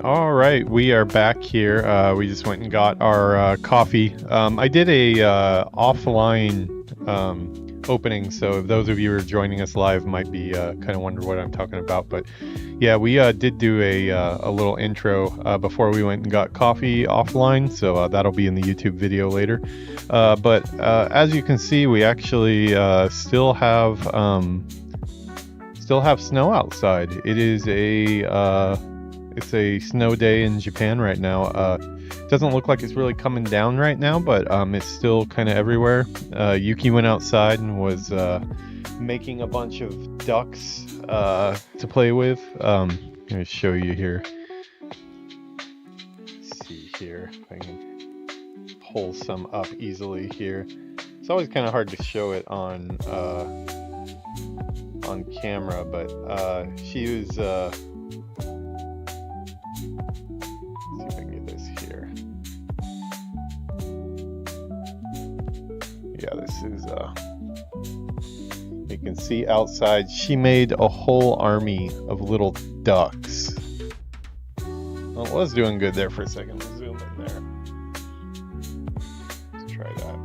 All right, we are back here. We just went and got our coffee. I did a offline opening, so if those of you who are joining us live might be kind of wonder what I'm talking about. But yeah, we did do a little intro before we went and got coffee offline, so that'll be in the YouTube video later. But as you can see, we actually still have snow outside. It is it's a snow day in Japan right now. Doesn't look like it's really coming down right now, but it's still kind of everywhere. Yuki went outside and was making a bunch of ducks to play with. Let me show you here. Let's see here if I can pull some up easily here. It's always kind of hard to show it on camera, but she was yeah, this is you can see outside she made a whole army of little ducks. Well, it was doing good there for a second. Let's zoom in there. Let's try that.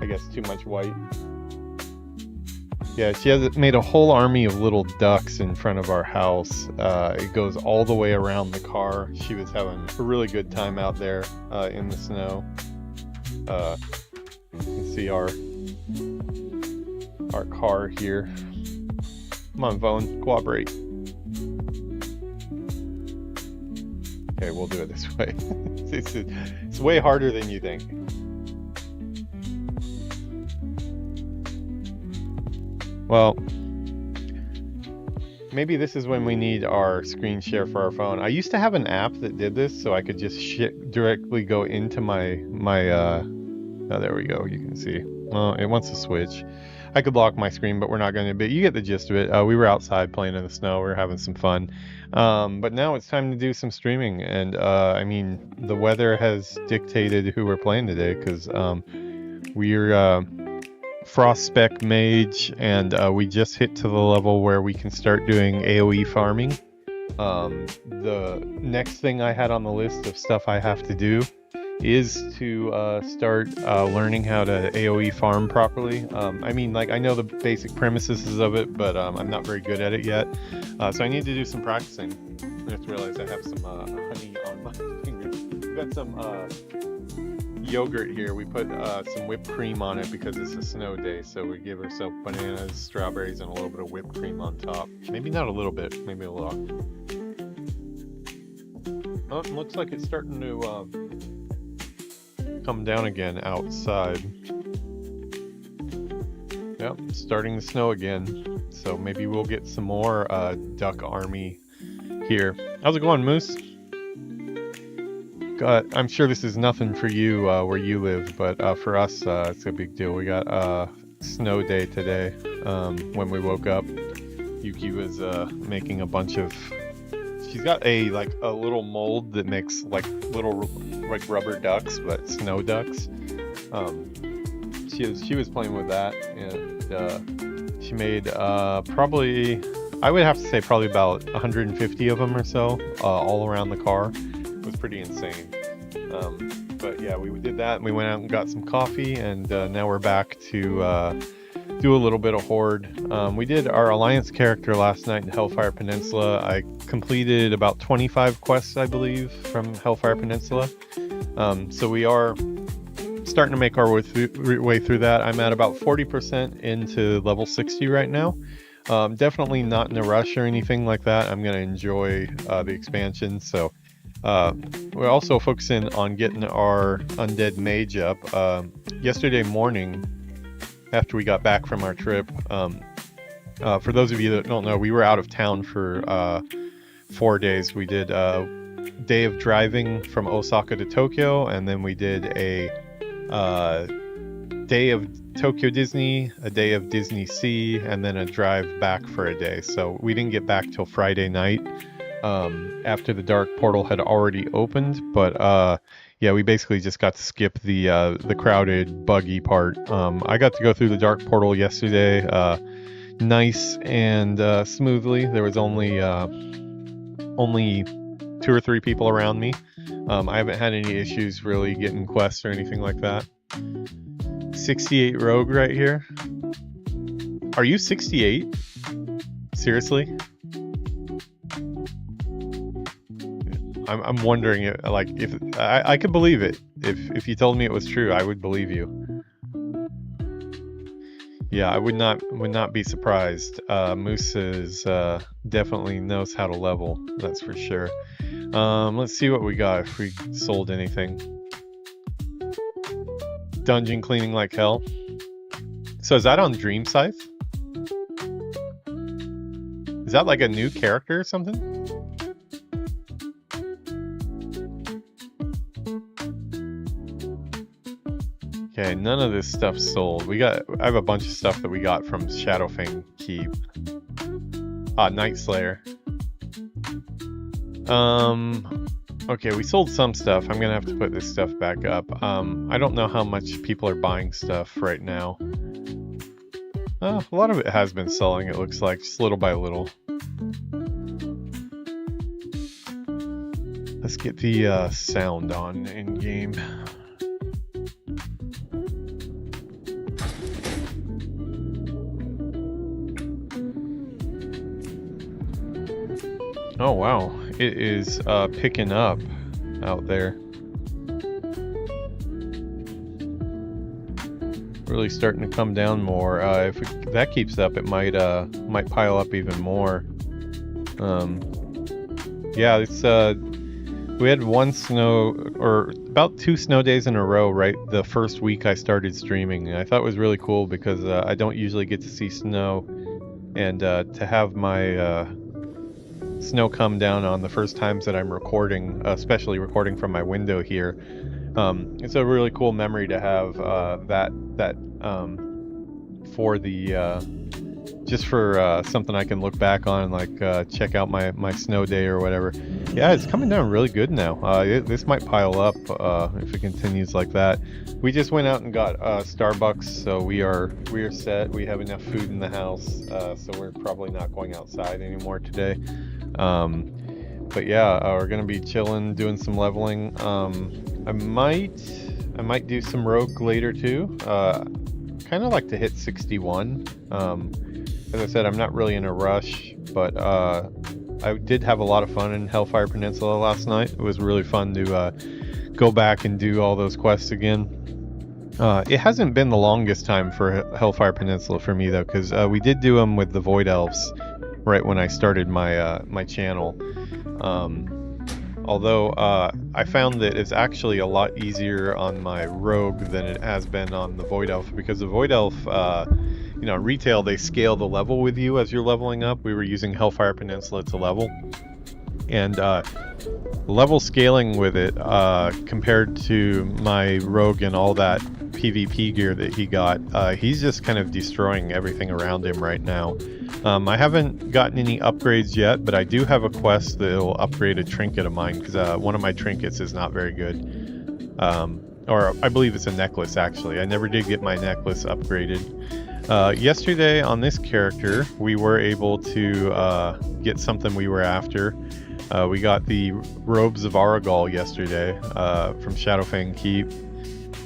I guess too much white. Yeah, she has made a whole army of little ducks in front of our house. It goes all the way around the car. She was having a really good time out there in the snow. You can see our car here. Come on, phone, cooperate. Okay, we'll do it this way. It's way harder than you think. Well, maybe this is when we need our screen share for our phone. I used to have an app that did this, so I could just directly go into my oh, there we go. You can see. Well, it wants to switch. I could block my screen, but we're not going to. But you get the gist of it. We were outside playing in the snow. We were having some fun. But now it's time to do some streaming. And I mean, the weather has dictated who we're playing today because we're Frost Spec Mage, and we just hit to the level where we can start doing AoE farming. The next thing I had on the list of stuff I have to do is to start learning how to AoE farm properly. I mean, like, I know the basic premises of it, but I'm not very good at it yet. So I need to do some practicing. I just realized I have some honey on my fingers. We've got some yogurt here. We put some whipped cream on it because it's a snow day, so we give ourselves bananas, strawberries, and a little bit of whipped cream on top. Maybe not a little bit, maybe a lot. Oh, it looks like it's starting to come down again outside. Yep, starting to snow again. So maybe we'll get some more duck army here. How's it going, Moose? I'm sure this is nothing for you where you live, but for us, it's a big deal. We got a snow day today. When we woke up, Yuki was making a bunch of. She's got a little mold that makes little rubber ducks, but snow ducks. She was playing with that, and she made probably, I would have to say, probably about 150 of them or so, all around the car. It was pretty insane. But yeah, we did that, and we went out and got some coffee, and now we're back to do a little bit of Horde. We did our Alliance character last night in Hellfire Peninsula. I completed about 25 quests, I believe, from Hellfire Peninsula. So we are starting to make our way through that. I'm at about 40% into level 60 right now. Definitely not in a rush or anything like that. I'm going to enjoy the expansion. So we're also focusing on getting our Undead Mage up. Yesterday morning, after we got back from our trip, for those of you that don't know, we were out of town for 4 days. We did a day of driving from Osaka to Tokyo, and then we did a day of Tokyo Disney, a day of Disney Sea, and then a drive back for a day. So we didn't get back till Friday night, after the dark portal had already opened. But yeah, we basically just got to skip the crowded, buggy part. I got to go through the dark portal yesterday, nice and smoothly. There was only only 2 or 3 people around me. I haven't had any issues really getting quests or anything like that. 68 rogue right here. Are you 68? Seriously? I'm wondering, like, if I could believe it. If you told me it was true, I would believe you. Yeah, I would not be surprised. Moose is definitely knows how to level. That's for sure. Let's see what we got if we sold anything. Dungeon cleaning like hell. So is that on Dream Scythe? Is that like a new character or something? Okay, none of this stuff sold. I have a bunch of stuff that we got from Shadowfang Keep. Night Slayer. Okay, we sold some stuff. I'm gonna have to put this stuff back up. I don't know how much people are buying stuff right now. A lot of it has been selling, it looks like, just little by little. Let's get the sound on in game. Oh wow, it is picking up out there. Really starting to come down more. If that keeps up, it might pile up even more. Yeah, it's we had one snow, or about 2 snow days in a row, right the first week I started streaming, and I thought it was really cool because I don't usually get to see snow, and to have my snow come down on the first times that I'm recording, especially recording from my window here. It's a really cool memory to have that for the just for something I can look back on, like check out my snow day or whatever. Yeah, it's coming down really good now. This might pile up if it continues like that. We just went out and got Starbucks, so we are set. We have enough food in the house, so we're probably not going outside anymore today. But yeah, we're gonna be chilling, doing some leveling. I might do some rogue later too. Kind of like to hit 61. As I said, I'm not really in a rush, but I did have a lot of fun in Hellfire Peninsula last night. It was really fun to go back and do all those quests again. It hasn't been the longest time for Hellfire Peninsula for me though, because we did do them with the Void Elves right when I started my my channel. Although I found that it's actually a lot easier on my rogue than it has been on the Void Elf, because the Void Elf, you know, retail, they scale the level with you as you're leveling up. We were using Hellfire Peninsula to level, and level scaling with it compared to my rogue and all that PvP gear that he got, he's just kind of destroying everything around him right now. I haven't gotten any upgrades yet, but I do have a quest that will upgrade a trinket of mine, because one of my trinkets is not very good. Or I believe it's a necklace, actually. I never did get my necklace upgraded. Yesterday on this character, we were able to get something we were after. We got the Robes of Aragal yesterday from Shadowfang Keep.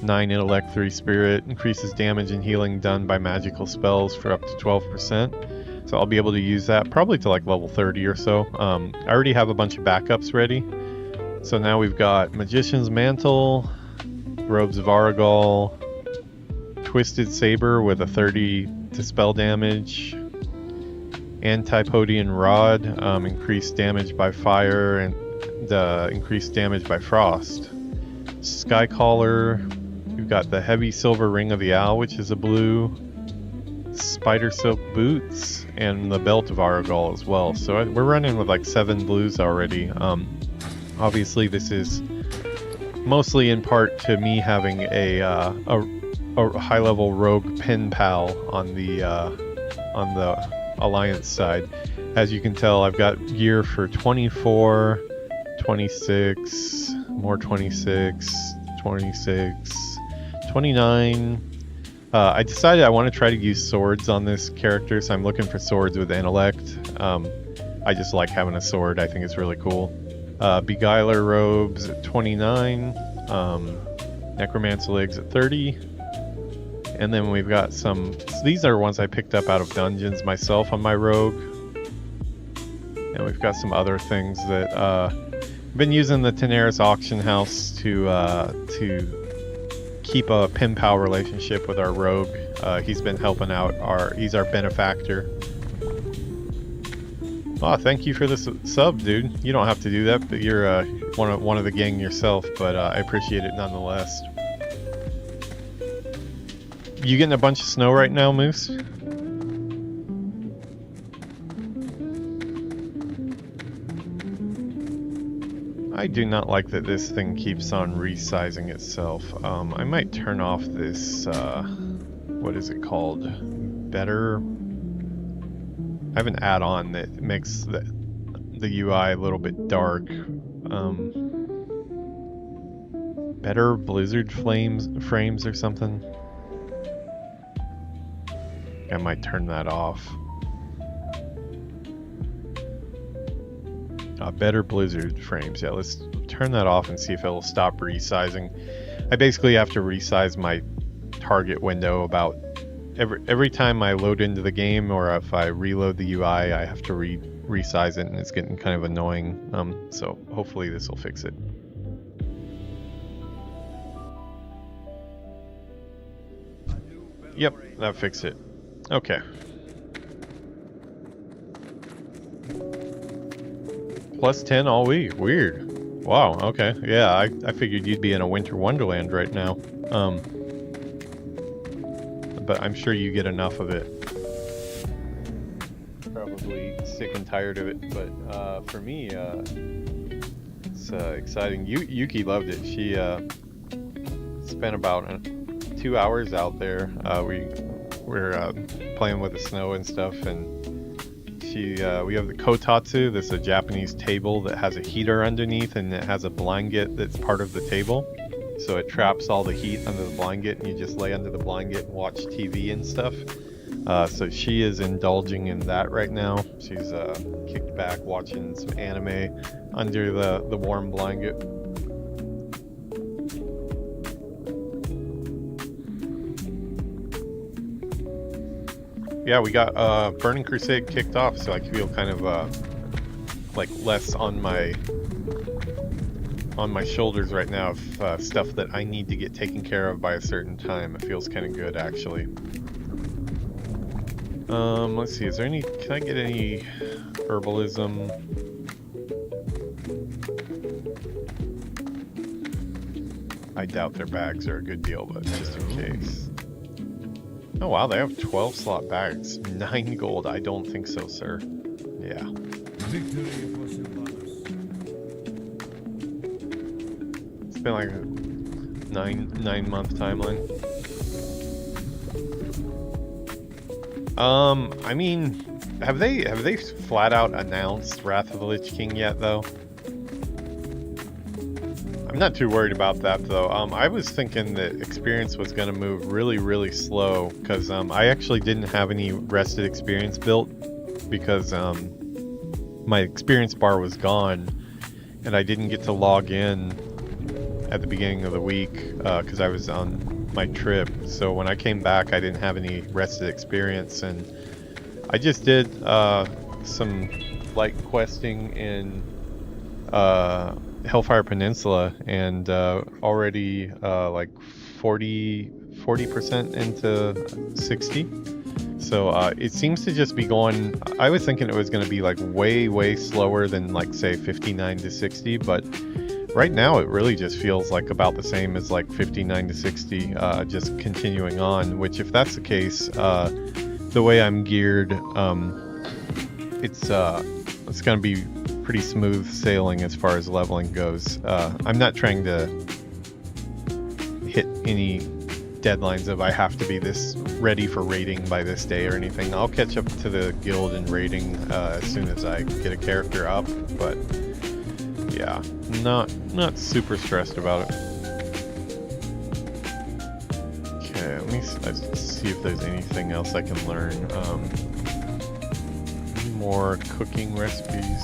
9 intellect, 3 spirit, increases damage and healing done by magical spells for up to 12%. So I'll be able to use that probably to like level 30 or so. I already have a bunch of backups ready. So now we've got Magician's Mantle, Robes of Aragal, Twisted Saber with a 30 to spell damage, Antipodian Rod, increased damage by fire and increased damage by frost. Sky Collar, we've got the Heavy Silver Ring of the Owl, which is a blue, Spider Silk Boots, and the Belt of Aragal as well. So we're running with like 7 blues already. Obviously this is mostly in part to me having a high level rogue pen pal on the Alliance side. As you can tell, I've got gear for 24, 26, more 26, 26, 29. I decided I want to try to use swords on this character, so I'm looking for swords with intellect. I just like having a sword. I think it's really cool. Beguiler robes at 29. Necromancer legs at 30. And then we've got some... These are ones I picked up out of dungeons myself on my rogue. And we've got some other things that... I've been using the Tenaris auction house to keep a pen pal relationship with our rogue. He's been helping out. He's our benefactor. Oh, thank you for the sub, dude. You don't have to do that, but you're one of the gang yourself. But I appreciate it nonetheless. You getting a bunch of snow right now, Moose? I do not like that this thing keeps on resizing itself. I might turn off this, what is it called? Better... I have an add-on that makes the UI a little bit dark. Better Blizzard frames or something. I might turn that off. Better Blizzard frames. Yeah, let's turn that off and see if it'll stop resizing. I basically have to resize my target window about every time I load into the game, or if I reload the UI, I have to resize it, and it's getting kind of annoying. So hopefully this will fix it. Yep, that fixed it. Okay. Plus 10 all week. Weird. Wow, okay. Yeah, I figured you'd be in a winter wonderland right now. But I'm sure you get enough of it. Probably sick and tired of it, but for me, it's exciting. Yuki loved it. She spent about 2 hours out there. We're playing with the snow and stuff, and we have the kotatsu. This is a Japanese table that has a heater underneath, and it has a blanket that's part of the table. So it traps all the heat under the blanket, and you just lay under the blanket and watch TV and stuff. So she is indulging in that right now. She's kicked back watching some anime under the warm blanket. Yeah, we got Burning Crusade kicked off, so I feel kind of like less on my shoulders right now of stuff that I need to get taken care of by a certain time. It feels kind of good, actually. Let's see, can I get any herbalism? I doubt their bags are a good deal, but just in case. Oh wow, they have 12 slot bags. 9 gold. I don't think so, sir. Yeah. It's been like a 9-month timeline. I mean, have they flat out announced Wrath of the Lich King yet, though? I'm not too worried about that, though. I was thinking that experience was going to move really, really slow, because I actually didn't have any rested experience built, because my experience bar was gone, and I didn't get to log in at the beginning of the week, because I was on my trip. So when I came back, I didn't have any rested experience, and I just did some light questing in Hellfire Peninsula, and already like 40% into 60. So it seems to just be going. I was thinking it was going to be like way slower than like say 59 to 60, but right now it really just feels like about the same as like 59 to 60, just continuing on, which if that's the case, the way I'm geared, it's going to be pretty smooth sailing as far as leveling goes. I'm not trying to hit any deadlines of I have to be this ready for raiding by this day or anything. I'll catch up to the guild and raiding as soon as I get a character up, but yeah, not super stressed about it. Okay, let's see if there's anything else I can learn. more cooking recipes.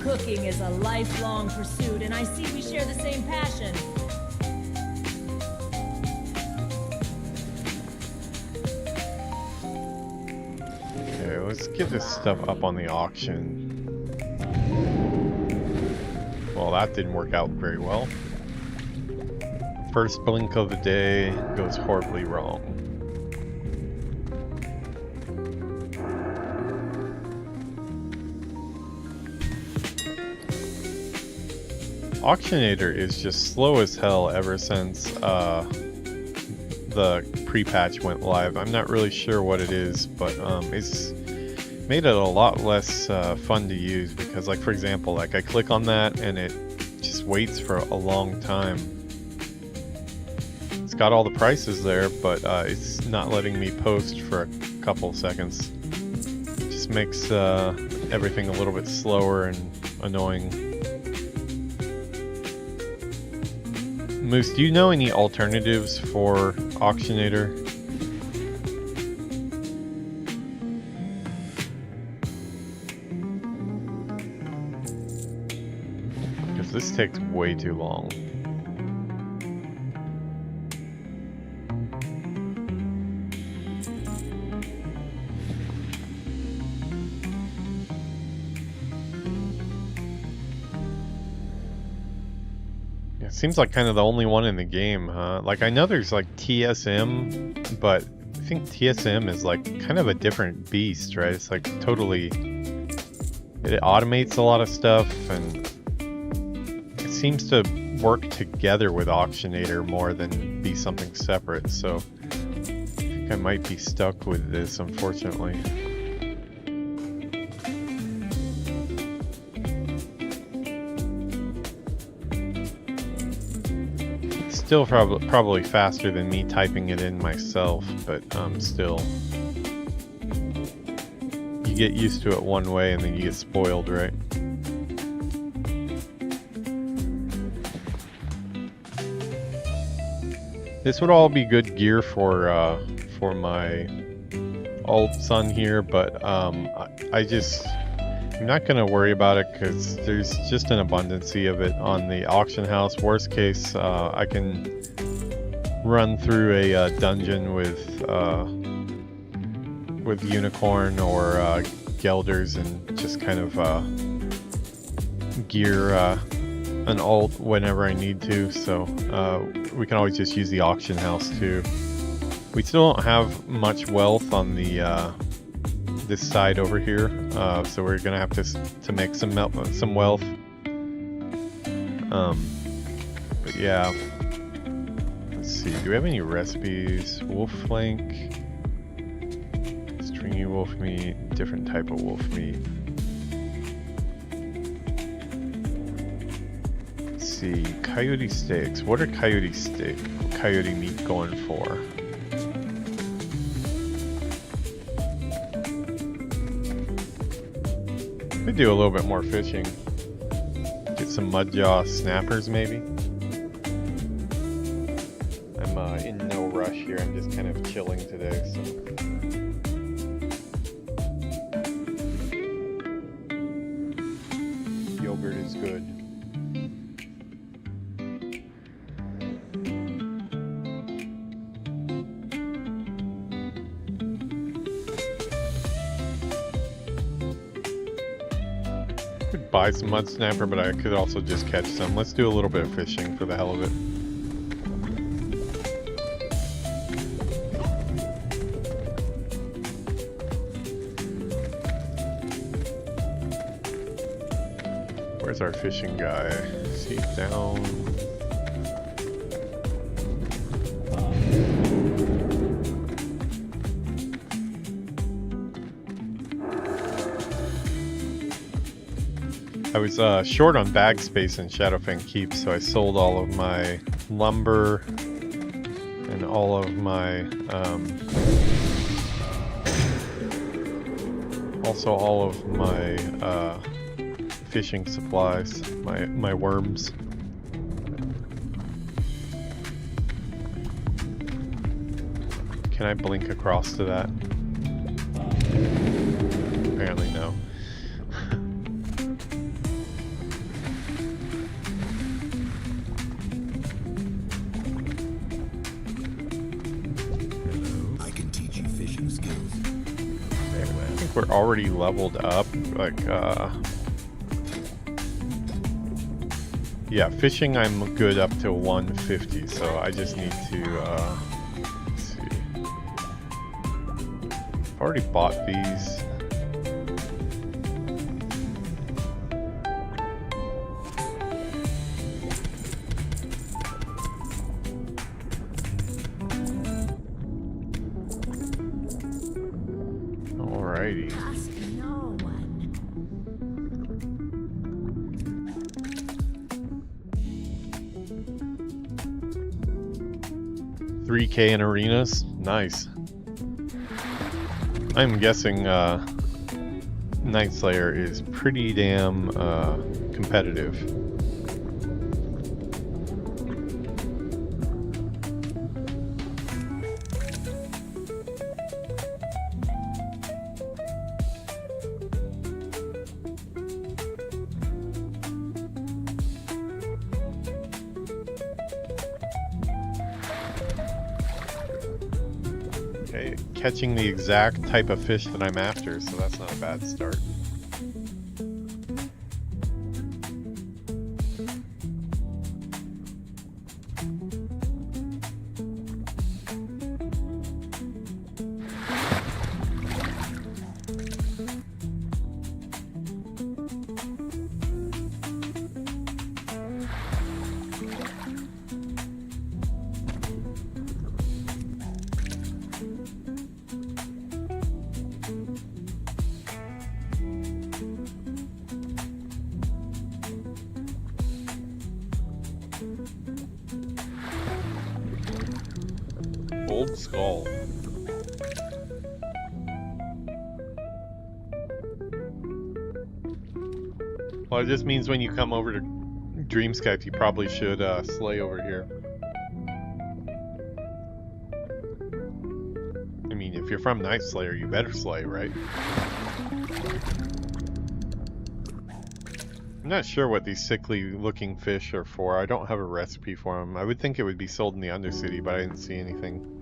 Cooking is a lifelong pursuit, and I see we share the same passion. Okay, let's get this stuff up on the auction. Well, that didn't work out very well. First blink of the day goes horribly wrong. Auctionator is just slow as hell ever since the pre-patch went live. I'm not really sure what it is, but it's made it a lot less fun to use because, like, for example, like I click on that and it just waits for a long time. It's got all the prices there, but it's not letting me post for a couple seconds. It just makes everything a little bit slower and annoying. Moose, do you know any alternatives for Auctionator? Because this takes way too long. Seems like kind of the only one in the game, huh? Like, I know there's like TSM, but I think TSM is like kind of a different beast, right? It's like totally, it automates a lot of stuff and it seems to work together with Auctionator more than be something separate. So I think I might be stuck with this, unfortunately. Still probably faster than me typing it in myself, but still. You get used to it one way and then you get spoiled, right? This would all be good gear for my old son here, but I'm not going to worry about it because there's just an abundancy of it on the auction house. Worst case, I can run through a dungeon with Unicorn or Gelders and just kind of gear an alt whenever I need to. So we can always just use the auction house too. We still don't have much wealth on the this side over here, so we're gonna have to make some wealth. But yeah, let's see. Do we have any recipes? Wolf flank, stringy wolf meat, different type of wolf meat. Let's see. Coyote steaks. What are coyote meat going for? Could do a little bit more fishing. Get some mudjaw snappers, maybe. I'm in no rush here. I'm just kind of chilling today, so. Yogurt is good. Buy some mud snapper, but I could also just catch some. Let's do a little bit of fishing for the hell of it. Where's our fishing guy? Is he down? I was short on bag space in Shadowfang Keep, so I sold all of my lumber and all of my also all of my fishing supplies, my worms. Can I blink across to that? Apparently no. we're already leveled up. Like, yeah, fishing I'm good up to 150, so I just need to, let's see. I've already bought these. Alrighty. Ask no one. 3K in arenas, nice. I'm guessing Night Slayer is pretty damn competitive. Okay, catching the exact type of fish that I'm after, so that's not a bad start. Old skull. Well, it just means when you come over to Dreamscape, you probably should slay over here. I mean, if you're from Night Slayer, you better slay, right? I'm not sure what these sickly looking fish are for. I don't have a recipe for them. I would think it would be sold in the Undercity, but I didn't see anything.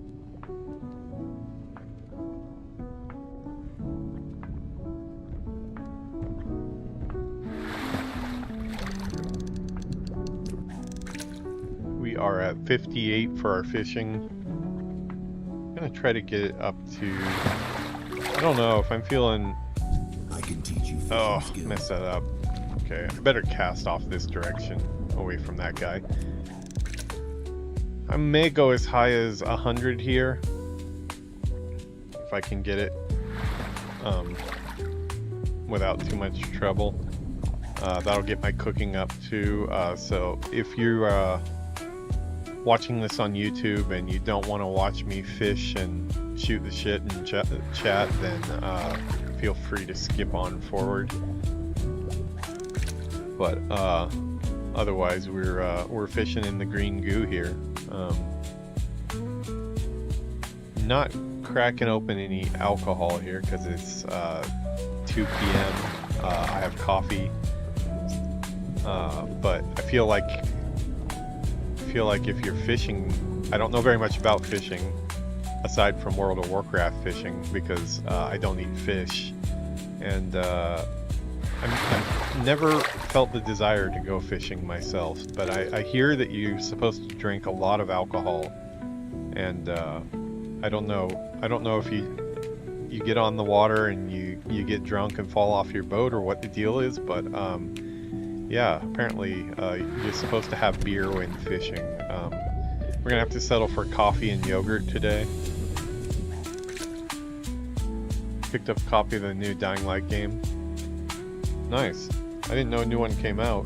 We are at 58 for our fishing. I'm gonna try to get it up to, I don't know if I'm feeling, I can teach you fishing oh, skills. messed that up. Okay, I better cast off this direction, away from that guy. I may go as high as 100 here, if I can get it, without too much trouble. That'll get my cooking up too, so if you're watching this on YouTube and you don't want to watch me fish and shoot the shit and chat, then feel free to skip on forward. But otherwise, we're fishing in the green goo here. Not cracking open any alcohol here because it's 2 p.m. I have coffee, but I feel like if you're fishing, I don't know very much about fishing aside from World of Warcraft fishing because I don't eat fish, and I've never felt the desire to go fishing myself, but I hear that you're supposed to drink a lot of alcohol, and I don't know if you get on the water and you get drunk and fall off your boat or what the deal is, but yeah, apparently you're supposed to have beer when fishing. We're gonna have to settle for coffee and yogurt today. Picked up a copy of the new Dying Light game. Nice. I didn't know a new one came out.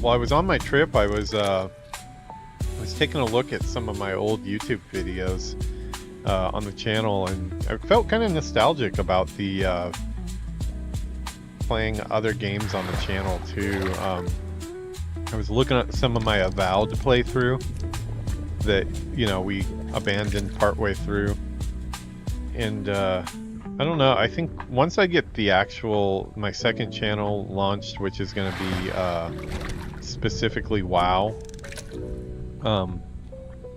While I was on my trip, I was taking a look at some of my old YouTube videos on the channel, and I felt kind of nostalgic about the playing other games on the channel too. I was looking at some of my Avowed playthrough that, you know, we abandoned partway through, and I don't know, I think once I get the my second channel launched, which is going to be specifically WoW.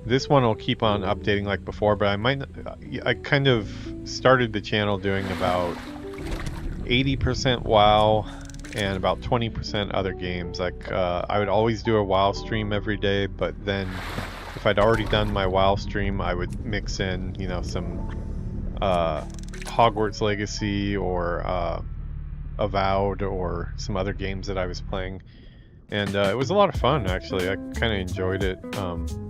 This one will keep on updating like before, but I kind of started the channel doing about 80% WoW and about 20% other games. Like I would always do a WoW stream every day, but then if I'd already done my WoW stream, I would mix in, you know, some Hogwarts Legacy or Avowed or some other games that I was playing. And it was a lot of fun, actually. I kind of enjoyed it.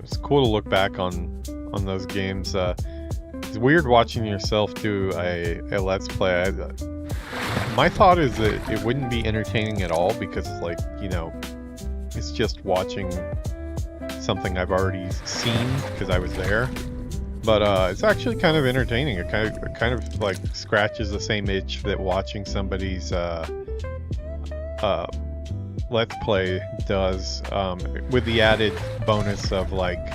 It's cool to look back on those games. It's weird watching yourself do a Let's Play. My thought is that it wouldn't be entertaining at all because, like, you know, it's just watching something I've already seen because I was there. But it's actually kind of entertaining. It kind of like scratches the same itch that watching somebody's Let's Play does, with the added bonus of like,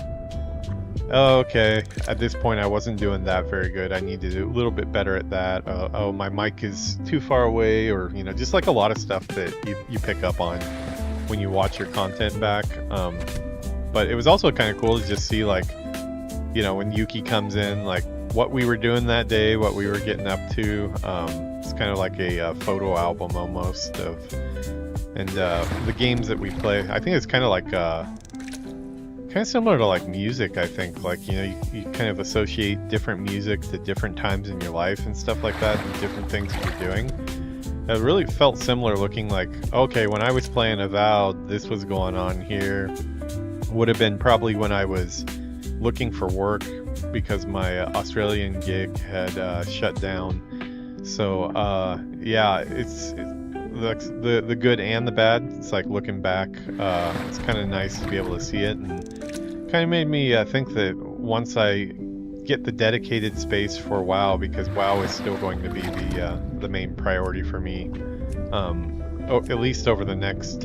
oh, okay, at this point I wasn't doing that very good. I need to do a little bit better at that. Oh, my mic is too far away, or, you know, just like a lot of stuff that you pick up on when you watch your content back. But it was also kind of cool to just see, like, you know, when Yuki comes in, like what we were doing that day, what we were getting up to. It's kind of like a photo album almost of, and the games that we play. I think it's kind of like kind of similar to like music. I think, like, you know, you kind of associate different music to different times in your life and stuff like that, and different things you're doing. It really felt similar, looking like, okay, when I was playing Avowed, this was going on here. Would have been probably when I was looking for work because my Australian gig had shut down. So yeah, it's the good and the bad. It's like looking back, it's kind of nice to be able to see it, and kind of made me think that once I get the dedicated space for WoW, because WoW is still going to be the main priority for me, at least over the next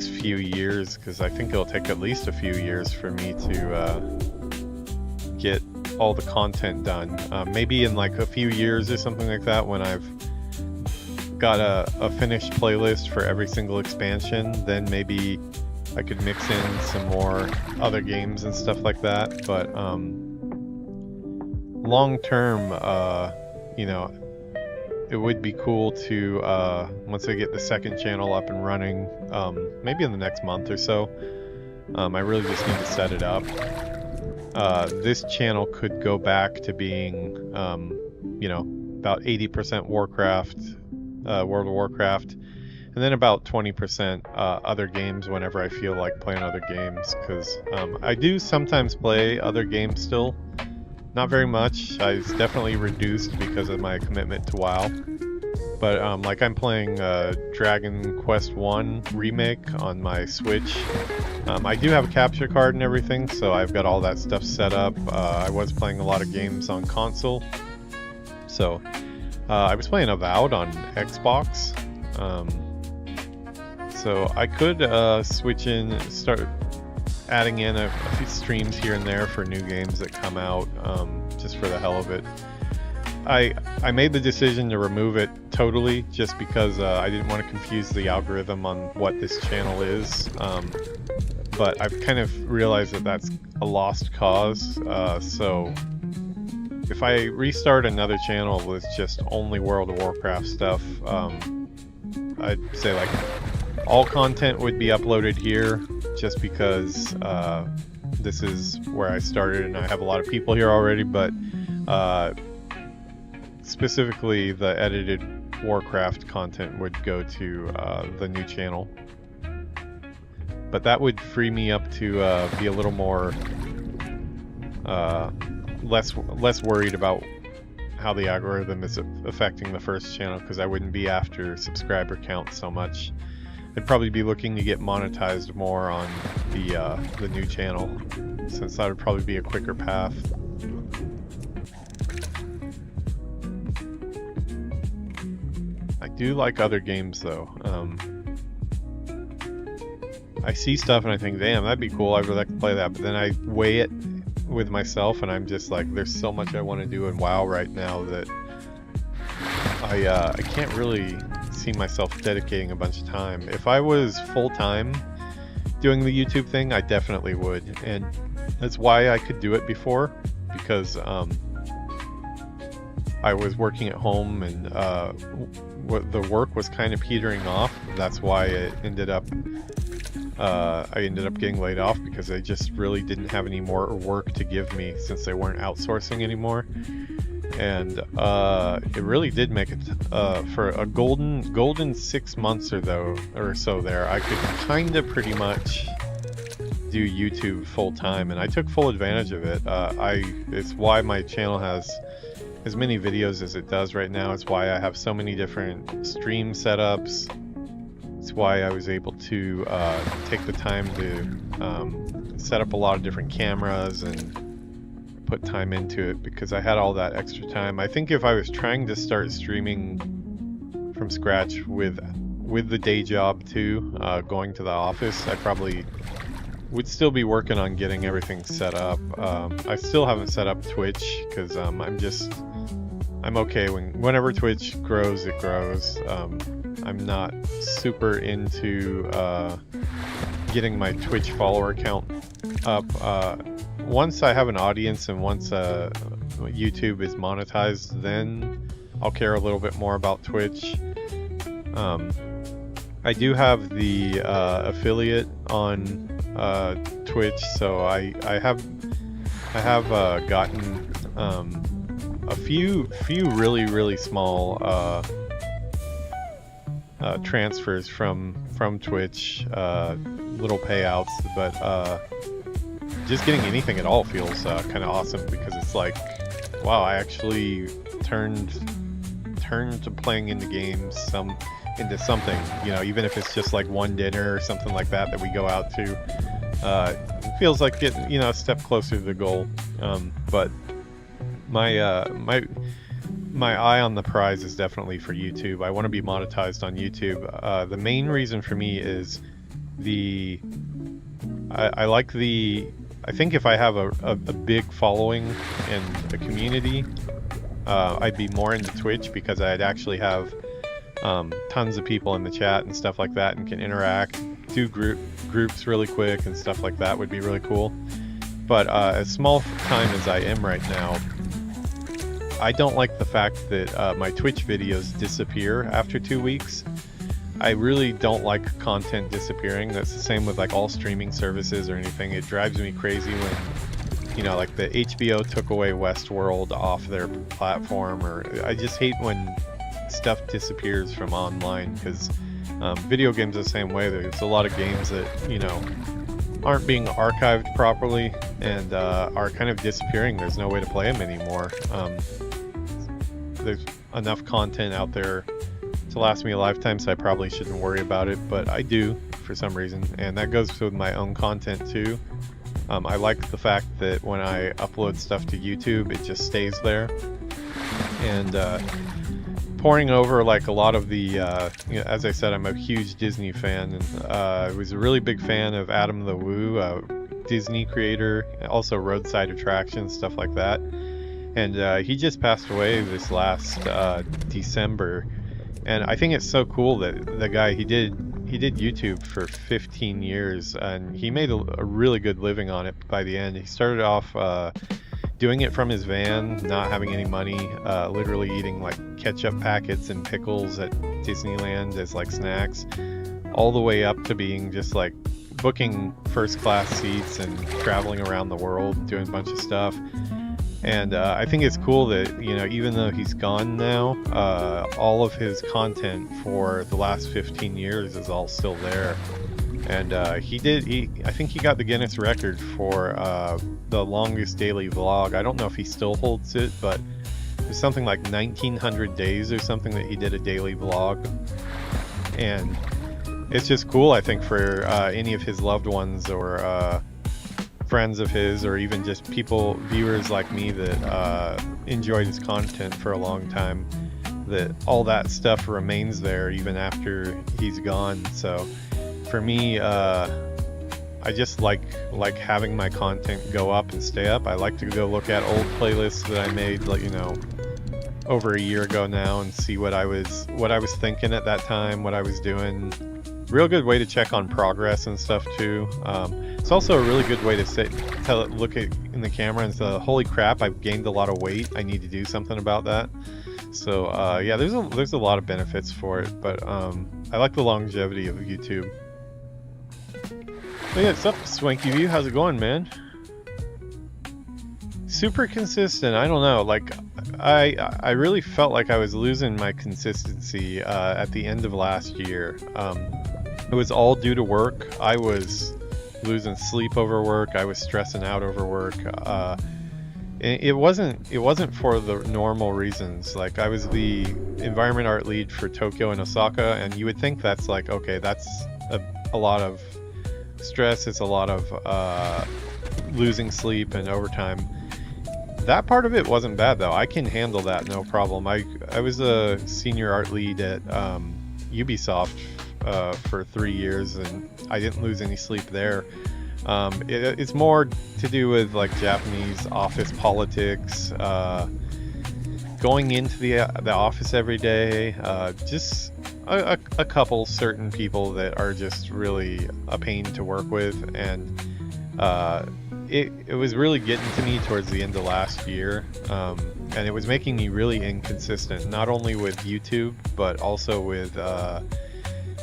few years, because I think it'll take at least a few years for me to get all the content done. Maybe in like a few years or something like that, when I've got a finished playlist for every single expansion, then maybe I could mix in some more other games and stuff like that. But long term, you know, it would be cool to, once I get the second channel up and running, maybe in the next month or so, I really just need to set it up. This channel could go back to being, you know, about 80% Warcraft, World of Warcraft, and then about 20% other games whenever I feel like playing other games, because I do sometimes play other games still. Not very much. It's definitely reduced because of my commitment to WoW. But like I'm playing Dragon Quest 1 Remake on my Switch. I do have a capture card and everything, so I've got all that stuff set up. I was playing a lot of games on console. So I was playing Avowed on Xbox. So I could switch in, start adding in a few streams here and there for new games that come out, just for the hell of it. I made the decision to remove it totally just because I didn't want to confuse the algorithm on what this channel is. But I've kind of realized that that's a lost cause. So if I restart another channel with just only World of Warcraft stuff, I'd say like all content would be uploaded here, just because this is where I started and I have a lot of people here already. But specifically the edited Warcraft content would go to the new channel. But that would free me up to be a little more less worried about how the algorithm is affecting the first channel, because I wouldn't be after subscriber count so much. I'd probably be looking to get monetized more on the new channel, since that would probably be a quicker path. I do like other games though. I see stuff and I think, damn, that'd be cool, I'd really like to play that, but then I weigh it with myself and I'm just like, there's so much I want to do in WoW right now that I can't really see myself dedicating a bunch of time. If I was full-time doing the YouTube thing, I definitely would, and that's why I could do it before, because I was working at home and the work was kind of petering off. That's why it ended up I ended up getting laid off, because they just really didn't have any more work to give me since they weren't outsourcing anymore. And it really did make it for a golden 6 months or so there. I could kind of pretty much do YouTube full time, and I took full advantage of it. It's why my channel has as many videos as it does right now. It's why I have so many different stream setups. It's why I was able to take the time to set up a lot of different cameras and put time into it, because I had all that extra time. I think if I was trying to start streaming from scratch with the day job too, going to the office, I probably would still be working on getting everything set up. I still haven't set up Twitch, because I'm okay whenever Twitch grows, it grows. I'm not super into getting my Twitch follower count up. Once I have an audience and once YouTube is monetized, then I'll care a little bit more about Twitch. I do have the affiliate on Twitch, so I have gotten a few really small transfers from Twitch, little payouts, but just getting anything at all feels kind of awesome, because it's like, wow, I actually turned to playing into games into something, you know, even if it's just like one dinner or something like that we go out to. It feels like getting, you know, a step closer to the goal. But my eye on the prize is definitely for YouTube. I want to be monetized on YouTube. The main reason for me is I think if I have a big following and a community, I'd be more into Twitch, because I'd actually have tons of people in the chat and stuff like that, and can interact, do groups really quick and stuff like that would be really cool. But as small time as I am right now, I don't like the fact that my Twitch videos disappear after 2 weeks. I really don't like content disappearing. That's the same with like all streaming services or anything. It drives me crazy when, you know, like the HBO took away Westworld off their platform, or I just hate when stuff disappears from online, because video games are the same way. There's a lot of games that, you know, aren't being archived properly and are kind of disappearing. There's no way to play them anymore. There's enough content out there to last me a lifetime, so I probably shouldn't worry about it, but I do for some reason, and that goes with my own content too. I like the fact that when I upload stuff to YouTube, it just stays there. And pouring over like a lot of the, you know, as I said, I'm a huge Disney fan, and I was a really big fan of Adam the Woo, Disney creator, also roadside attractions, stuff like that. And he just passed away this last December. And I think it's so cool that the guy, he did YouTube for 15 years, and he made a really good living on it by the end. He started off doing it from his van, not having any money, literally eating like ketchup packets and pickles at Disneyland as like snacks, all the way up to being just like booking first class seats and traveling around the world, doing a bunch of stuff. And I think it's cool that, you know, even though he's gone now, all of his content for the last 15 years is all still there. And I think he got the Guinness record for the longest daily vlog. I don't know if he still holds it, but it was something like 1900 days or something that he did a daily vlog. And it's just cool, I think, for any of his loved ones or friends of his, or even just viewers like me that enjoyed his content for a long time, that all that stuff remains there even after he's gone. So for me, I just like having my content go up and stay up. I like to go look at old playlists that I made, like, you know, over a year ago now and see what I was thinking at that time, what I was doing. Real good way to check on progress and stuff too. It's also a really good way to look at in the camera and say, holy crap, I've gained a lot of weight. I need to do something about that. So yeah, there's a lot of benefits for it, but I like the longevity of YouTube. Hey, what's up, Swanky View? How's it going, man? Super consistent. I don't know. Like, I really felt like I was losing my consistency at the end of last year. It was all due to work. I was losing sleep over work. I was stressing out over work. It wasn't for the normal reasons. Like, I was the environment art lead for Tokyo and Osaka, and you would think that's like, okay, that's a lot of stress. It's a lot of losing sleep and overtime. That part of it wasn't bad though. I can handle that, no problem. I was a senior art lead at Ubisoft for 3 years, and I didn't lose any sleep there. It's more to do with like Japanese office politics, going into the office every day, just a couple certain people that are just really a pain to work with, and it was really getting to me towards the end of last year, and it was making me really inconsistent, not only with YouTube, but also with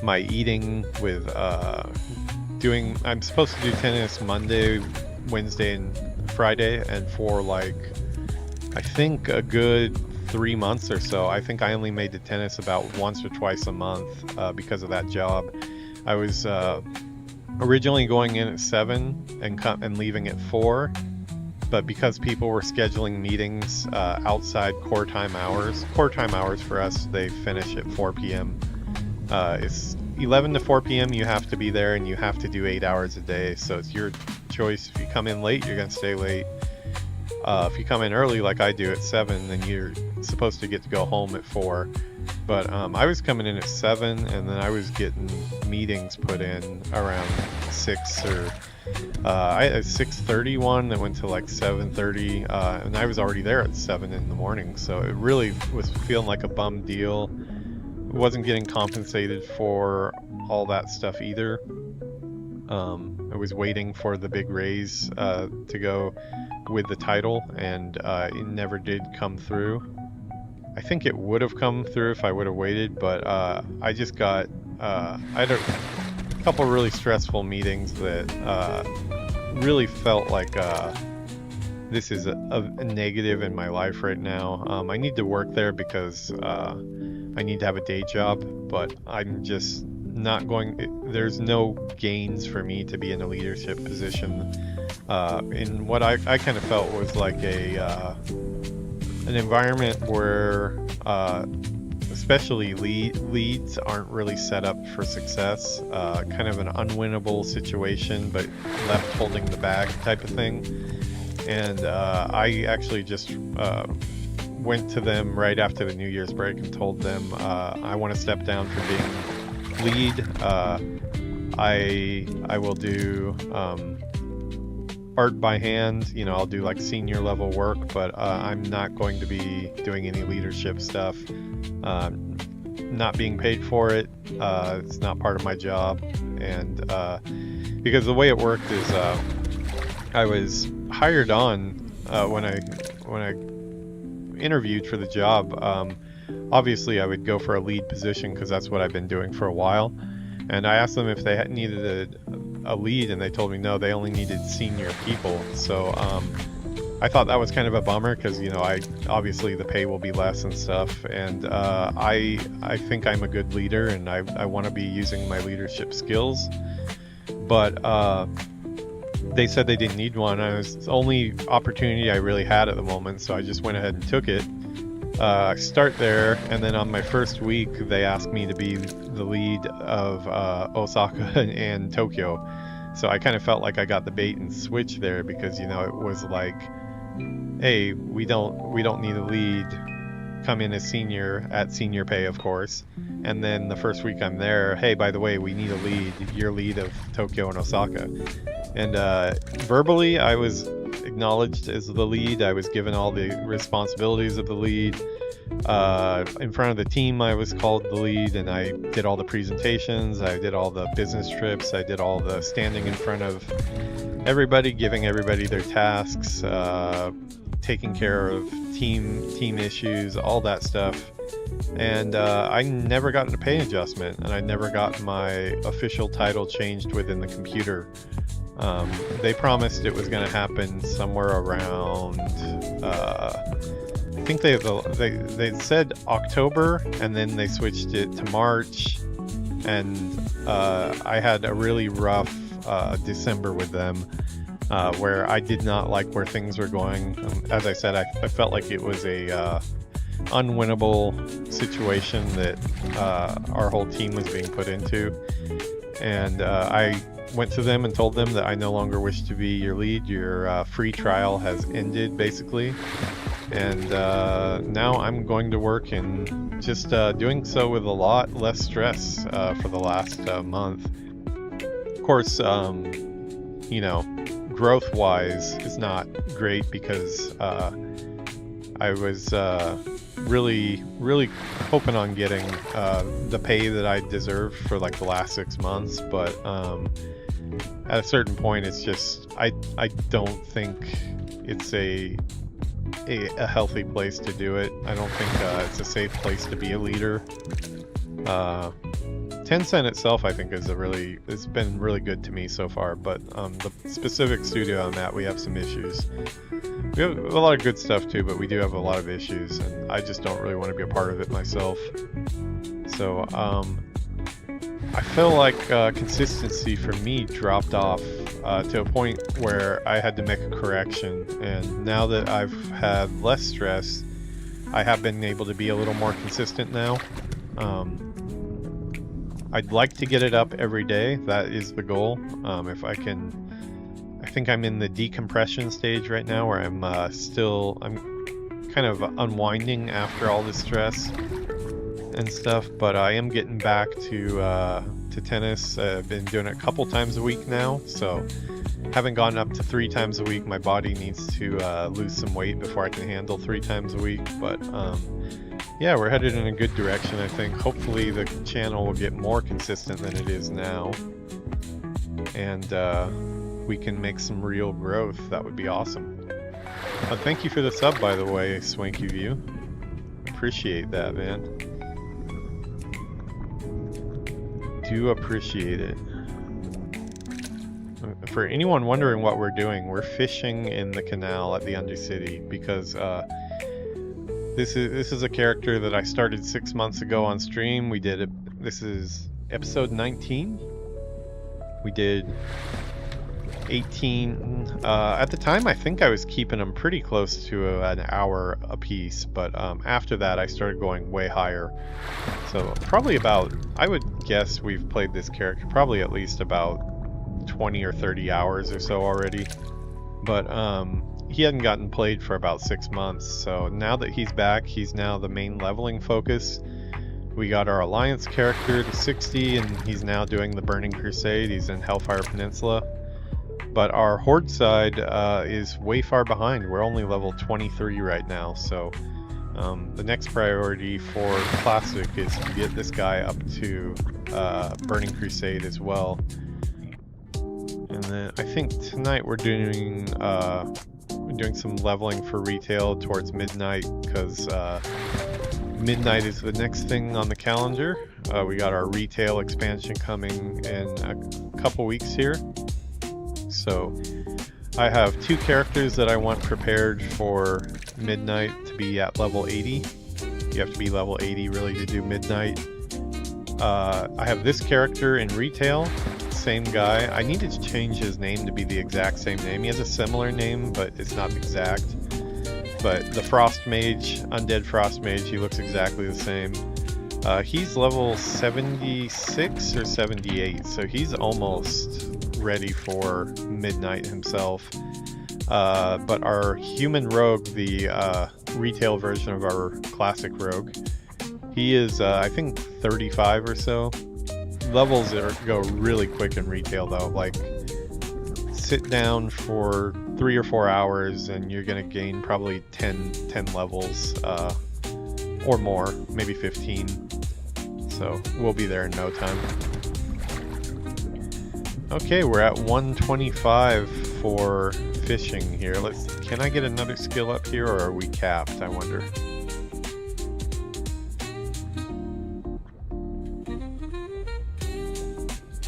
my eating, with I'm supposed to do tennis Monday, Wednesday, and Friday, and for like, I think a good 3 months or so, I think I only made the tennis about once or twice a month because of that job. I was originally going in at 7 and leaving at 4, but because people were scheduling meetings outside core time hours for us, they finish at 4 p.m. It's 11 to 4 p.m. you have to be there, and you have to do 8 hours a day, so it's your choice. If you come in late, you're gonna stay late. If you come in early like I do at 7, then you're supposed to get to go home at 4. But I was coming in at 7, and then I was getting meetings put in around 6 or I had a 6:30 one that went to like 7:30, and I was already there at 7 in the morning, so it really was feeling like a bum deal. Wasn't getting compensated for all that stuff either. I was waiting for the big raise to go with the title, and it never did come through. I think it would have come through if I would have waited, but I just got I had a couple really stressful meetings that really felt like this is a negative in my life right now. I need to work there because I need to have a day job, but I'm just not going. There's no gains for me to be in a leadership position in what I kind of felt was like an environment where especially leads aren't really set up for success, kind of an unwinnable situation but left holding the bag type of thing. And I actually just went to them right after the New Year's break and told them I want to step down from being lead. I will do art by hand, you know, I'll do like senior level work, but I'm not going to be doing any leadership stuff. Not being paid for it, it's not part of my job, and because the way it worked is I was hired on when I interviewed for the job. Obviously I would go for a lead position because that's what I've been doing for a while, and I asked them if they needed a lead, and they told me no, they only needed senior people. So I thought that was kind of a bummer because, you know, obviously the pay will be less and stuff, and I think I'm a good leader, and I want to be using my leadership skills, but they said they didn't need one. It was the only opportunity I really had at the moment, so I just went ahead and took it. I start there, and then on my first week they asked me to be the lead of Osaka and Tokyo. So I kind of felt like I got the bait and switch there, because, you know, it was like, hey, we don't need a lead, come in as senior at senior pay, of course. And then the first week I'm there, hey, by the way, we need a lead, your lead of Tokyo and Osaka. And verbally I was acknowledged as the lead. I was given all the responsibilities of the lead. In front of the team, I was called the lead, and I did all the presentations, I did all the business trips, I did all the standing in front of everybody, giving everybody their tasks, taking care of team issues, all that stuff. And I never got a pay adjustment, and I never got my official title changed within the computer. They promised it was going to happen somewhere around, I think they said October, and then they switched it to March, and I had a really rough December with them, where I did not like where things were going. As I said, I felt like it was a unwinnable situation that our whole team was being put into, and I went to them and told them that I no longer wish to be your lead. Your free trial has ended, basically, and now I'm going to work and just doing so with a lot less stress for the last month. Of course, you know, growth-wise, it's not great because I was really hoping on getting the pay that I deserved for like the last 6 months, but at a certain point, it's just I don't think it's a healthy place to do it. I don't think it's a safe place to be a leader. Tencent itself, I think, it's been really good to me so far, but the specific studio I'm at, we have some issues. We have a lot of good stuff too, but we do have a lot of issues, and I just don't really want to be a part of it myself. So I feel like consistency for me dropped off to a point where I had to make a correction, and now that I've had less stress, I have been able to be a little more consistent now. I'd like to get it up every day. That is the goal. If I can, I think I'm in the decompression stage right now, where I'm kind of unwinding after all this stress and stuff. But I am getting back to tennis. I've been doing it a couple times a week now, so haven't gone up to 3 times a week. My body needs to lose some weight before I can handle 3 times a week. But yeah, we're headed in a good direction, I think. Hopefully the channel will get more consistent than it is now, and we can make some real growth. That would be awesome. Thank you for the sub, by the way, Swanky View. Appreciate that, man. Do appreciate it. For anyone wondering what we're doing, we're fishing in the canal at the Undercity because this is a character that I started 6 months ago on stream. We did it. This is episode 19. We did 18. At the time, I think I was keeping them pretty close to an hour a piece, but after that, I started going way higher. So probably about, I would guess we've played this character probably at least about 20 or 30 hours or so already. But he hadn't gotten played for about 6 months, so now that he's back, he's now the main leveling focus. We got our Alliance character to 60, and he's now doing the Burning Crusade. He's in Hellfire Peninsula. But our Horde side is way far behind. We're only level 23 right now, so the next priority for Classic is to get this guy up to Burning Crusade as well. And then I think tonight we're doing some leveling for retail towards midnight, because midnight is the next thing on the calendar. We got our retail expansion coming in a couple weeks here. So I have 2 characters that I want prepared for midnight to be at level 80. You have to be level 80 really to do midnight. I have this character in retail, same guy. I needed to change his name to be the exact same name. He has a similar name, but it's not exact. But the Frost Mage, Undead Frost Mage, he looks exactly the same. He's level 76 or 78, so he's almost ready for midnight himself. But our human rogue, the retail version of our classic rogue, he is I think 35 or so. Levels go really quick in retail though. Like, sit down for 3 or 4 hours and you're gonna gain probably 10 levels or more, maybe 15. So we'll be there in no time. Okay, we're at 125 for fishing here. Can I get another skill up here, or are we capped, I wonder?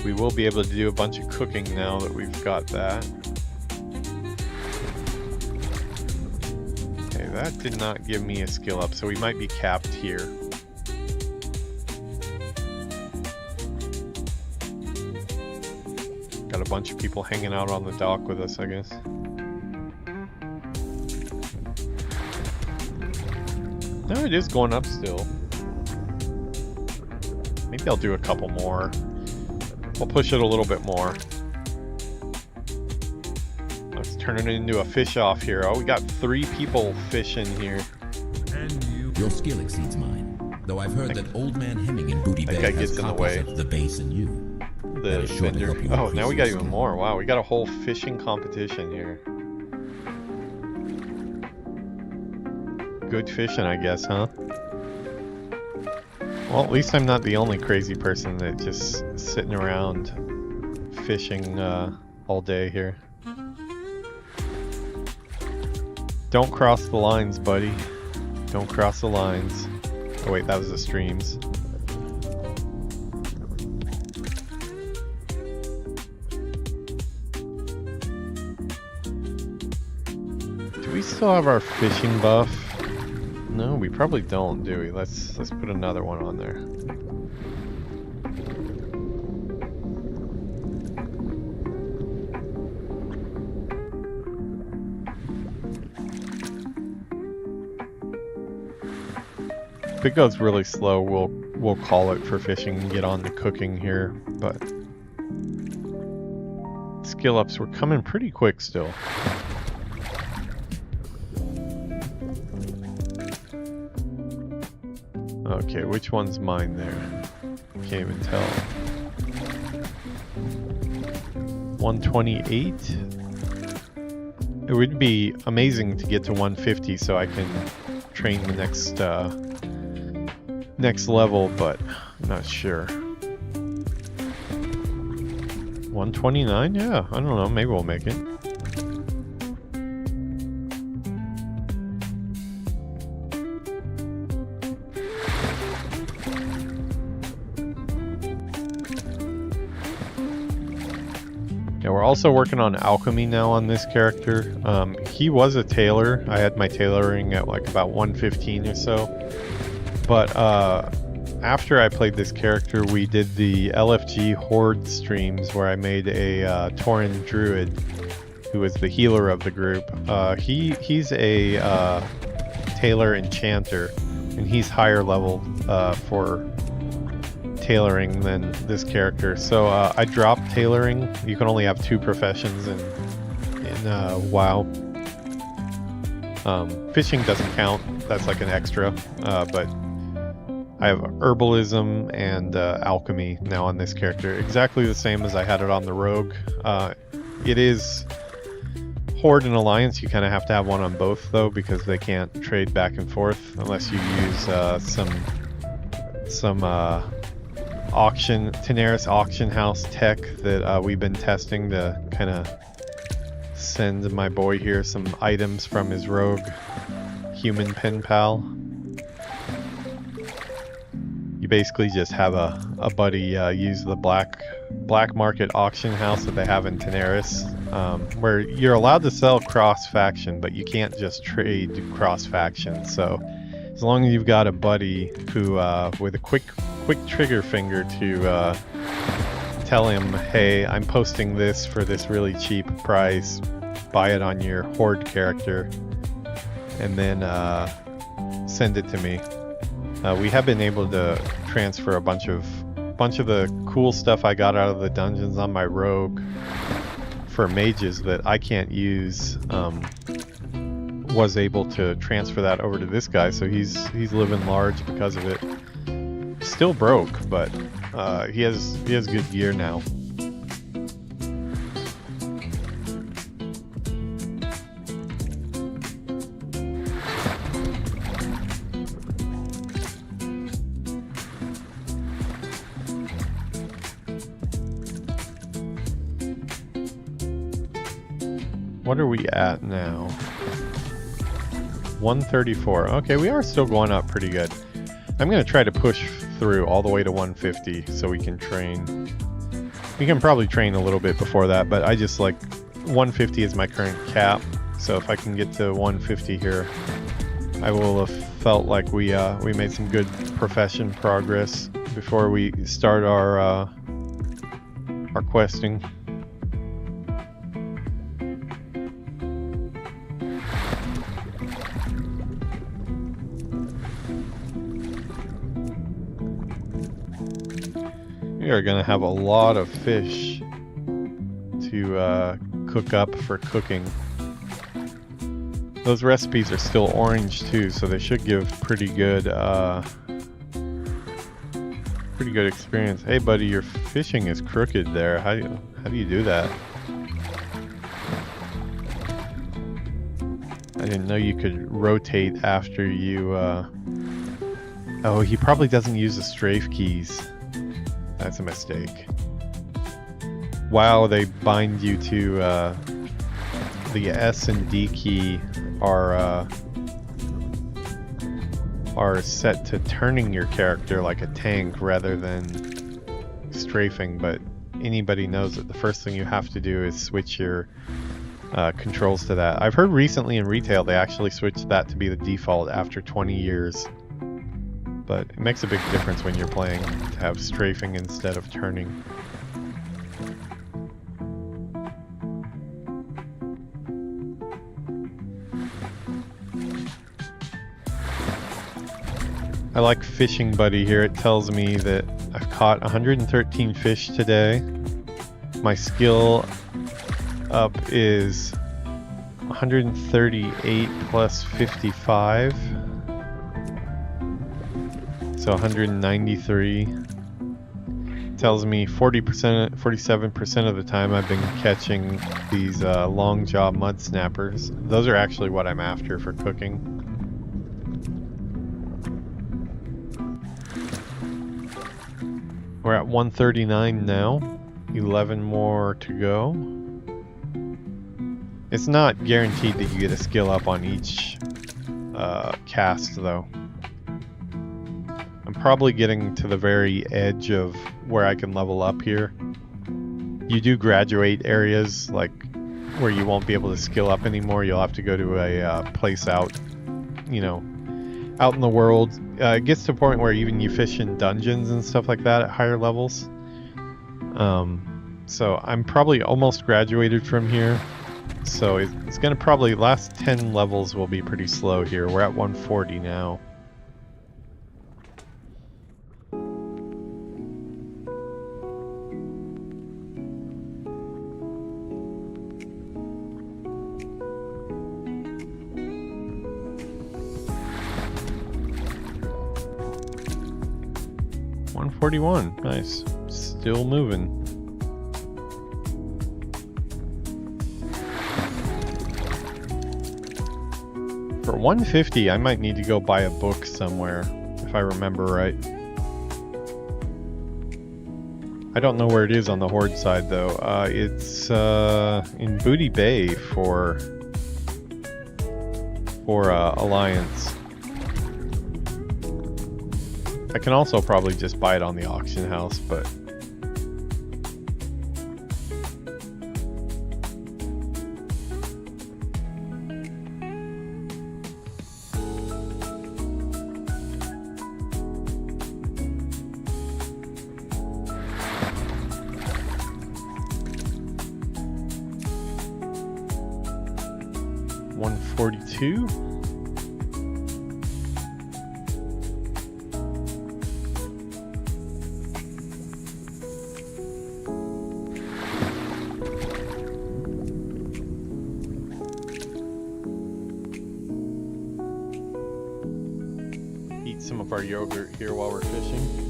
We will be able to do a bunch of cooking now that we've got that. Okay, that did not give me a skill up, so we might be capped here. Got a bunch of people hanging out on the dock with us, I guess. No, it is going up still. Maybe I'll do a couple more. We'll push it a little bit more. Let's turn it into a fish off here. Oh, we got 3 people fishing here. Your skill exceeds mine. Though I've heard that Old Man Hemming in Booty Bay has compensated the base and you. The vendor. Oh, now we got even more. Wow, we got a whole fishing competition here. Good fishing, I guess, huh? Well, at least I'm not the only crazy person that just sitting around fishing all day here. Don't cross the lines, buddy. Don't cross the lines. Oh wait, that was the streams. Do we still have our fishing buff? No, we probably don't, do we? Let's put another one on there. If it goes really slow, we'll call it for fishing and get on to cooking here, but skill ups were coming pretty quick still. Okay, which one's mine there? Can't even tell. 128? It would be amazing to get to 150 so I can train the next level, but I'm not sure. 129? Yeah, I don't know, maybe we'll make it. Yeah, we're also working on alchemy now on this character. He was a tailor. I had my tailoring at like about 115 or so. But after I played this character, we did the LFG Horde streams where I made a Tauren Druid, who was the healer of the group. He's a tailor enchanter, and he's higher level for tailoring than this character. So I dropped tailoring. You can only have 2 professions in WoW. Fishing doesn't count. That's like an extra. But I have herbalism and alchemy now on this character. Exactly the same as I had it on the rogue. It is Horde and Alliance. You kind of have to have one on both though, because they can't trade back and forth unless you use some Tenaris auction house tech that we've been testing to kind of send my boy here some items from his rogue human pen pal. You basically just have a buddy use the black market auction house that they have in Tenaris, where you're allowed to sell cross faction, but you can't just trade cross faction. So as long as you've got a buddy who with a quick trigger finger to tell him, hey, I'm posting this for this really cheap price, buy it on your Horde character, and then send it to me. We have been able to transfer a bunch of the cool stuff I got out of the dungeons on my rogue for mages that I can't use. Was able to transfer that over to this guy, so he's living large because of it. Still broke, but he has good gear now. What are we at now? 134. Okay, we are still going up pretty good. I'm going to try to push through all the way to 150 so we can train. We can probably train a little bit before that, but I just like 150 is my current cap. So if I can get to 150 here, I will have felt like we made some good profession progress before we start our questing. We are going to have a lot of fish to cook up for cooking. Those recipes are still orange too, so they should give pretty good experience. Hey buddy, your fishing is crooked there. How do you do that? I didn't know you could rotate after you Oh, he probably doesn't use the strafe keys. That's a mistake. Wow, they bind you to the S and D key are set to turning your character like a tank rather than strafing, but anybody knows that the first thing you have to do is switch your controls to that. I've heard recently in retail they actually switched that to be the default after 20 years. But it makes a big difference when you're playing to have strafing instead of turning. I like Fishing Buddy here. It tells me that I've caught 113 fish today. My skill up is 138 plus 55. So 193. Tells me 47% of the time I've been catching these long jaw mud snappers. Those are actually what I'm after for cooking. We're at 139 now. 11 more to go. It's not guaranteed that you get a skill up on each cast though. I'm probably getting to the very edge of where I can level up here. You do graduate areas like where you won't be able to skill up anymore. You'll have to go to a place out, you know, out in the world. It gets to a point where even you fish in dungeons and stuff like that at higher levels. So I'm probably almost graduated from here. So it's going to probably, last 10 levels will be pretty slow here. We're at 140 now. $141, nice. Still moving. For $150, I might need to go buy a book somewhere, if I remember right. I don't know where it is on the Horde side though. It's in Booty Bay for Alliance. I can also probably just buy it on the auction house, but $142. Eat some of our yogurt here while we're fishing.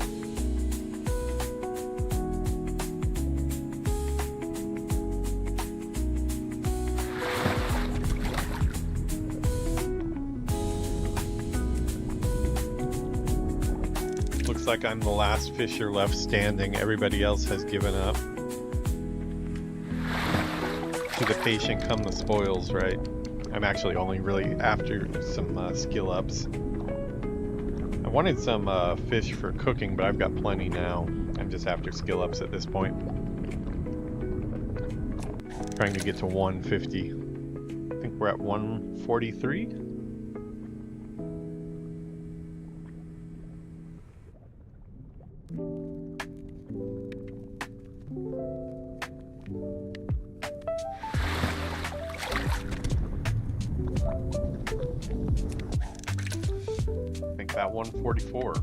Looks like I'm the last fisher left standing. Everybody else has given up. To the patient come the spoils, right? I'm actually only really after some skill ups. I wanted some fish for cooking, but I've got plenty now. I'm just after skill ups at this point. Trying to get to 150. I think we're at 143. I think that 144.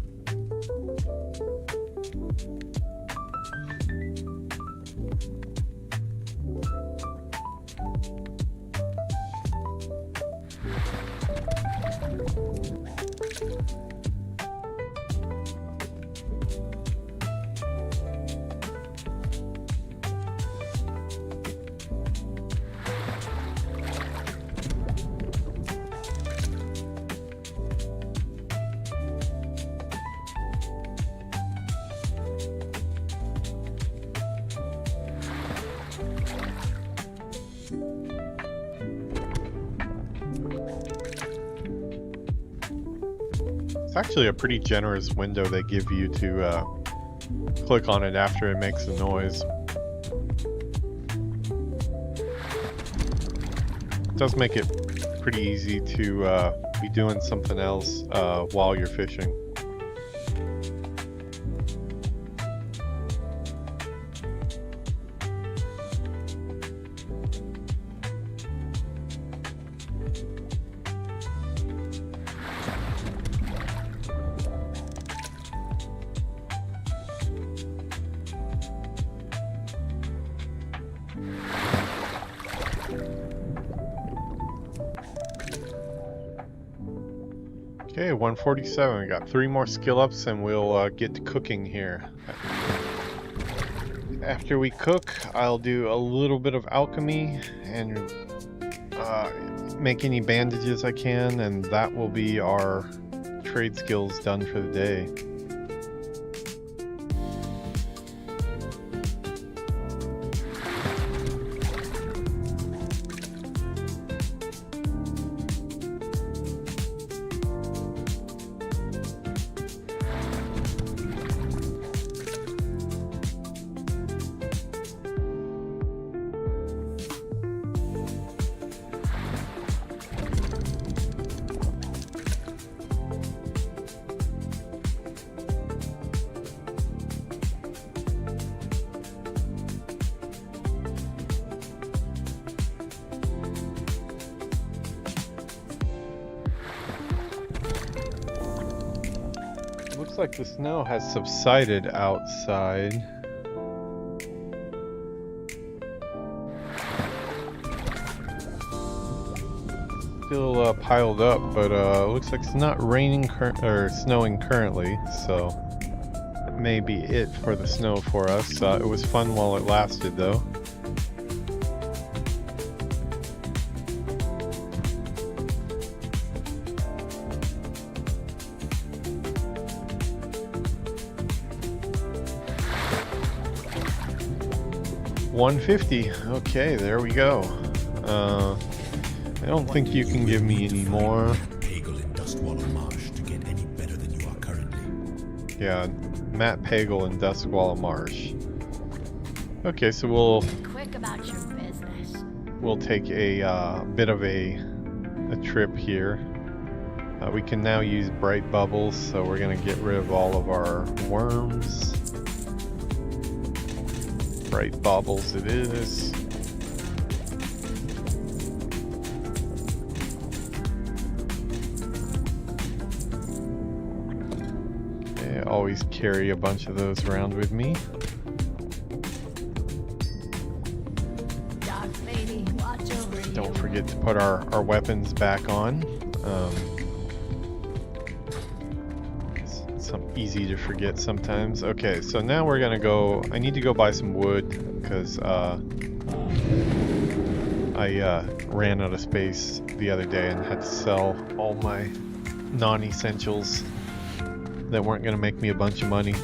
It's actually a pretty generous window they give you to click on it after it makes a noise. It does make it pretty easy to be doing something else while you're fishing. Okay, 147. We got 3 more skill ups and we'll get to cooking here. After we cook, I'll do a little bit of alchemy and make any bandages I can, and that will be our trade skills done for the day. Looks like the snow has subsided outside. Still piled up, but looks like it's not raining or snowing currently, so that may be it for the snow for us. It was fun while it lasted, though. $150. Okay, there we go. I don't think you can give me any more. Yeah, Matt Pagel in Duskwalla Marsh. Okay, so we'll take a bit of a trip here. We can now use bright bubbles, so we're gonna get rid of all of our worms. Bright baubles it is. Okay, I always carry a bunch of those around with me. Don't forget to put our weapons back on. Easy to forget sometimes. Okay, so now we're gonna go. I need to go buy some wood because I ran out of space the other day and had to sell all my non-essentials that weren't gonna make me a bunch of money.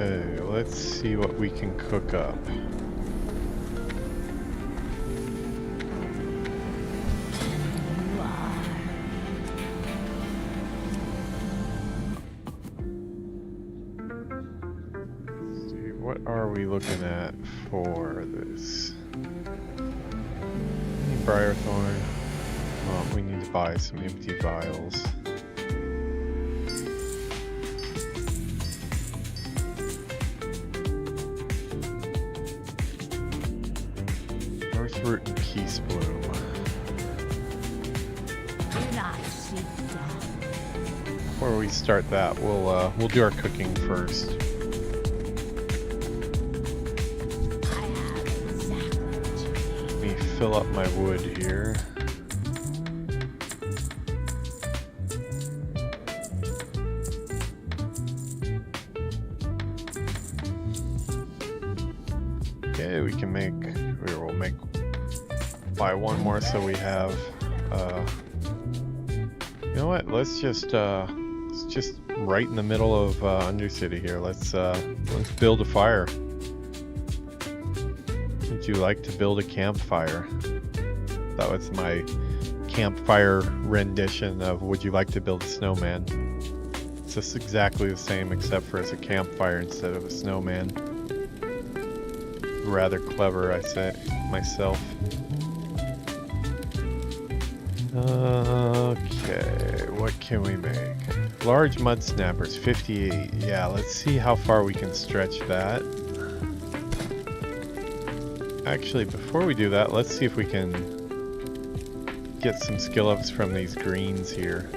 Okay, let's see what we can cook up. Let's see, what are we looking at for this? Briarthorn. Well, we need to buy some empty vials. Earthroot and Peace Bloom. Before we start that, we'll do our cooking first. Let me fill up my wood here. Okay, we can make. We will make. Buy one more so we have. You know what? Let's just right in the middle of Undercity here. Let's build a fire. Would you like to build a campfire? That was my campfire rendition of Would you like to build a snowman? It's just exactly the same except for it's a campfire instead of a snowman. Rather clever, I say myself. Okay, what can we make? Large mud snappers, 58. Yeah, let's see how far we can stretch that. Actually, before we do that, let's see if we can get some skill ups from these greens here.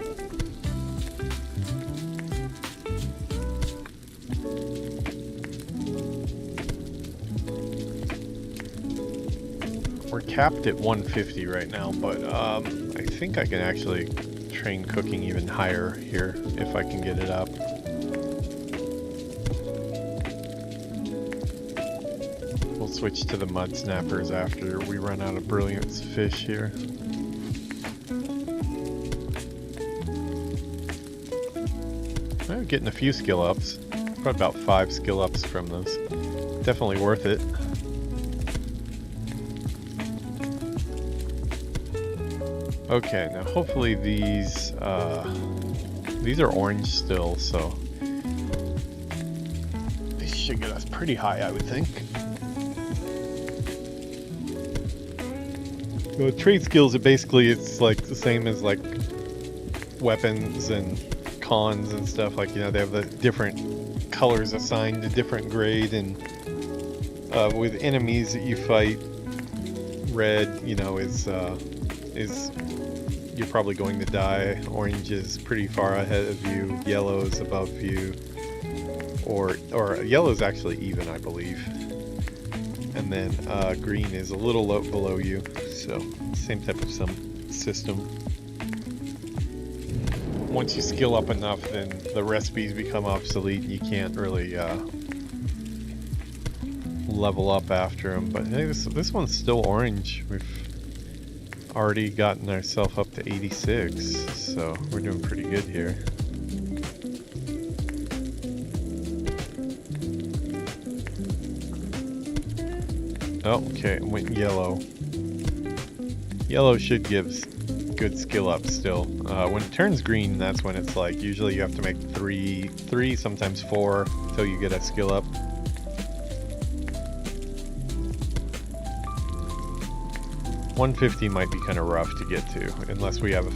We're capped at 150 right now, but I think I can actually train cooking even higher here if I can get it up. We'll switch to the mud snappers after we run out of brilliance fish here. I'm getting a few skill ups. Got about 5 skill ups from those. Definitely worth it. Okay, now hopefully these are orange still, so they should get us pretty high, I would think. So trade skills are basically, it's like the same as like weapons and cons and stuff. Like, you know, they have the different colors assigned to different grade, and with enemies that you fight, red, you know, is you're probably going to die. Orange is pretty far ahead of you. Yellow is above you. Or yellow is actually even, I believe. And then green is a little low below you. So same type of system. Once you skill up enough, then the recipes become obsolete. You can't really level up after them. But hey, this one's still orange. We've already gotten ourselves up to 86, so we're doing pretty good here. Oh, okay, it went yellow. Yellow should give good skill up still. When it turns green, that's when it's like, usually you have to make three, sometimes 4 until you get a skill up. $150 might be kind of rough to get to, unless we have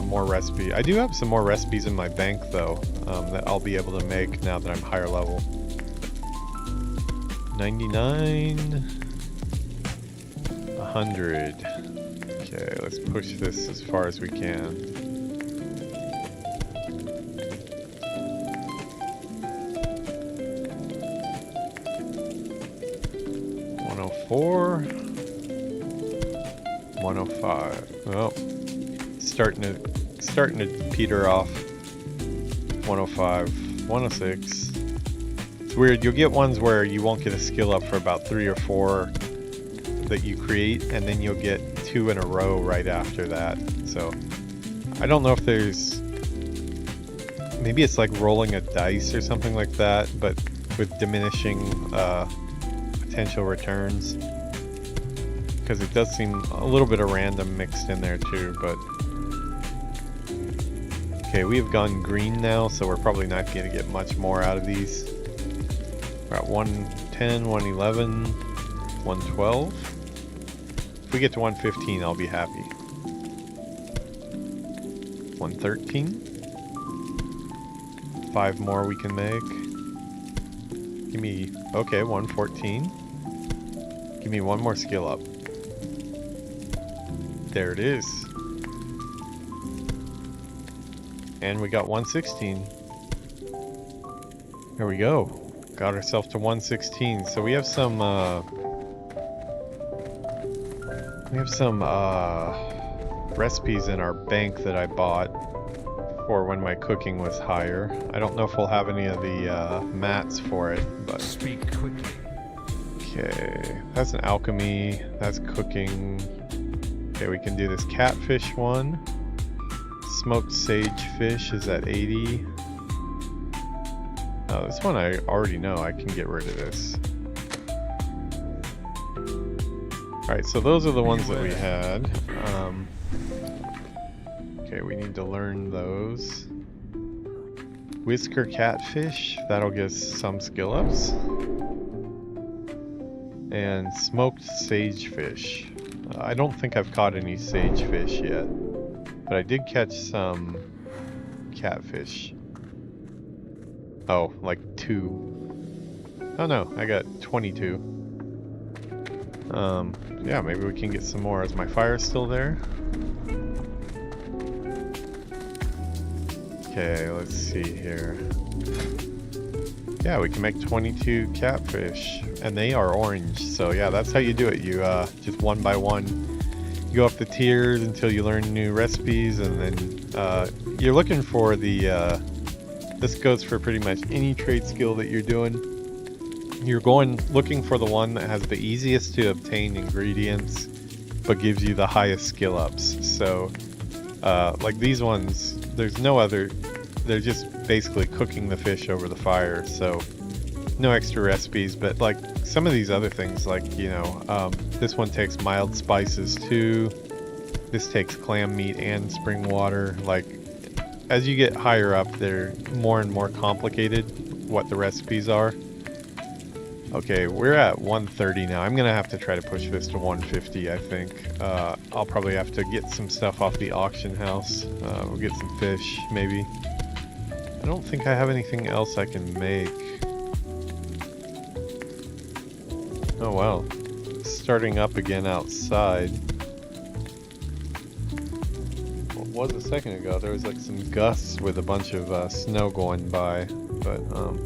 more recipe. I do have some more recipes in my bank, though, that I'll be able to make now that I'm higher level. 99, 100. Okay, let's push this as far as we can. 104. 105. Well, starting to peter off. 105, 106. It's weird. You'll get ones where you won't get a skill up for about 3 or 4 that you create, and then you'll get 2 in a row right after that. So I don't know if there's, maybe it's like rolling a dice or something like that, but with diminishing potential returns. Because it does seem a little bit of random mixed in there too, but... Okay, we have gone green now, so we're probably not going to get much more out of these. We're at 110, 111, 112. If we get to 115, I'll be happy. 113. 5 more we can make. Give me... Okay, 114. Give me one more skill up. There it is. And we got 116. There we go. Got ourselves to 116. So we have some recipes in our bank that I bought for when my cooking was higher. I don't know if we'll have any of the mats for it, but... Speak quickly. Okay, that's an alchemy. That's cooking. Okay, we can do this catfish one. Smoked sage fish is at 80. Oh, this one I already know. I can get rid of this. Alright, so those are the ones that we had. Okay, we need to learn those. Whisker catfish, that'll get some skill ups. And smoked sagefish. I don't think I've caught any sagefish yet, but I did catch some catfish. Oh, like 2. Oh no, I got 22. Yeah, maybe we can get some more. Is my fire still there? Okay, let's see here. Yeah, we can make 22 catfish, and they are orange. So yeah, that's how you do it. You just one by one, you go up the tiers until you learn new recipes, and then you're looking for the. This goes for pretty much any trade skill that you're doing. You're looking for the one that has the easiest to obtain ingredients, but gives you the highest skill ups. So, like these ones, there's no other. They're just basically cooking the fish over the fire, so no extra recipes. But like some of these other things, like, you know, this one takes mild spices too. This takes clam meat and spring water. Like, as you get higher up, they're more and more complicated what the recipes are. Okay, we're at 130 now. I'm gonna have to try to push this to 150, I think. I'll probably have to get some stuff off the auction house. We'll get some fish, maybe. I don't think I have anything else I can make. Oh wow. Starting up again outside. What was a second ago? There was like some gusts with a bunch of snow going by, but gonna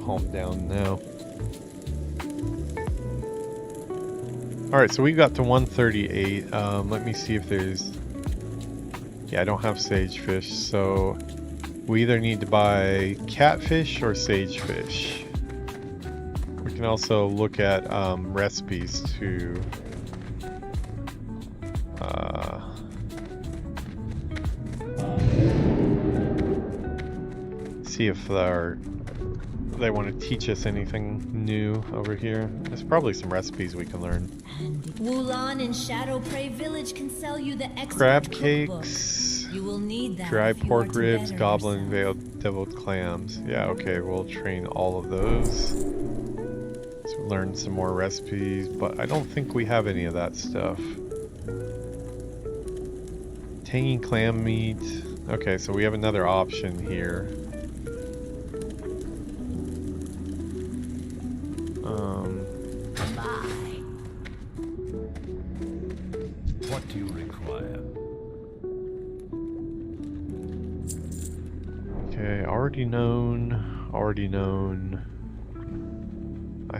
calm down now. Alright, so we got to 138. Let me see if there's... Yeah, I don't have sagefish, so we either need to buy catfish or sagefish. We can also look at recipes to see if they want to teach us anything new over here. There's probably some recipes we can learn. Wulan and Shadow Prey Village can sell you the expert Crab cookbook. Cakes, You will need that dry if you are pork to ribs, better goblin yourself. veiled deviled clams. Yeah, okay, we'll train all of those. So learn some more recipes, but I don't think we have any of that stuff. Tangy clam meat. Okay, so we have another option here. What do you require? Okay, already known, already known. I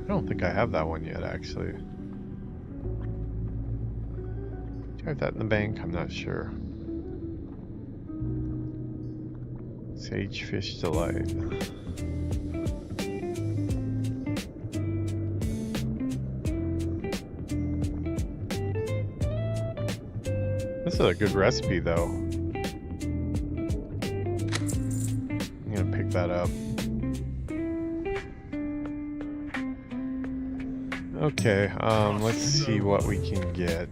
don't think I have that one yet, actually. Do I have that in the bank? I'm not sure. Sagefish Delight. This is a good recipe, though. that up. Okay, let's see what we can get.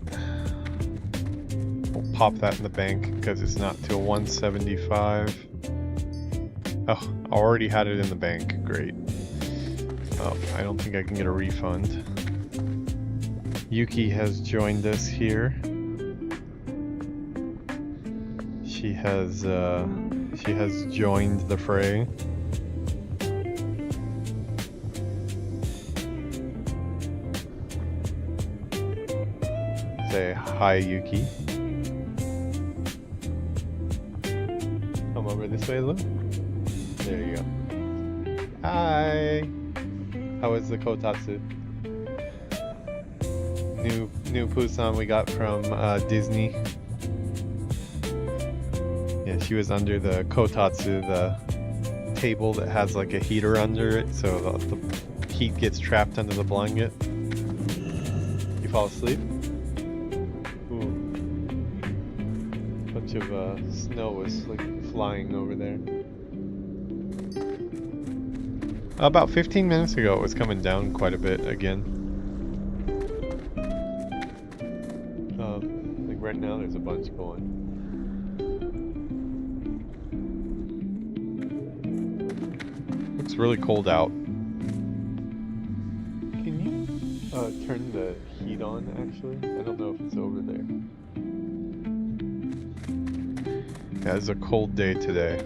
We'll pop that in the bank because it's not till 175. Oh, I already had it in the bank. Great. Oh, I don't think I can get a refund. Yuki has joined us here. She has joined the fray. Say hi, Yuki. Come over this way, Lou. There you go. Hi. How is the kotatsu? New Pusan we got from Disney. Yeah, she was under the kotatsu, the table that has like a heater under it, so the heat gets trapped under the blanket. You fall asleep? Ooh. Bunch of snow was like flying over there. About 15 minutes ago it was coming down quite a bit again. Like right now there's a bunch going. It's really cold out. Can you turn the heat on actually? I don't know if it's over there. Yeah, it's a cold day today.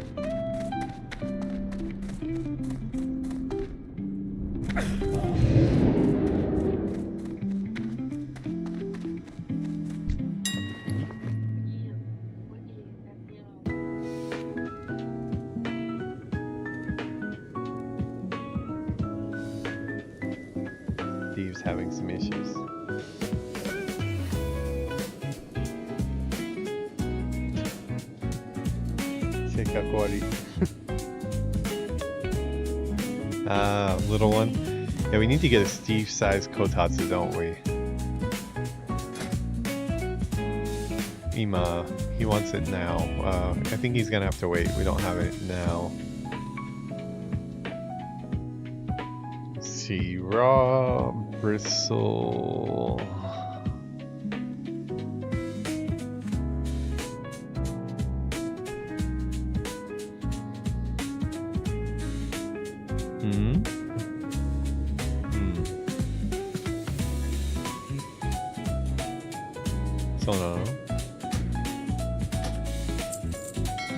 Steve's having some issues. Little one. Yeah, we need to get a Steve-sized kotatsu, don't we? Ima, he wants it now. I think he's gonna have to wait. We don't have it now. Let's see, raw bristle.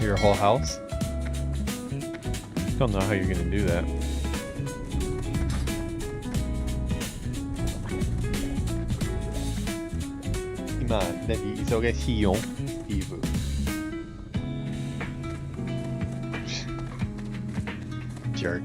Your whole house? Don't know how you're gonna do that. Steve. Jerk.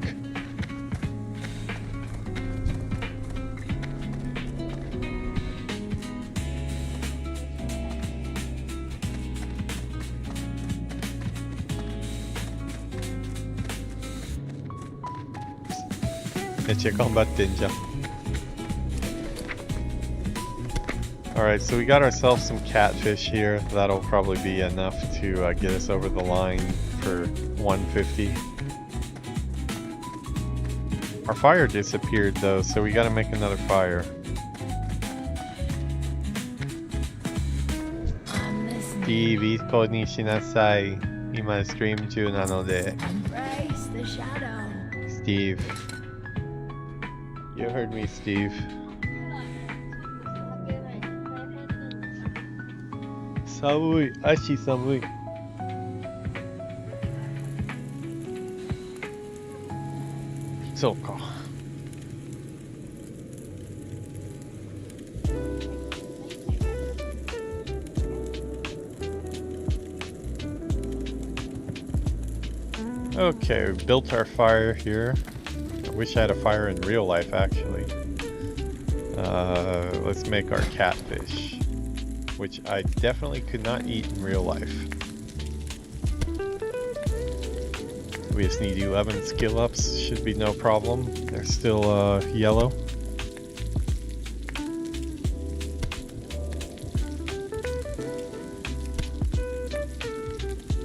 Alright, so we got ourselves some catfish here. That'll probably be enough to get us over the line for 150. Our fire disappeared though, so we gotta make another fire. Steve, いい子にしなさい。今ストリーム中なので。Embrace the shadow. Steve. You heard me, Steve. Samui, ashi samui. So ka. Okay, we built our fire here. I wish I had a fire in real life, actually. Let's make our catfish, which I definitely could not eat in real life. We just need 11 skill ups, should be no problem. They're still yellow.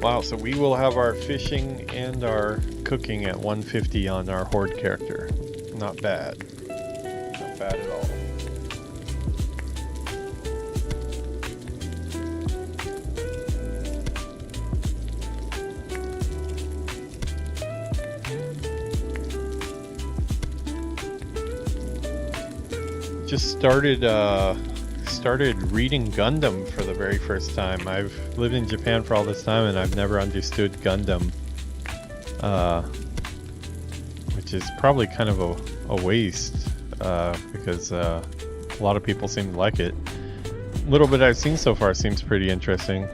Wow, so we will have our fishing and our cooking at 150 on our horde character. Not bad. Not bad at all. Just started reading Gundam for the very first time. I've lived in Japan for all this time and I've never understood Gundam, which is probably kind of a waste because a lot of people seem to like it. A little bit I've seen so far seems pretty interesting.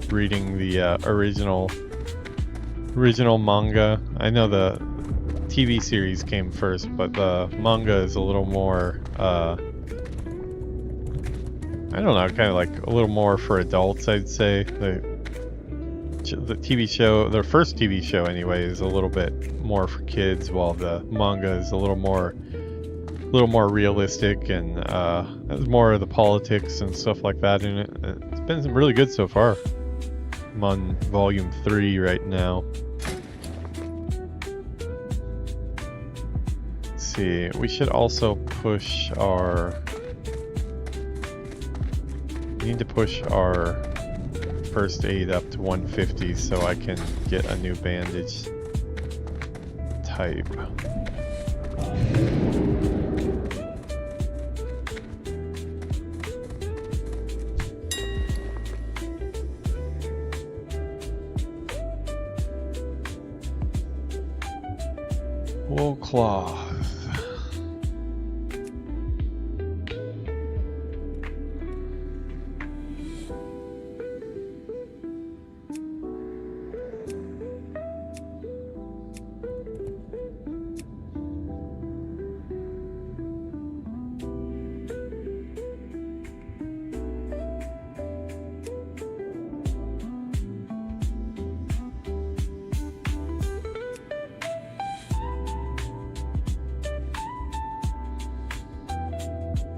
Reading the original manga. I know the TV series came first, but the manga is a little more, I don't know, kind of like a little more for adults, I'd say. The TV show, their first TV show anyway, is a little bit more for kids, while the manga is a little more realistic and has more of the politics and stuff like that in it. It's been really good so far. I'm on volume 3 right now. We should also push our... We need to push our first aid up to 150 so I can get a new bandage type. Wool cloth.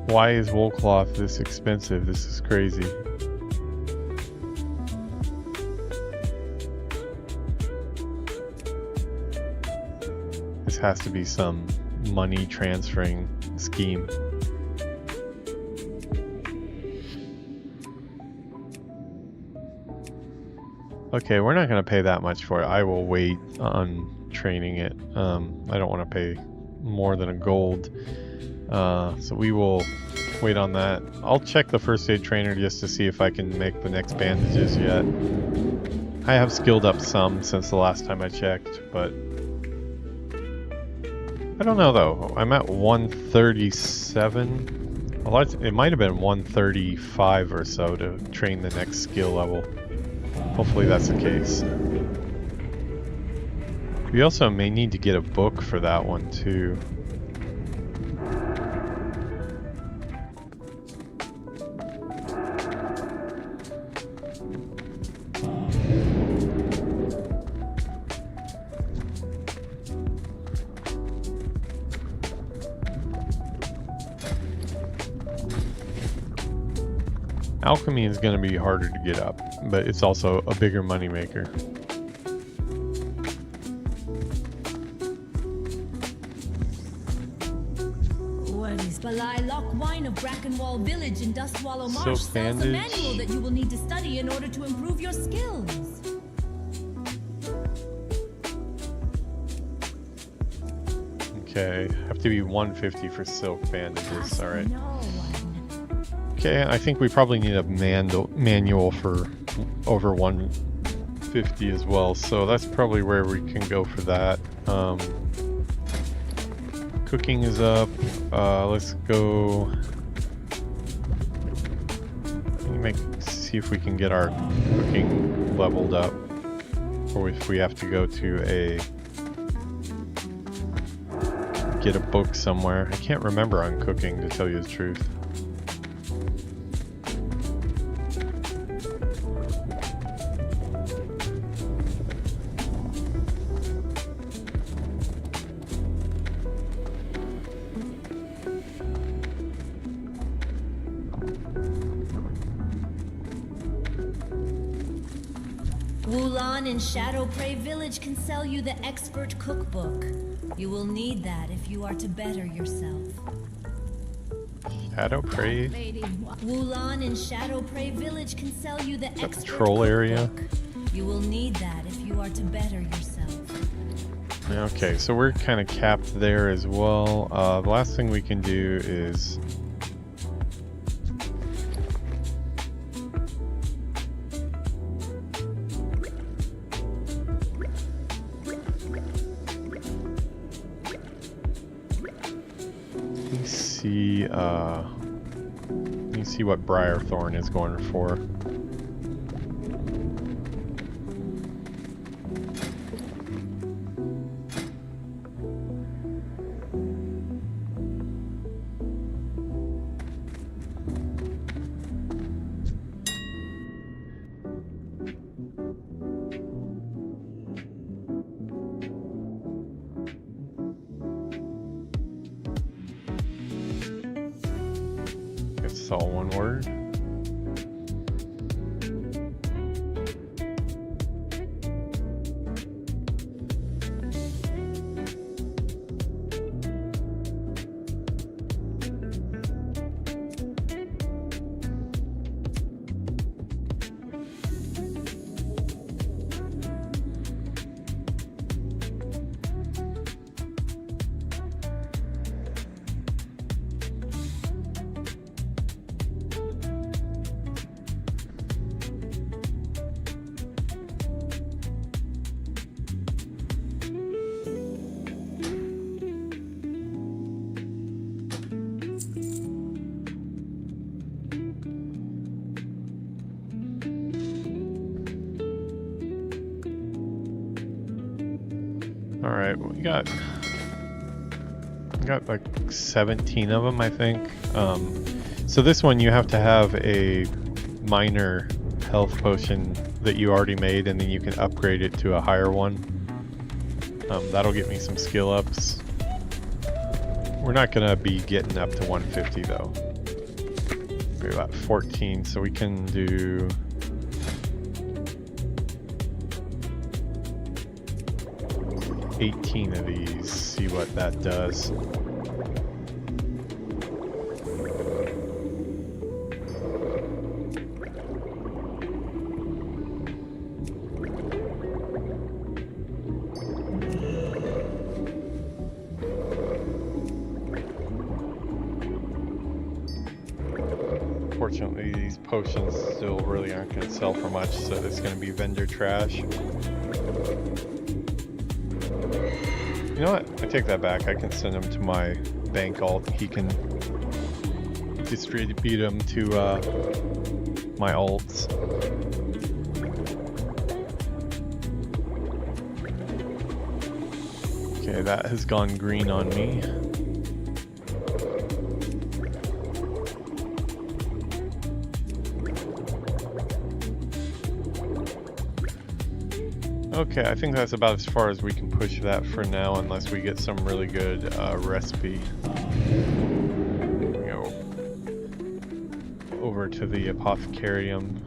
Why is wool cloth this expensive? This is crazy. This has to be some money transferring scheme. Okay, we're not going to pay that much for it. I will wait on training it. I don't want to pay more than a gold. So we will wait on that. I'll check the first aid trainer just to see if I can make the next bandages yet. I have skilled up some since the last time I checked, but I don't know though. I'm at 137. Well, it might have been 135 or so to train the next skill level. Hopefully that's the case. We also may need to get a book for that one too. Alchemy is going to be harder to get up, but it's also a bigger moneymaker. Wine of Brackenwall Village in Dustwallow Marsh sells a manual that you will need to study in order to improve your skills. Okay, have to be 150 for silk bandages. All right. Okay, I think we probably need a manual for over 150 as well, so that's probably where we can go for that. Cooking is up. Let's go. See if we can get our cooking leveled up, or if we have to go to get a book somewhere. I can't remember on cooking, to tell you the truth. Wulan in Shadow Prey Village can sell you the Expert Cookbook. You will need that if you are to better yourself. Shadow Prey? Wulan in Shadow Prey Village can sell you the Expert Troll area. You will need that if you are to better yourself. Okay, so we're kind of capped there as well. The last thing we can do is... Let me see what Briarthorn is going for. It's all one word. Alright, we got like 17 of them, I think. So this one you have to have a minor health potion that you already made, and then you can upgrade it to a higher one. That'll get me some skill ups. We're not gonna be getting up to 150 though. We're about 14, so we can do... $18 of these, see what that does. Fortunately, these potions still really aren't going to sell for much, so it's going to be vendor trash. You know what? I take that back. I can send him to my bank alt. He can distribute them to my alts. Okay, that has gone green on me. Okay, I think that's about as far as we can push that for now, unless we get some really good recipe. Go over to the apothecarium.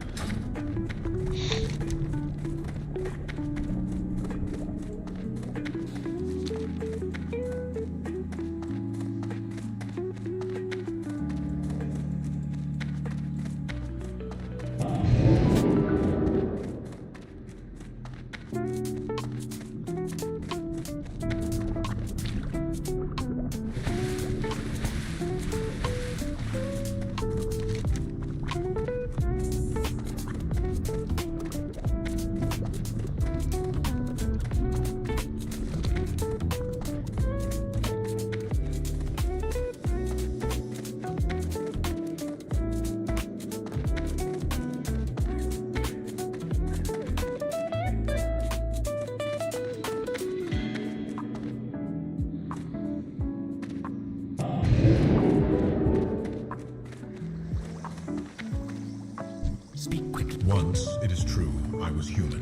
Once, it is true, I was human.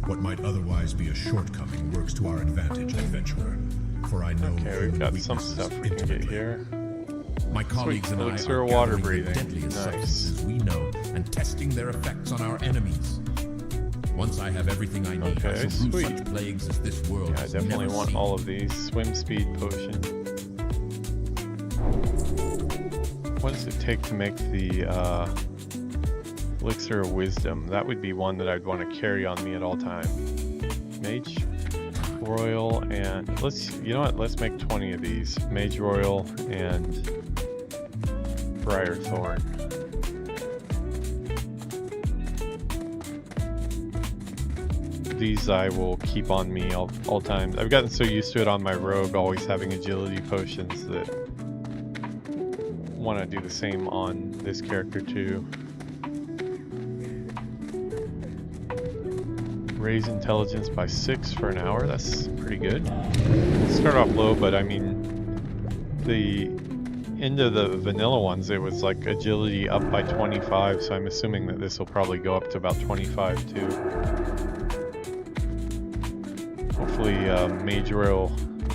What might otherwise be a shortcoming works to our advantage, adventurer. For I know. Okay, we've got some stuff we can get here. My colleagues and I are water gathering breathing. the deadliest Nice. substances we know and testing their effects on our enemies. Once I have everything I need, I shall brew such plagues as this world I has definitely never want seen. all of these. Swim speed potion. What does it take to make the elixir of wisdom? That would be one that I'd want to carry on me at all times. Mage Royal and you know what? Let's make 20 of these. Mage Royal and Briar Thorn. These I will keep on me all times. I've gotten so used to it on my rogue, always having agility potions, that want to do the same on this character too. Raise intelligence by 6 for an hour. That's pretty good. Start off low, but I mean, the end of the vanilla ones, it was like agility up by 25, so I'm assuming that this will probably go up to about 25 too. Hopefully, Mage Royal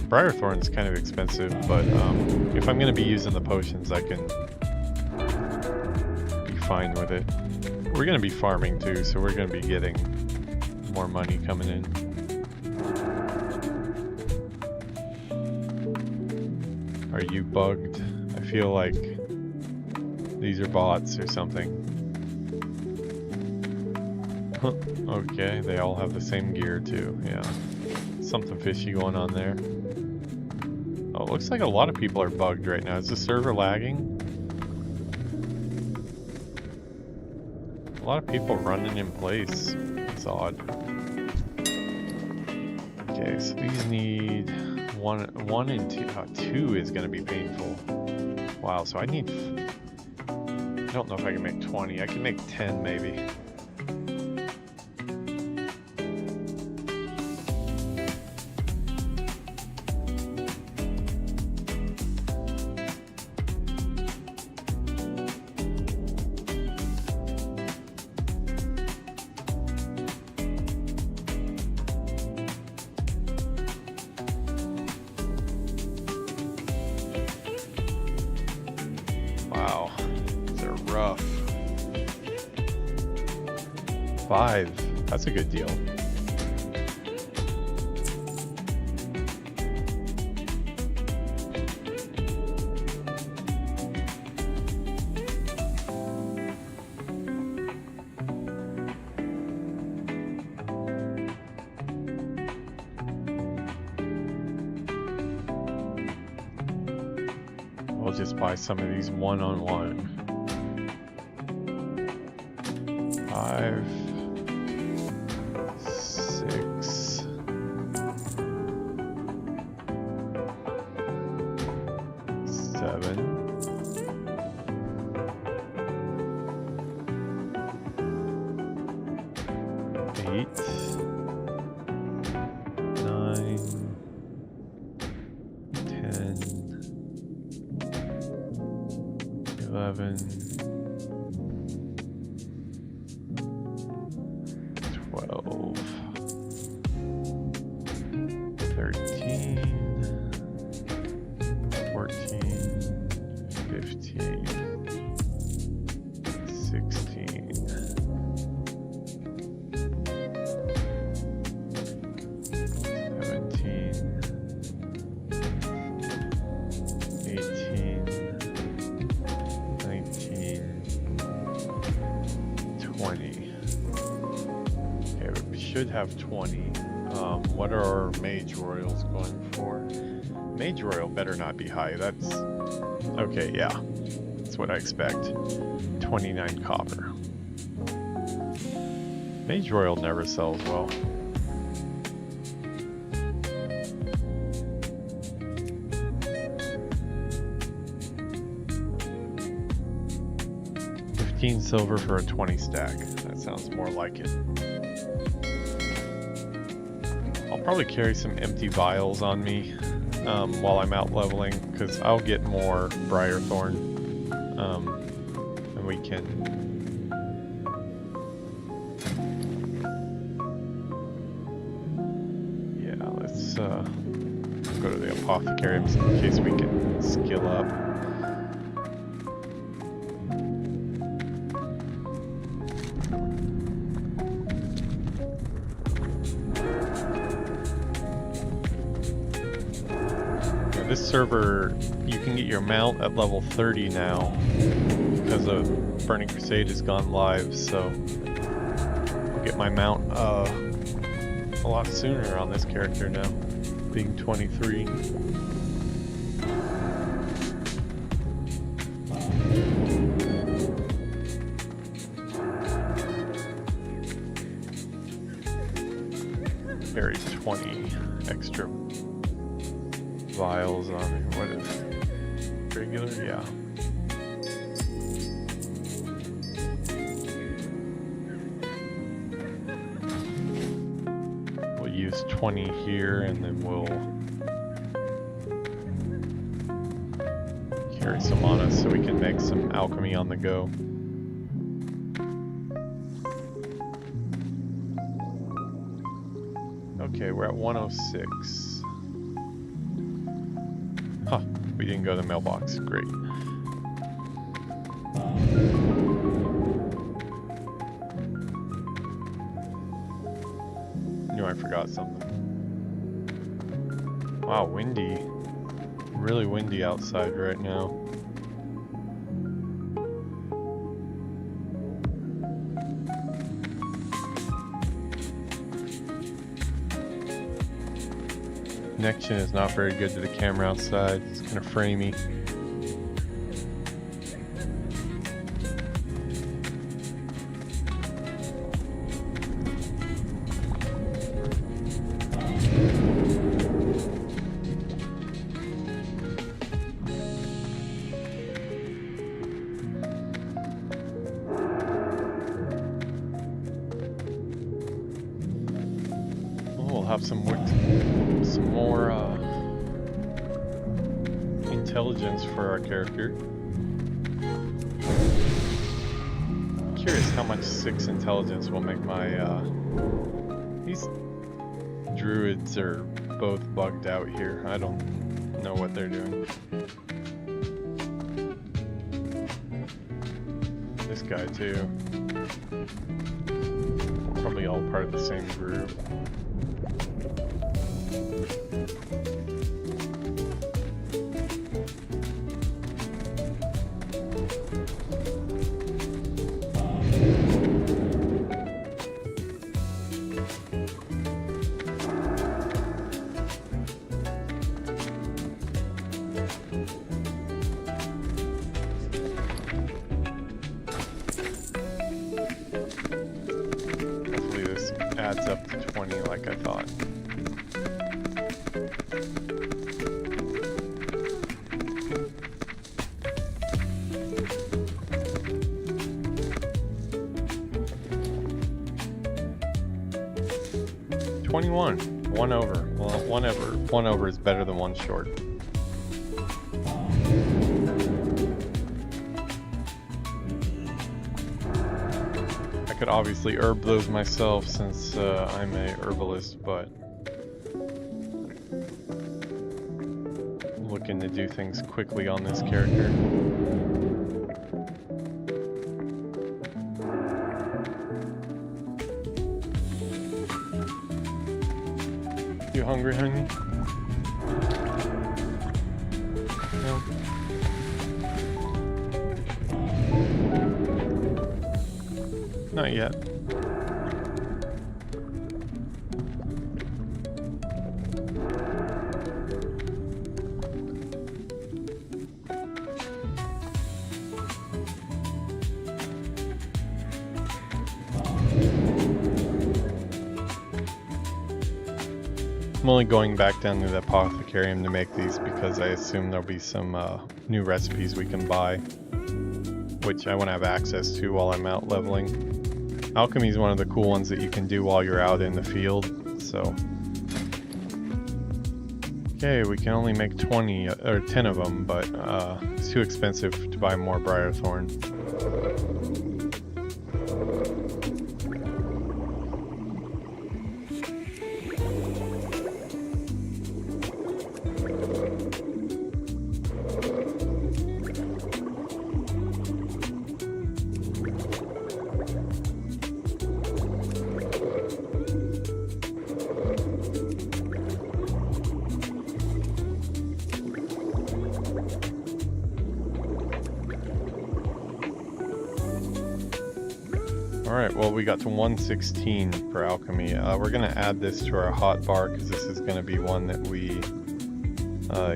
Briarthorn's kind of expensive, but if I'm going to be using the potions, I can be fine with it. We're going to be farming too, so we're going to be getting more money coming in. Are you bugged? I feel like these are bots or something. Okay, they all have the same gear too, yeah. Something fishy going on there. Oh, it looks like a lot of people are bugged right now. Is the server lagging? A lot of people running in place. It's odd. Okay, so these need one and two. Oh, 2 is going to be painful. Wow, so I need... I don't know if I can make 20. I can make 10 maybe. Wow, they're rough. 5, that's a good deal. We'll just buy some of these one-on-one. 5, 6, 7, 8, 9, 10, 11, 12, 13, 14, 15, 16, 17, 18, 19, 20. Okay, we should have 20. What are our Mage Royals going for? Mage Royal better not be high. That's... okay, yeah. That's what I expect. 29 copper. Mage Royal never sells well. $15 for a 20 stack. That sounds more like it. I'll probably carry some empty vials on me while I'm out leveling, because I'll get more Briarthorn, and we can... yeah, let's go to the apothecary in case we can skill up. this server, you can get your mount at level 30 now because of Burning Crusade has gone live, so I'll get my mount a lot sooner on this character now, being 23. Carry 20 extra vials on me. What is it? Regular? Yeah. We'll use 20 here and then we'll carry some on us so we can make some alchemy on the go. Okay, we're at 106. Huh, we didn't go to the mailbox. Great. Knew I forgot something. Wow, windy. Really windy outside right now. Connection is not very good to the camera outside. It's kind of framey. We'll have some more intelligence for our character. Curious how much 6 intelligence will make my these druids are both bugged out here. I don't know what they're doing. This guy too. Probably all part of the same group. Adds up to 20 like I thought. One over. Well, one over is better than one short. I could obviously herb those myself since I'm a herbalist, but I'm looking to do things quickly on this character. You hungry, honey? No. Not yet. I'm only going back down to the apothecarium to make these because I assume there'll be some new recipes we can buy, which I want to have access to while I'm out leveling. Alchemy is one of the cool ones that you can do while you're out in the field, so. Okay, we can only make 20 or 10 of them, but it's too expensive to buy more Briarthorn. Alright, well we got to 116 for alchemy. We're going to add this to our hot bar because this is going to be one that we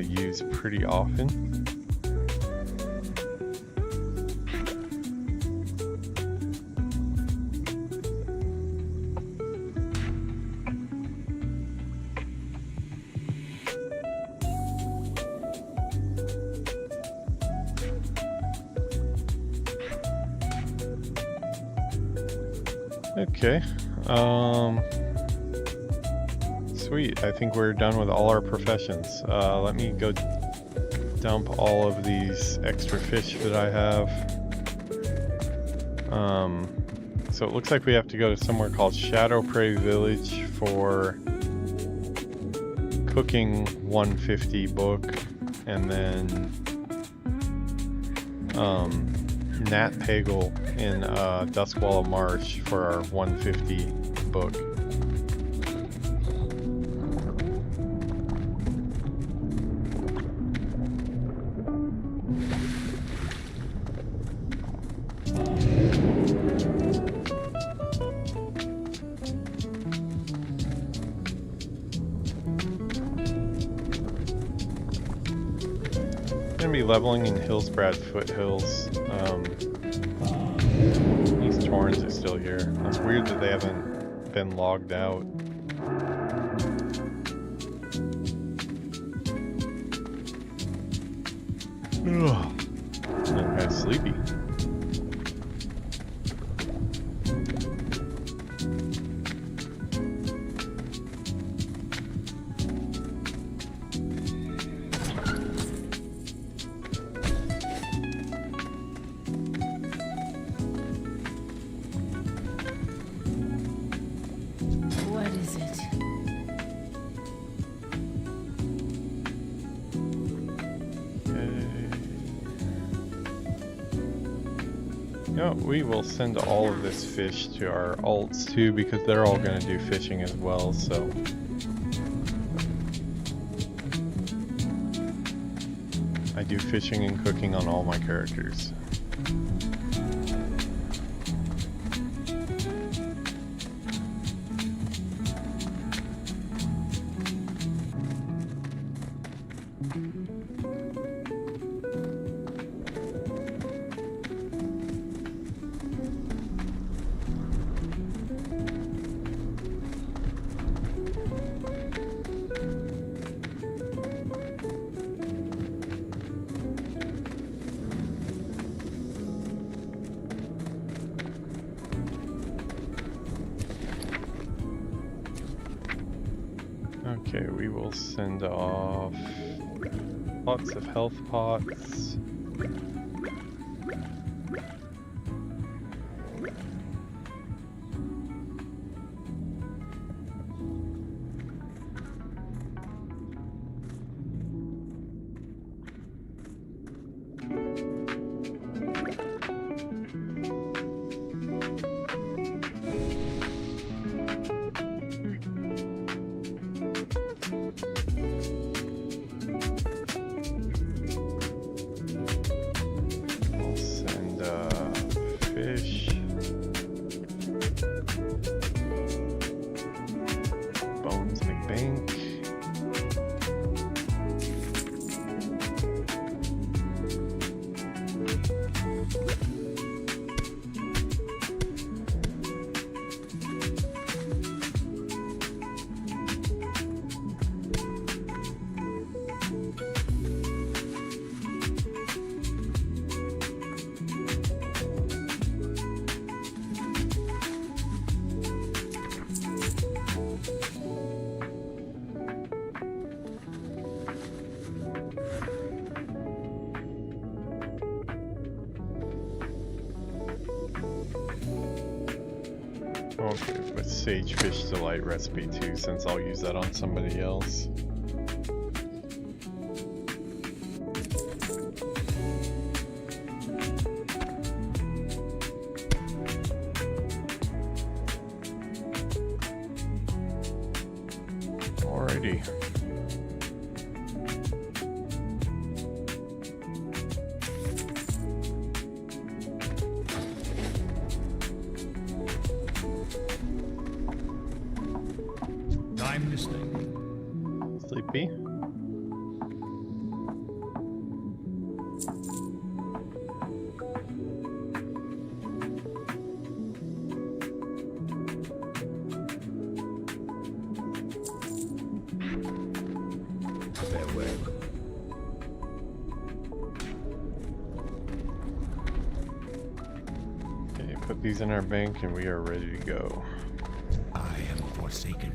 use pretty often. Okay, sweet. I think we're done with all our professions. Let me go dump all of these extra fish that I have. So it looks like we have to go to somewhere called Shadow Prey Village for cooking 150 book, and then Nat Pagel in Duskwall Marsh for our 150 book. Gonna be leveling in Hillsbrad Foothills. These Torrens are still here. It's weird that they haven't been logged out. Ugh. I'm kind of sleepy. Yeah, we will send all of this fish to our alts too, because they're all going to do fishing as well, so. I do fishing and cooking on all my characters. Okay, we will send off lots of health pots. Okay, with Sagefish Delight recipe too, since I'll use that on somebody else. Alrighty. I'm listening. Sleepy? Farewell. Okay, put these in our bank and we are ready to go. I am forsaken.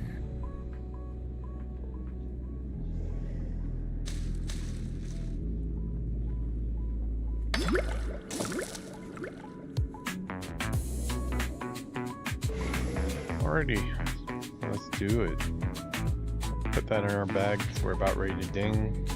Alrighty, let's do it. Put that in our bag because we're about ready to ding.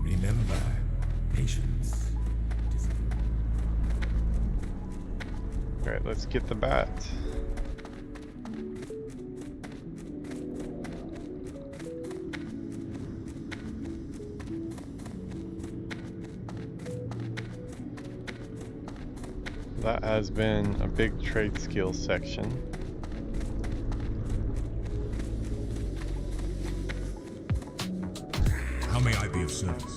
Remember, patience. Alright, let's get the bat. That has been a big trade skill section. How may I be of service?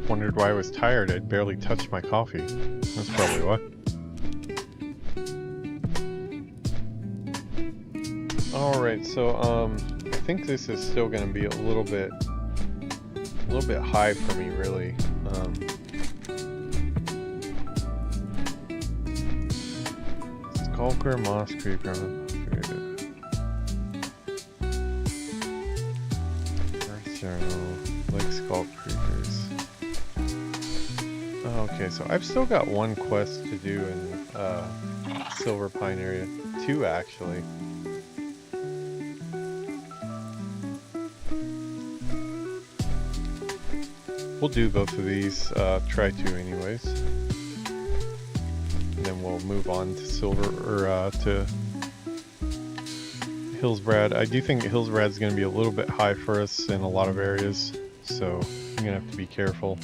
Wondered why I was tired. I'd barely touched my coffee. That's probably why. Alright, so I think this is still gonna be a little bit high for me, really. Skulker, Moss Creeper, Earth Journal, Lake Skulk Creepers. Okay, so I've still got one quest to do in Silver Pine area. 2 actually. We'll do both of these, try to anyways. And then we'll move on to to Hillsbrad. I do think Hillsbrad's gonna be a little bit high for us in a lot of areas, so I'm gonna have to be careful.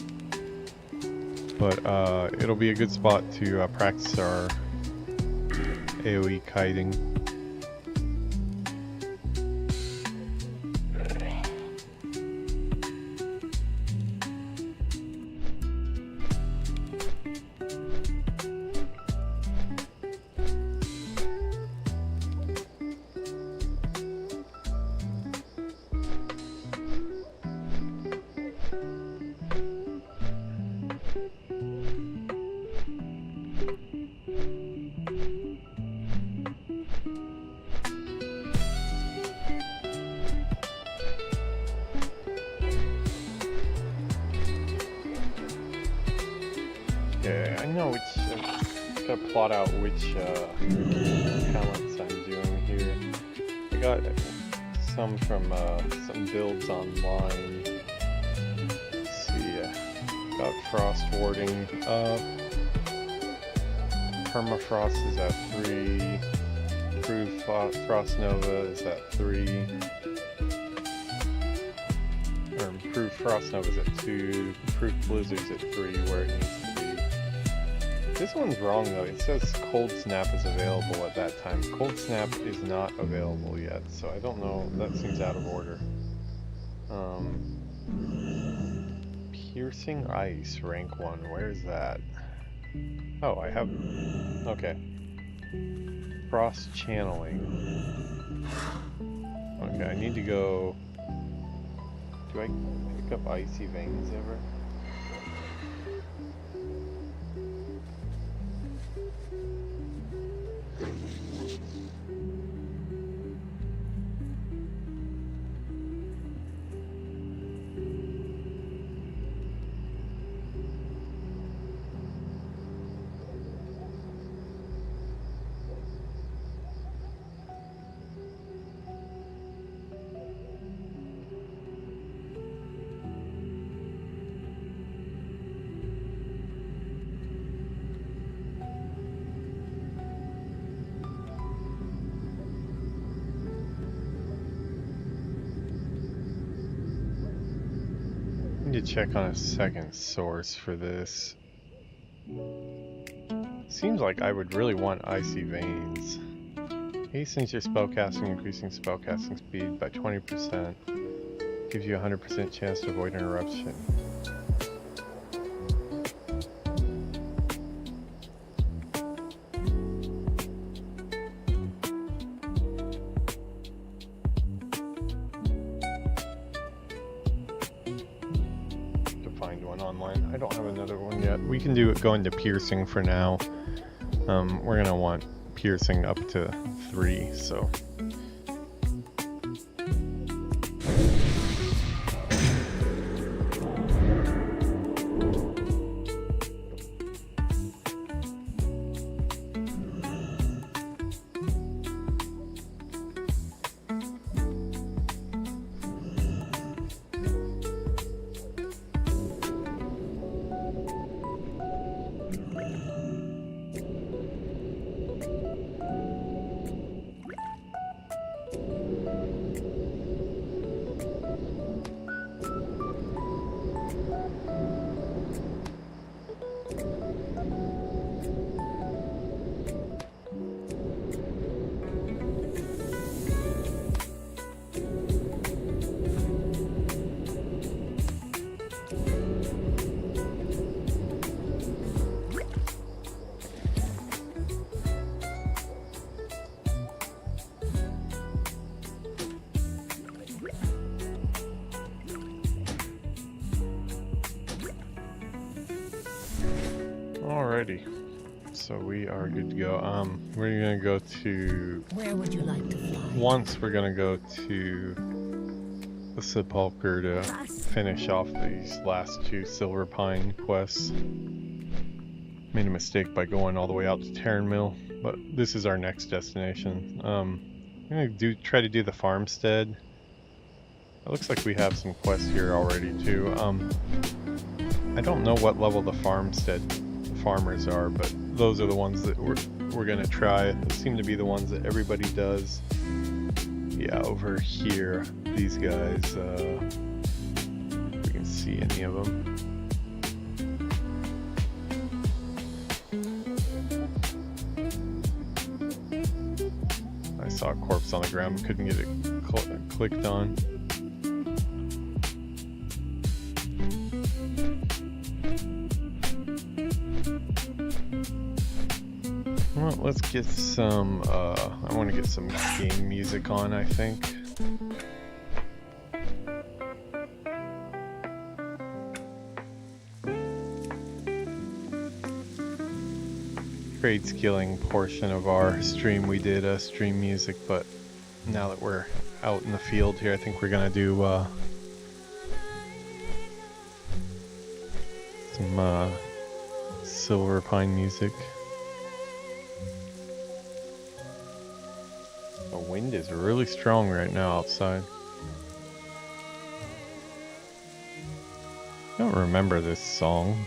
But it'll be a good spot to practice our AoE kiting. I know which, gotta plot out which talents I'm doing here. I got some from some builds online. Let's see, got Frost Warding up. Permafrost is at 3. Improved Frost Nova is at 3. Or Improved Frost Nova is at 2. Improved Blizzard's at 3, where it needs to be. This one's wrong though. It says Cold Snap is available at that time. Cold Snap is not available yet, so I don't know. That seems out of order. Piercing Ice, rank 1. Where's that? Oh, I have... Okay. Cross channeling. Okay, I need to go. Do I pick up icy veins ever? Need to check on a second source for this. Seems like I would really want icy veins. Hastens your spellcasting, increasing spellcasting speed by 20%. Gives you a 100% chance to avoid interruption. I don't have another one yet. We can go into piercing for now. We're gonna want piercing up to 3, so. Alrighty, so we are good to go. We're gonna go to. Where would you like to fly? Once we're gonna go to the sepulcher to finish off these last 2 Silver Pine quests. Made a mistake by going all the way out to Terran Mill, but this is our next destination. I'm gonna try to do the farmstead. It looks like we have some quests here already too. I don't know what level the farmers are, but those are the ones that we're gonna try. They seem to be the ones that everybody does. Yeah, over here, these guys, if we can see any of them. I saw a corpse on the ground, couldn't get it clicked on. Well, let's get some, I want to get some game music on, I think. Trade skilling portion of our stream, we did stream music, but now that we're out in the field here, I think we're gonna do some Silver Pine music. The wind is really strong right now outside. I don't remember this song.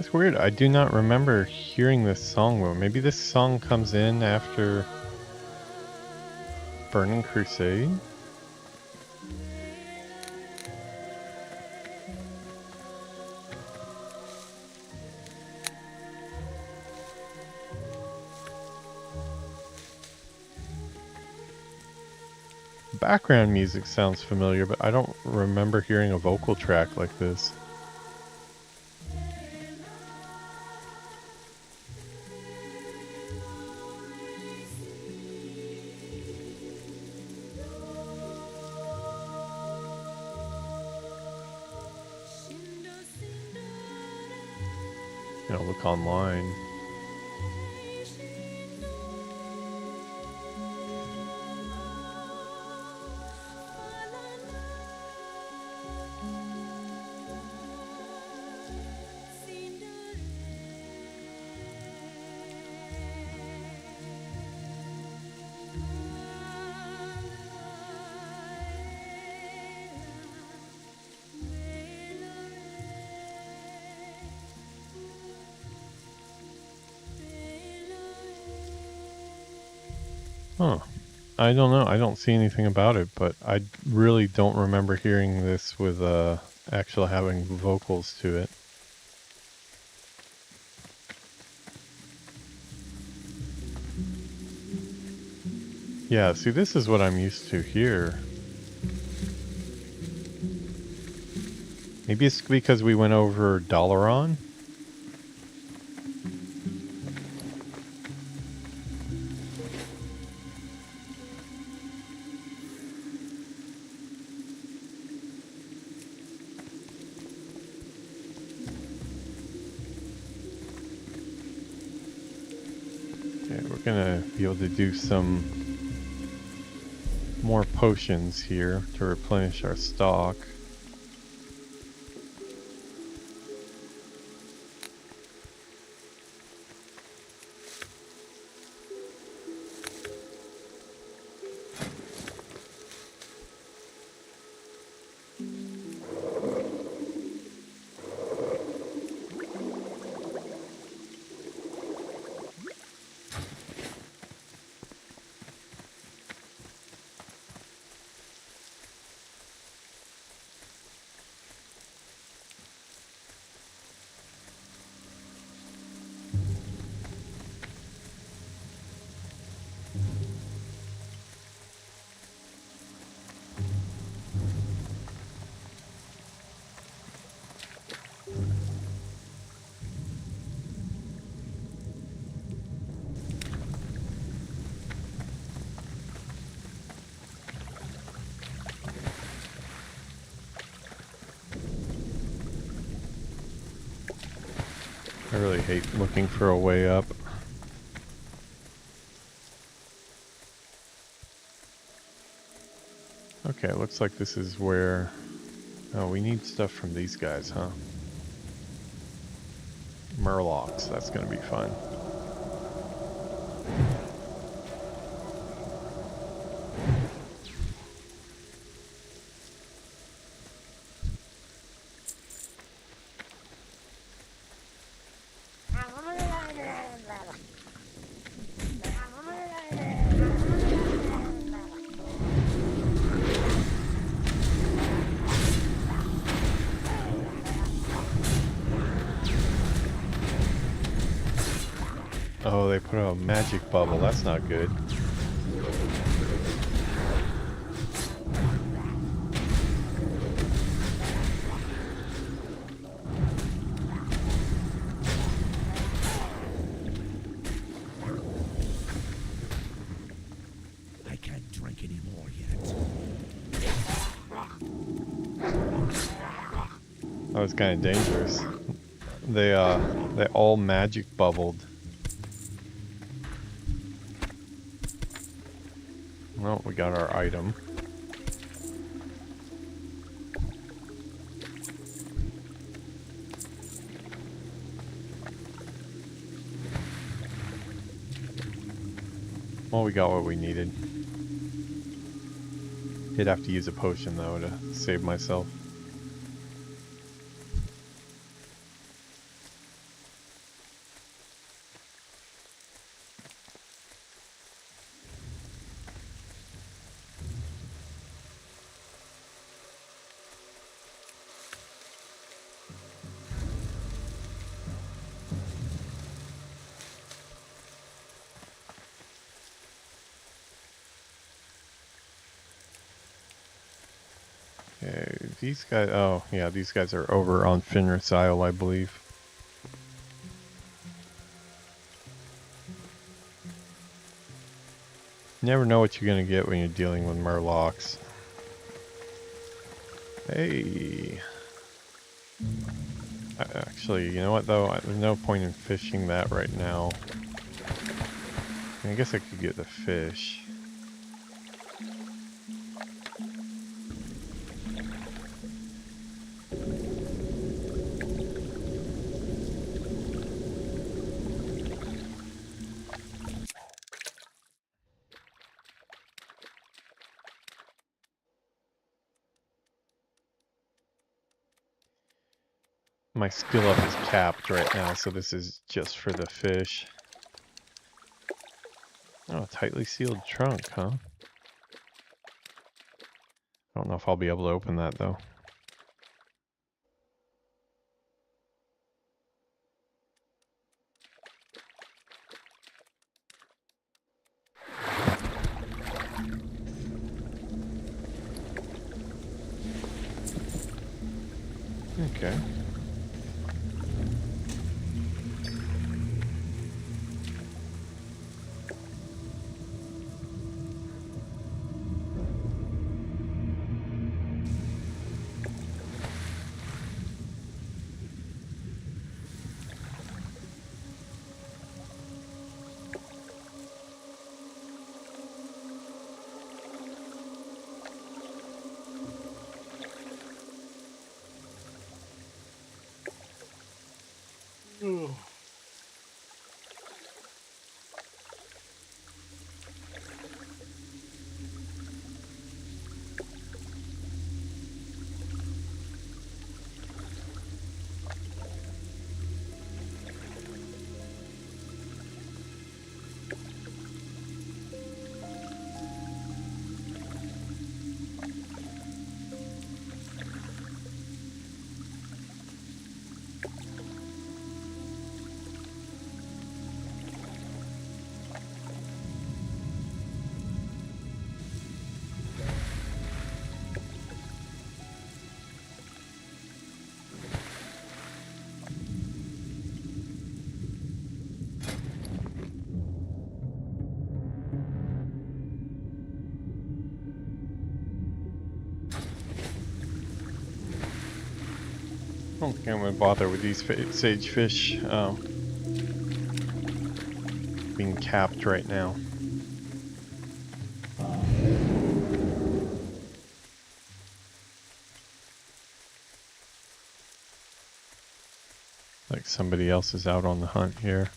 That's weird. I do not remember hearing this song. Well, maybe this song comes in after Burning Crusade? Background music sounds familiar, but I don't remember hearing a vocal track like this. You know, look online. Huh. I don't know. I don't see anything about it, but I really don't remember hearing this with actually having vocals to it. Yeah, see, this is what I'm used to here. Maybe it's because we went over Dalaran. We're gonna be able to do some more potions here to replenish our stock. I really hate looking for a way up. Okay, it looks like this is where... Oh, we need stuff from these guys, huh? Murlocs, that's gonna be fun. Oh, they put a magic bubble. That's not good. I can't drink anymore yet. That was kind of dangerous. They all magic bubbled. Well, we got our item. Well, we got what we needed. Did have to use a potion though to save myself. Okay, these guys, oh yeah, these guys are over on Fenris Isle, I believe. Never know what you're gonna get when you're dealing with Murlocs. Hey. Actually, you know what though? There's no point in fishing that right now. I guess I could get the fish. My skill up is capped right now, so this is just for the fish. Oh, tightly sealed trunk, huh? I don't know if I'll be able to open that though. Okay. I don't think I'm going to bother with these sagefish being capped right now. Like somebody else is out on the hunt here.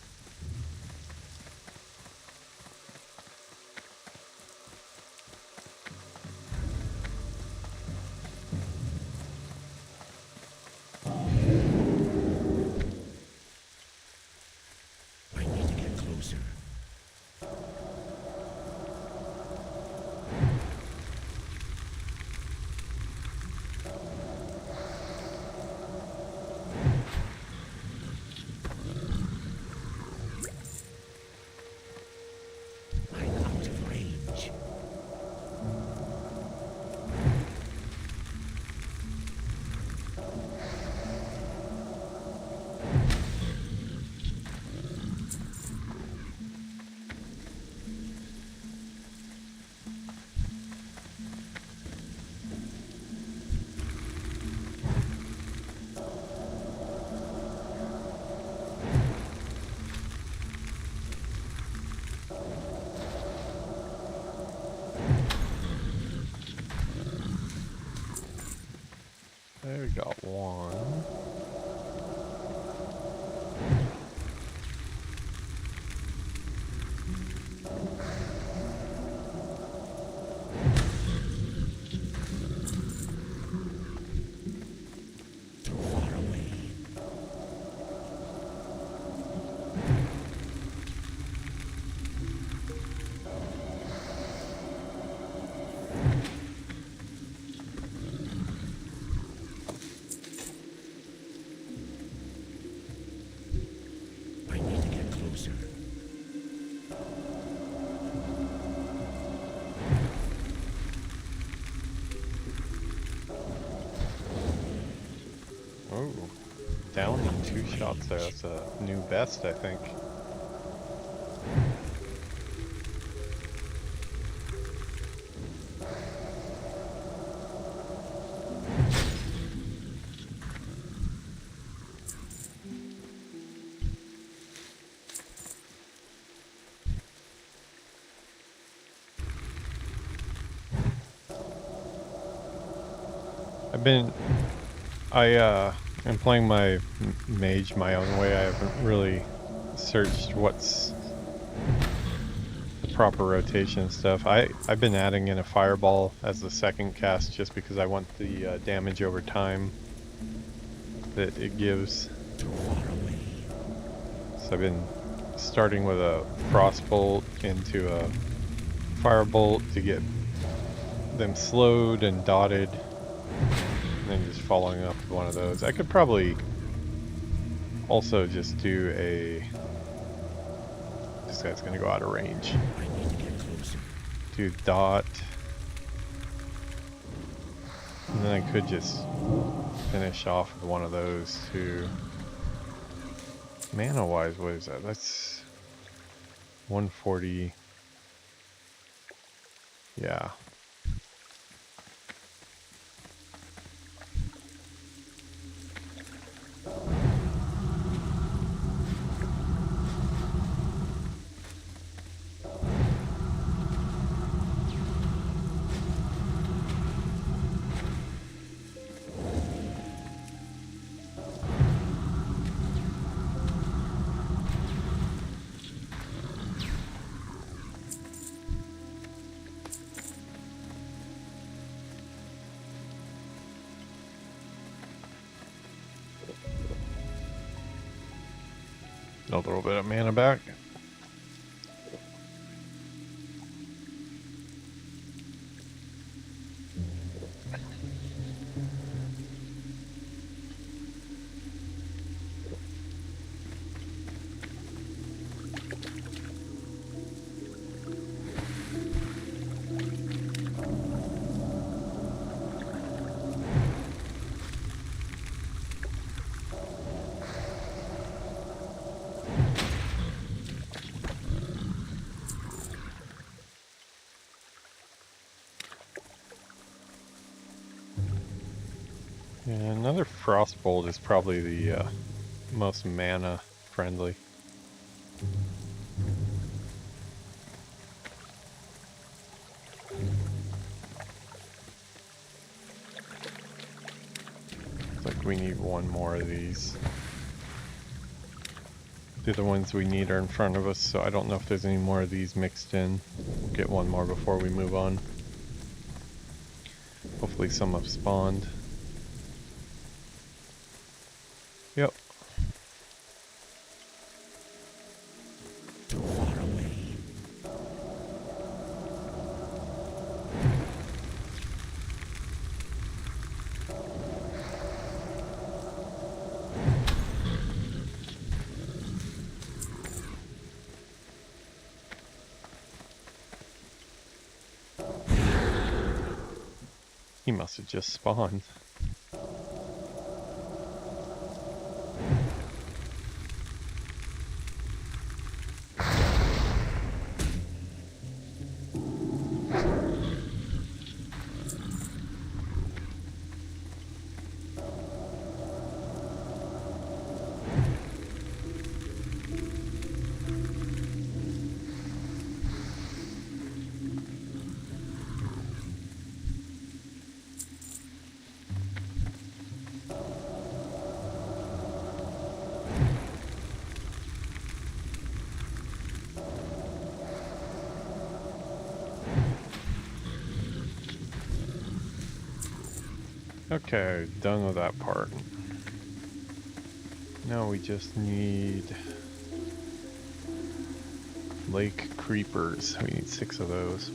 There we got one. down in 2 shots there. That's a new best, I think. I'm playing my Mage my own way. I haven't really searched what's the proper rotation and stuff. I've been adding in a Fireball as the second cast just because I want the damage over time that it gives. So I've been starting with a Frostbolt into a Firebolt to get them slowed and dotted. And then just following up with one of those. I could probably also just do a... This guy's gonna go out of range. I need to get closer. Do dot. And then I could just finish off with one of those too. Mana wise, what is that? That's 140. Yeah. A little bit of mana back. Yeah, another Frostbolt is probably the most mana friendly. Looks like we need one more of these. The other ones we need are in front of us, so I don't know if there's any more of these mixed in. We'll get one more before we move on. Hopefully some have spawned. Yep. Too far away. He must have just spawned. Okay, done with that part. Now we just need lake creepers. We need 6 of those.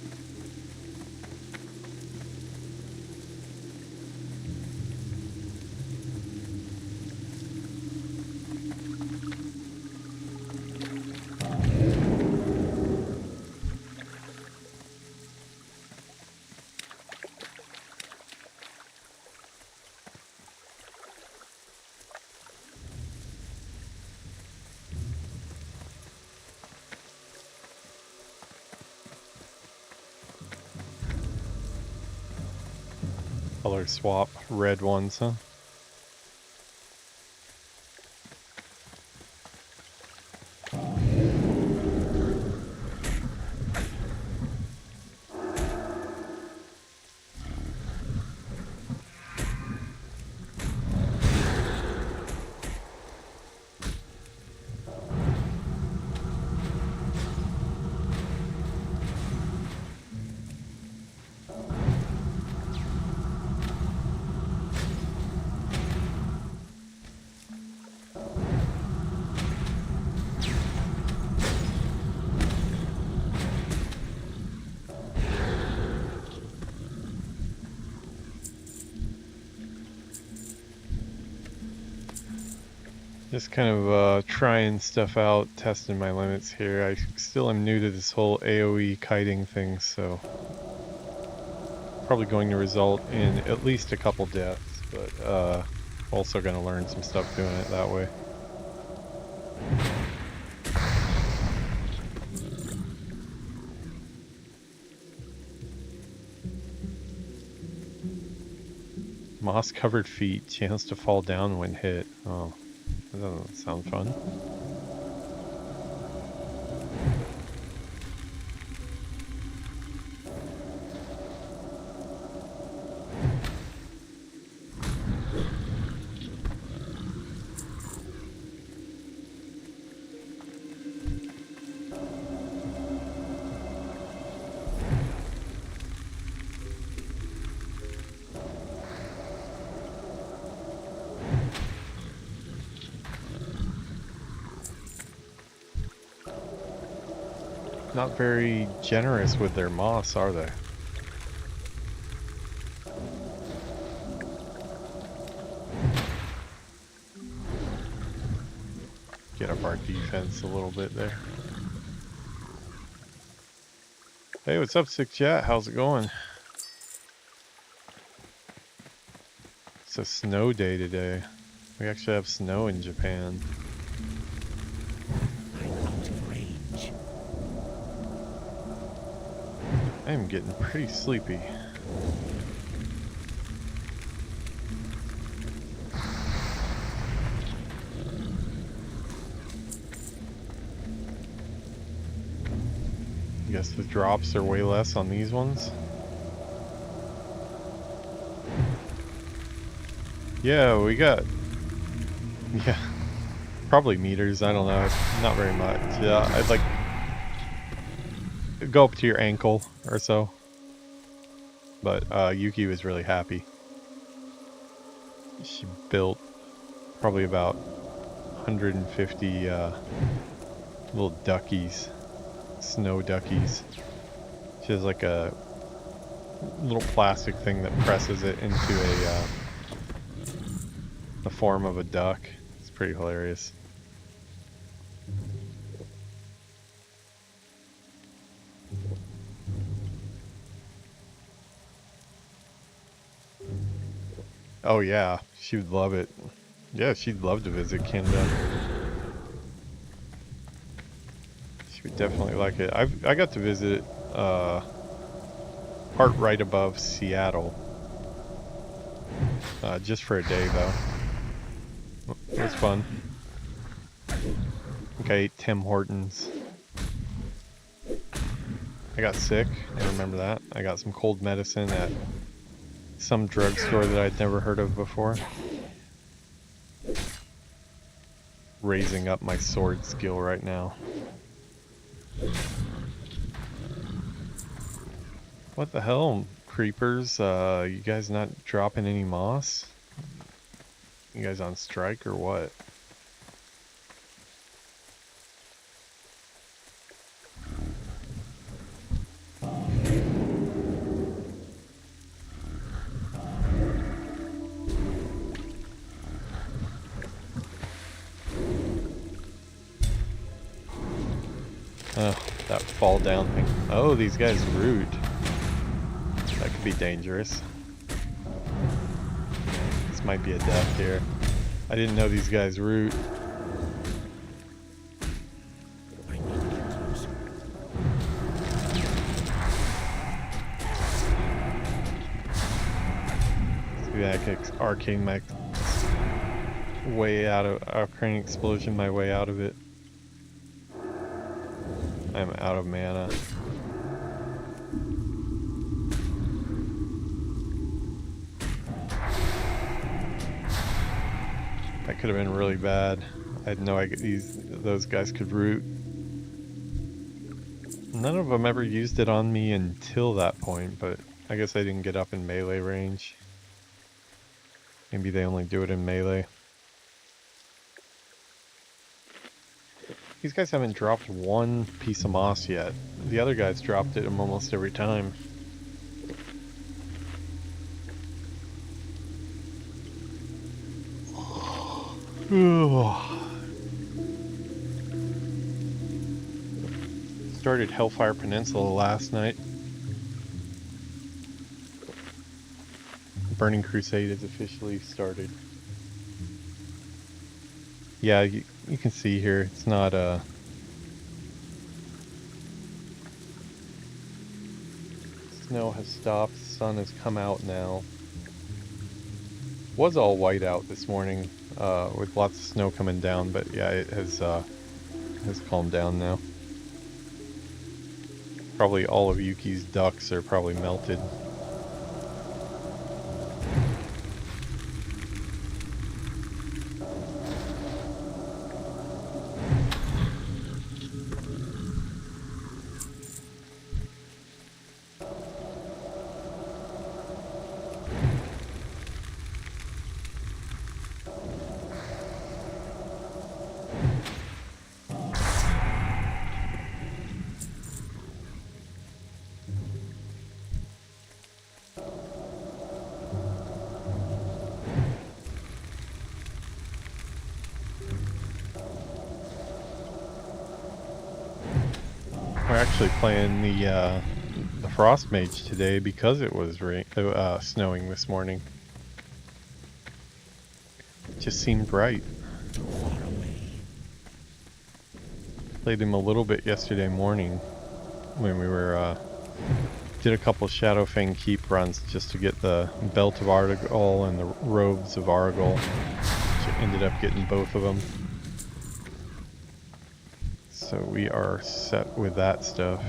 Color swap red ones, huh? Just kind of trying stuff out, testing my limits here. I still am new to this whole AoE kiting thing, so probably going to result in at least a couple deaths, but also going to learn some stuff doing it that way. Moss-covered feet, chance to fall down when hit. Oh. That doesn't sound fun. Not very generous with their moss, are they? Get up our defense a little bit there. Hey, what's up, Sick Chat? How's it going? It's a snow day today. We actually have snow in Japan. I am getting pretty sleepy. I guess the drops are way less on these ones. Yeah, we got... Yeah, probably meters, I don't know. Not very much. Yeah, I'd like... go up to your ankle or so. But Yuki was really happy. She built probably about 150 little duckies, snow duckies. She has like a little plastic thing that presses it into the form of a duck. It's pretty hilarious. Oh yeah, she would love it. Yeah, she'd love to visit Canada. She would definitely like it. I got to visit part right above Seattle. Just for a day though. It was fun. I think I ate Tim Hortons. I got sick, I remember that. I got some cold medicine at some drugstore that I'd never heard of before. Raising up my sword skill right now. What the hell, creepers? You guys not dropping any moss? You guys on strike or what? Oh, that fall down thing. Oh, these guys root. That could be dangerous. This might be a death here. I didn't know these guys root. Yeah, I could arcane my way out of arcane explosion my way out of it. I'm out of mana. That could have been really bad. I had no idea those guys could root. None of them ever used it on me until that point, but I guess I didn't get up in melee range. Maybe they only do it in melee. These guys haven't dropped one piece of moss yet. The other guys dropped it almost every time. Started Hellfire Peninsula last night. Burning Crusade has officially started. Yeah, you can see here, it's not snow has stopped, the sun has come out now. Was all white out this morning, with lots of snow coming down, but yeah, it has calmed down now. Probably all of Yuki's ducks are probably melted. We're actually playing the Frost Mage today because it was snowing this morning. It just seemed right. Played him a little bit yesterday morning when we were did a couple Shadowfang Keep runs just to get the Belt of Argol and the Robes of Argol, which ended up getting both of them. So we are set with that stuff.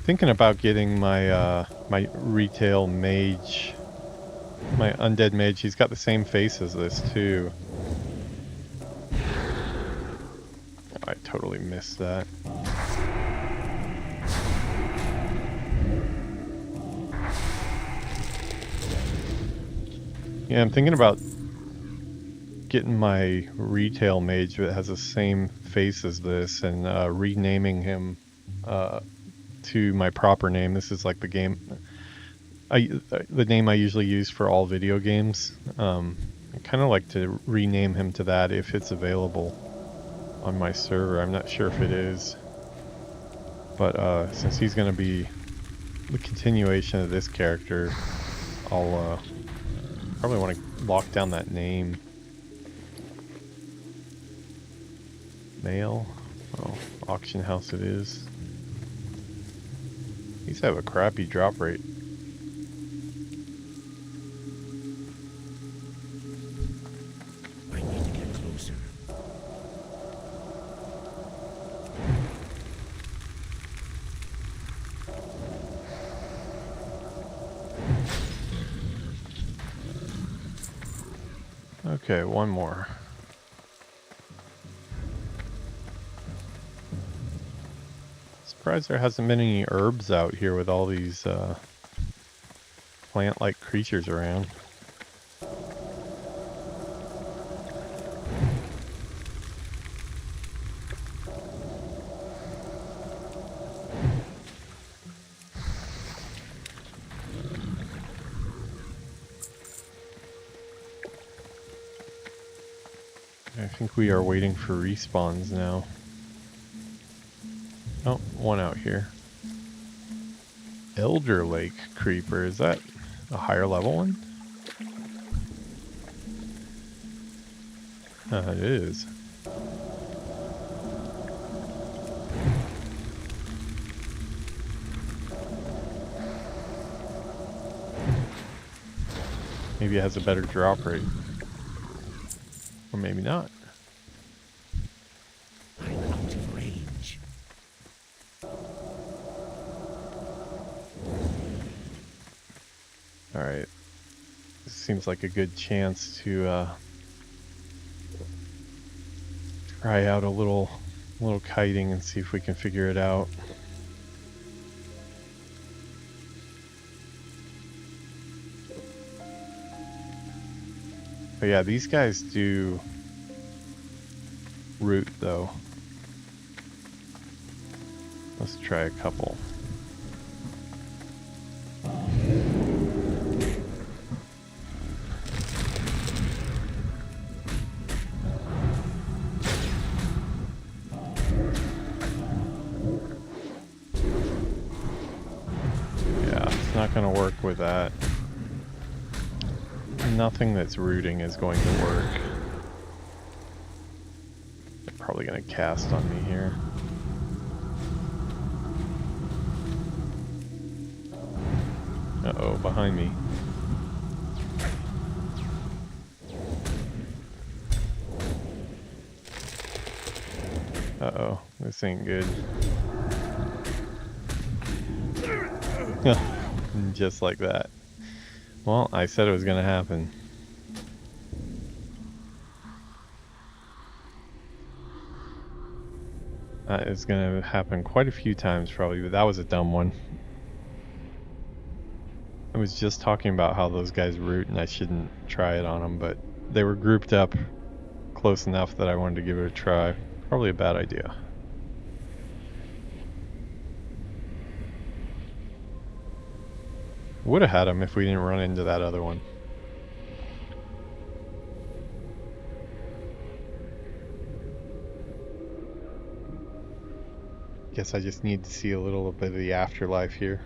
Thinking about getting my my retail mage, my undead mage. He's got the same face as this too. I totally missed that. Yeah, I'm thinking about getting my retail mage that has the same face as this and renaming him to my proper name. This is like the game, the name I usually use for all video games. I kind of like to rename him to that if it's available on my server. I'm not sure if it is, but since he's going to be the continuation of this character, I'll probably want to lock down that name. Mail. Oh, auction house it is. These have a crappy drop rate. I need to get closer. Okay, one more. Surprised there hasn't been any herbs out here with all these plant-like creatures around. I think we are waiting for respawns now. Oh, one out here. Elder Lake Creeper, is that a higher level one? It is. Maybe it has a better drop rate. Or maybe not. I'm out of range. Alright. This seems like a good chance to try out a little kiting and see if we can figure it out. But yeah, these guys do root though. Let's try a couple. Yeah, it's not going to work with that. Nothing that's rooting is going to work. They're probably going to cast on me here. Uh-oh, behind me. Uh-oh, this ain't good. Just like that. Well, I said it was going to happen. That is going to happen quite a few times probably, but that was a dumb one. I was just talking about how those guys root and I shouldn't try it on them, but they were grouped up close enough that I wanted to give it a try. Probably a bad idea. Would have had him if we didn't run into that other one. Guess I just need to see a little bit of the afterlife here.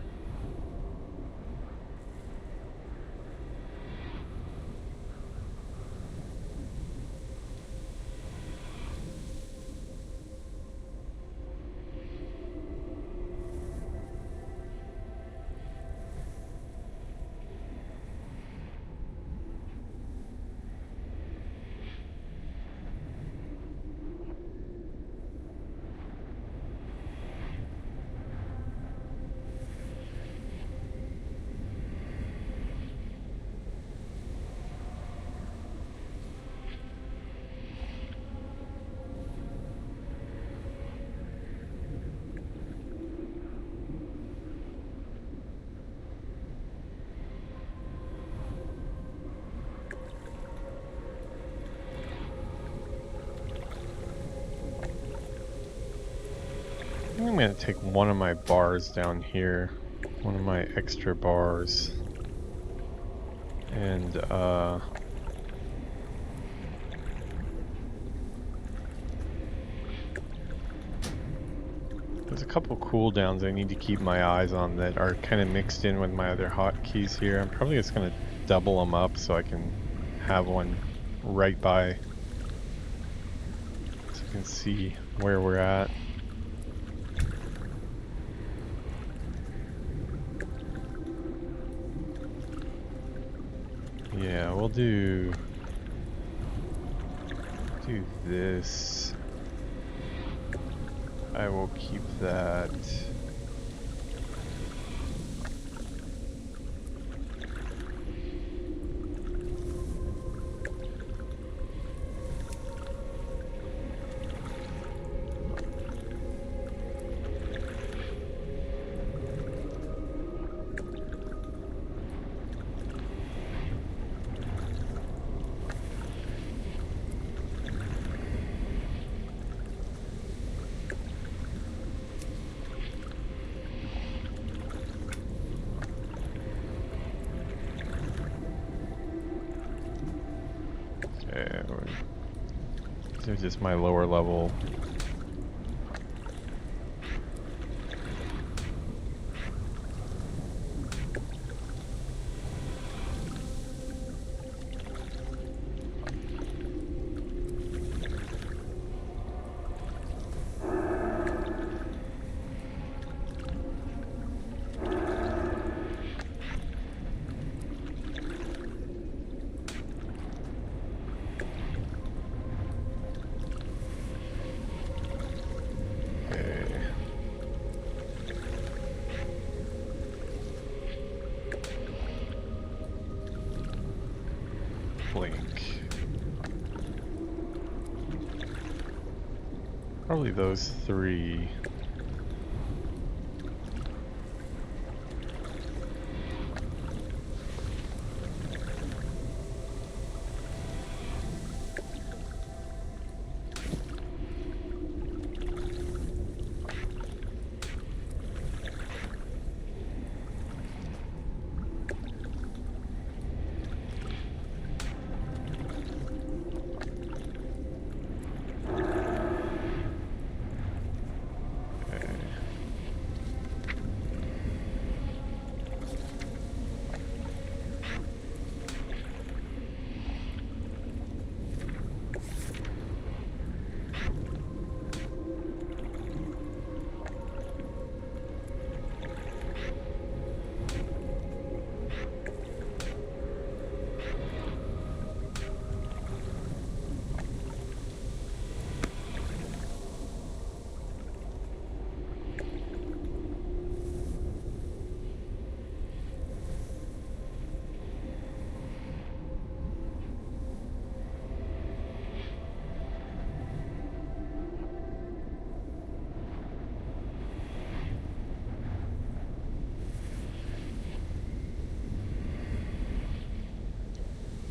I'm going to take one of my bars down here, one of my extra bars, and there's a couple cooldowns I need to keep my eyes on that are kind of mixed in with my other hotkeys here. I'm probably just going to double them up so I can have one right by, so you can see where we're at. Yeah, we'll do this. I will keep that. These are just my lower level. link. Probably those three.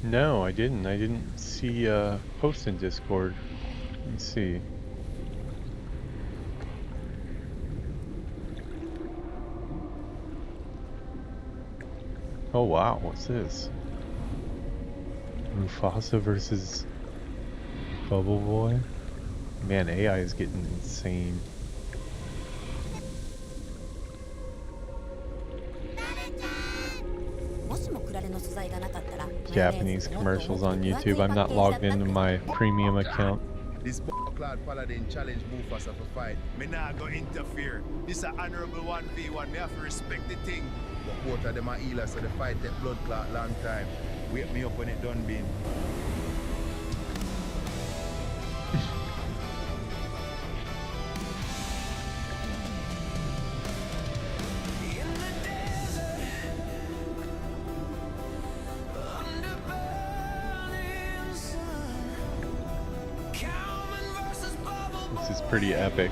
No, I didn't. I didn't see post in Discord. Let me see. Oh wow, what's this? Mufasa versus Bubble Boy? Man, AI is getting insane. Japanese commercials on YouTube. I'm not logged into my premium account. This Cloud Paladin challenge Mufasa for fight. Me nah go interfere. This a honorable 1v1. Me have to respect the thing. But both of them are healers, so the fight take blood clot long time. Wake me up when it done been. This is pretty epic.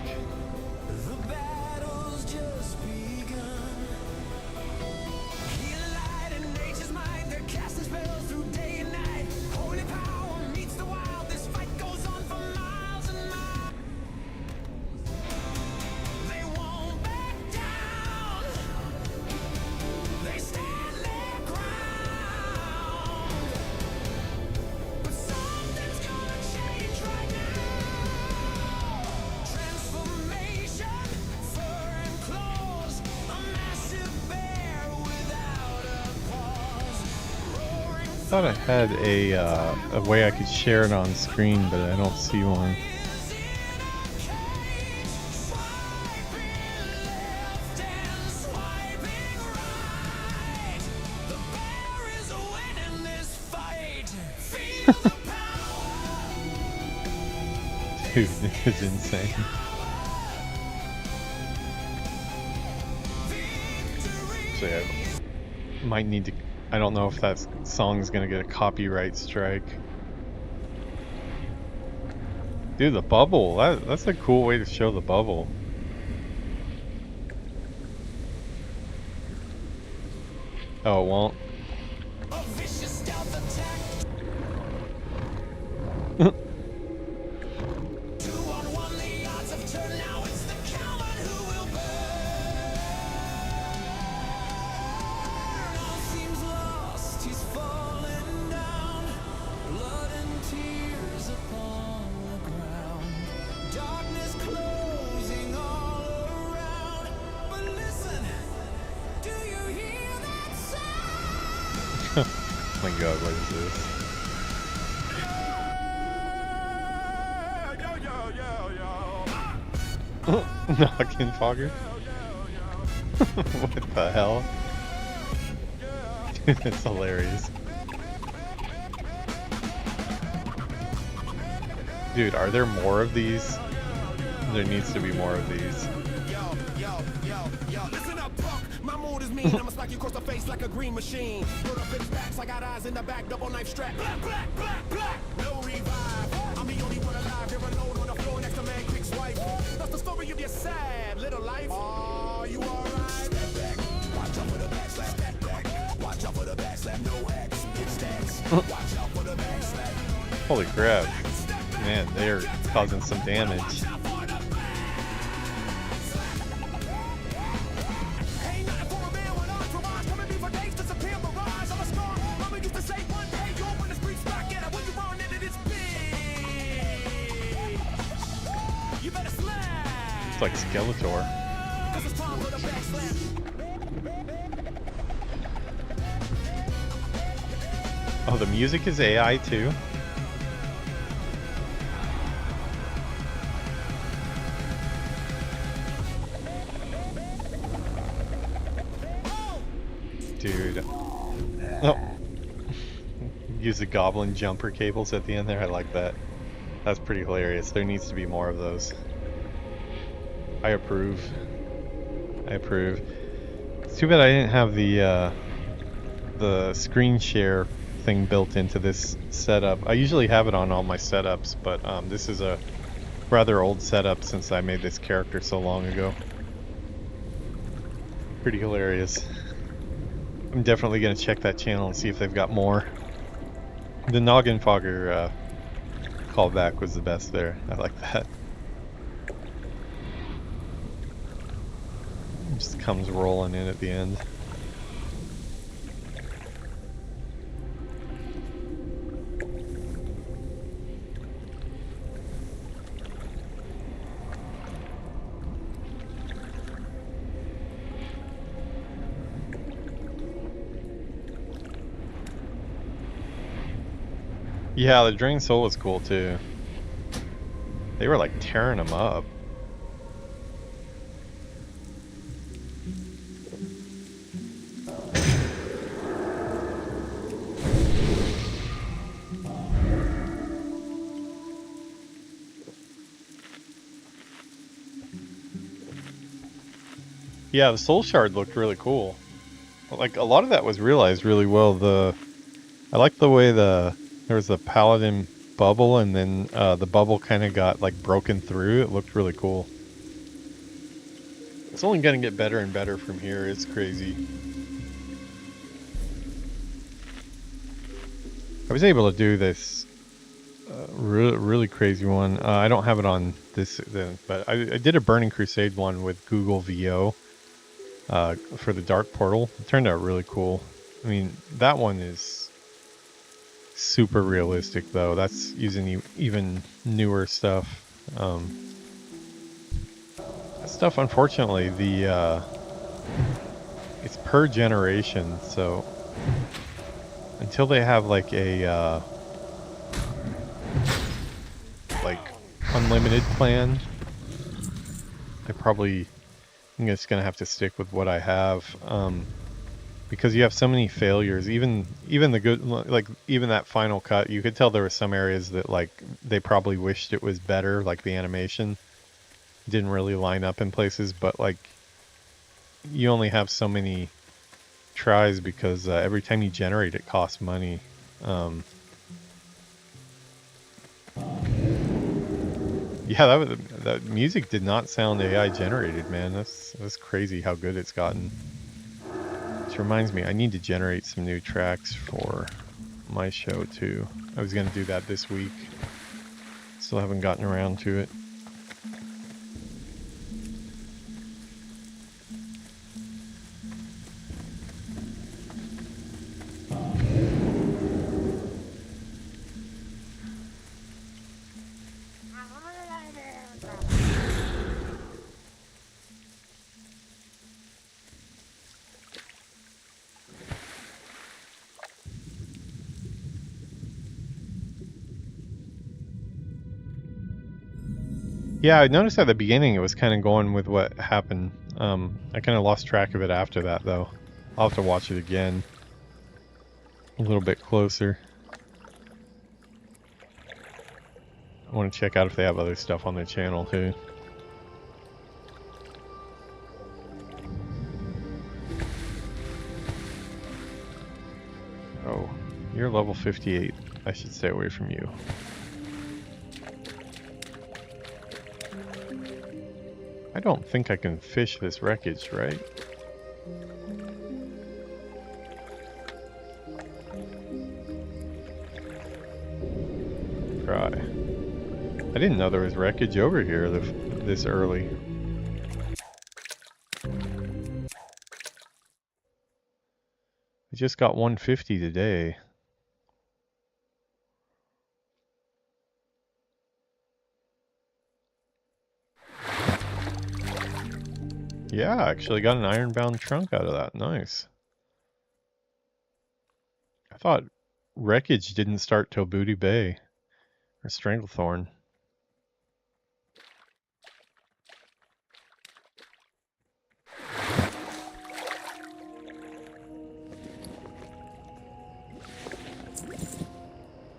I thought I had a way I could share it on screen, but I don't see one. Dude, this is insane. So yeah, I might need to. I don't know if that song's gonna get a copyright strike. Dude, the bubble. That's a cool way to show the bubble. Oh, it won't. Oh my god, what is this? Knockin' Fogger? What the hell? That's hilarious. Dude, are there more of these? There needs to be more of these. Listen up, punk. My mood is mean? I'ma slack you across the face like a green machine. Put up in stacks, I got eyes in the back, double knife strap. Black, black, black, black. No revive. I'm the only one alive. They're alone on the floor next to man quick swipe. That's the story of your sad little life. Oh, you alright? Step back. Watch out for the back slap. Step back. Watch out for the back slap. No X. Get stacks. Watch out for the back slap. Holy crap. Man, they're causing some damage. It's like Skeletor. Oh, the music is AI too? Dude. Oh. Use the goblin jumper cables at the end there. I like that. That's pretty hilarious. There needs to be more of those. I approve. I approve. It's too bad I didn't have the screen share thing built into this setup. I usually have it on all my setups, but this is a rather old setup since I made this character so long ago. Pretty hilarious. I'm definitely going to check that channel and see if they've got more. The Noggin Fogger callback was the best there. I like that. Just comes rolling in at the end. Yeah, the Drain Soul was cool too. They were like tearing them up. Yeah, the Soul Shard looked really cool. Like a lot of that was realized really well. I like the way there was the Paladin bubble, and then the bubble kind of got like broken through. It looked really cool. It's only gonna get better and better from here. It's crazy. I was able to do this really crazy one. I don't have it on this, but I did a Burning Crusade one with Google VO. For the Dark Portal. It turned out really cool. I mean, that one is super realistic though. That's using even newer stuff. That stuff, unfortunately, it's per generation, so until they have like a like unlimited plan, I'm just gonna have to stick with what I have, because you have so many failures. Even the good, like even that final cut, you could tell there were some areas that like they probably wished it was better, like the animation didn't really line up in places. But like you only have so many tries because every time you generate it costs money. Yeah, that music did not sound AI generated, man. That's crazy how good it's gotten. Which reminds me, I need to generate some new tracks for my show too. I was gonna do that this week. Still haven't gotten around to it. Yeah, I noticed at the beginning it was kind of going with what happened. I kind of lost track of it after that, though. I'll have to watch it again a little bit closer. I want to check out if they have other stuff on their channel, too. level 58. I should stay away from you. I don't think I can fish this wreckage, right? Try. I didn't know there was wreckage over here this early. I just got 150 today. Yeah, I actually got an ironbound trunk out of that. Nice. I thought wreckage didn't start till Booty Bay or Stranglethorn.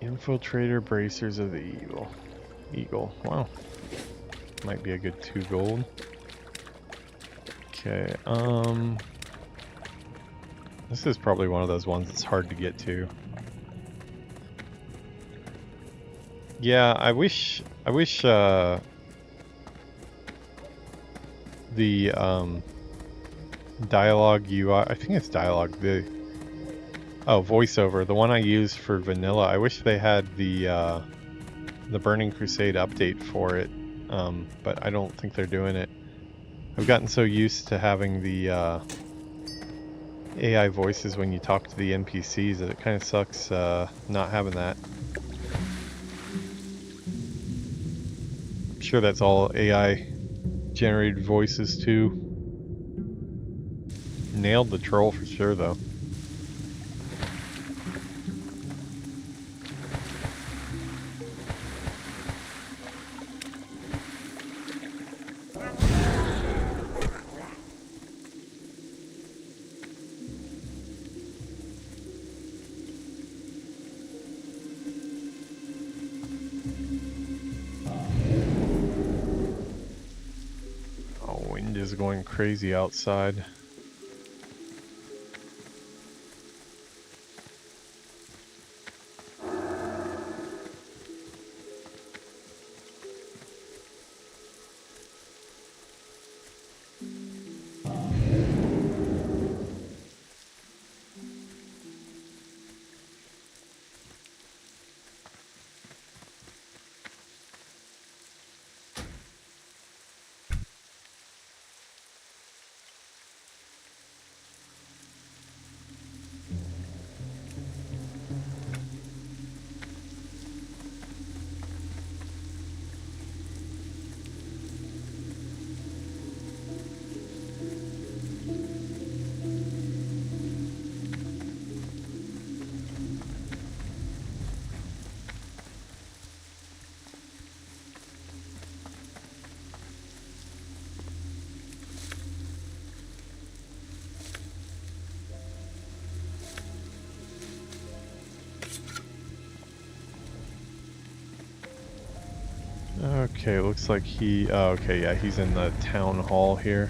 Infiltrator Bracers of the Eagle. Wow. Might be a good 2 gold. Okay, this is probably one of those ones that's hard to get to. Yeah, I wish the dialogue UI, I think it's dialogue, voiceover, the one I used for vanilla, I wish they had the Burning Crusade update for it, but I don't think they're doing it. I've gotten so used to having the AI voices when you talk to the NPCs that it kind of sucks not having that. I'm sure that's all AI generated voices too. Nailed the troll for sure though. Going crazy outside. Okay, looks like he... Oh, okay, yeah, he's in the town hall here.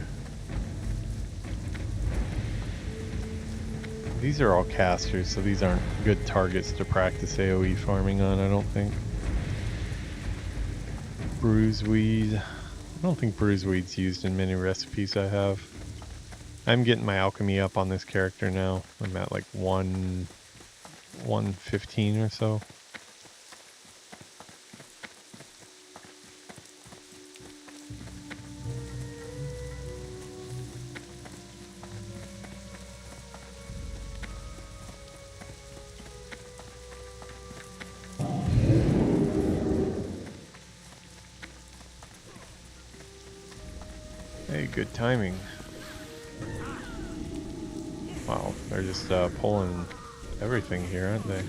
These are all casters, so these aren't good targets to practice AoE farming on, I don't think. Bruiseweed. I don't think bruiseweed's used in many recipes I have. I'm getting my alchemy up on this character now. I'm at like 115 or so. Hey, good timing. Wow, they're just pulling everything here, aren't they?